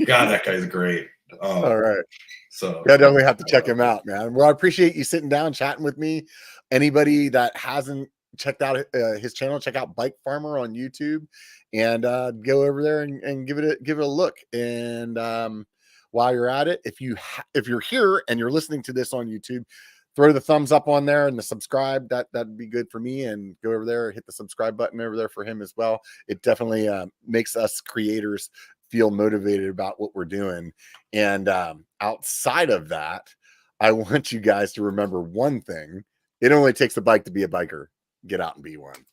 Speaker 2: God, that guy's great.
Speaker 1: All right.
Speaker 2: So
Speaker 1: yeah, definitely have to check him out, man. Well, I appreciate you sitting down, chatting with me. Anybody that hasn't checked out his channel, check out BikeFarmer on YouTube, and go over there and give it a look. And while you're at it, if you're here and you're listening to this on YouTube, throw the thumbs up on there and the subscribe. That'd be good for me. And go over there, hit the subscribe button over there for him as well. It definitely makes us creators feel motivated about what we're doing. And outside of that, I want you guys to remember one thing. It only takes a bike to be a biker. Get out and be one.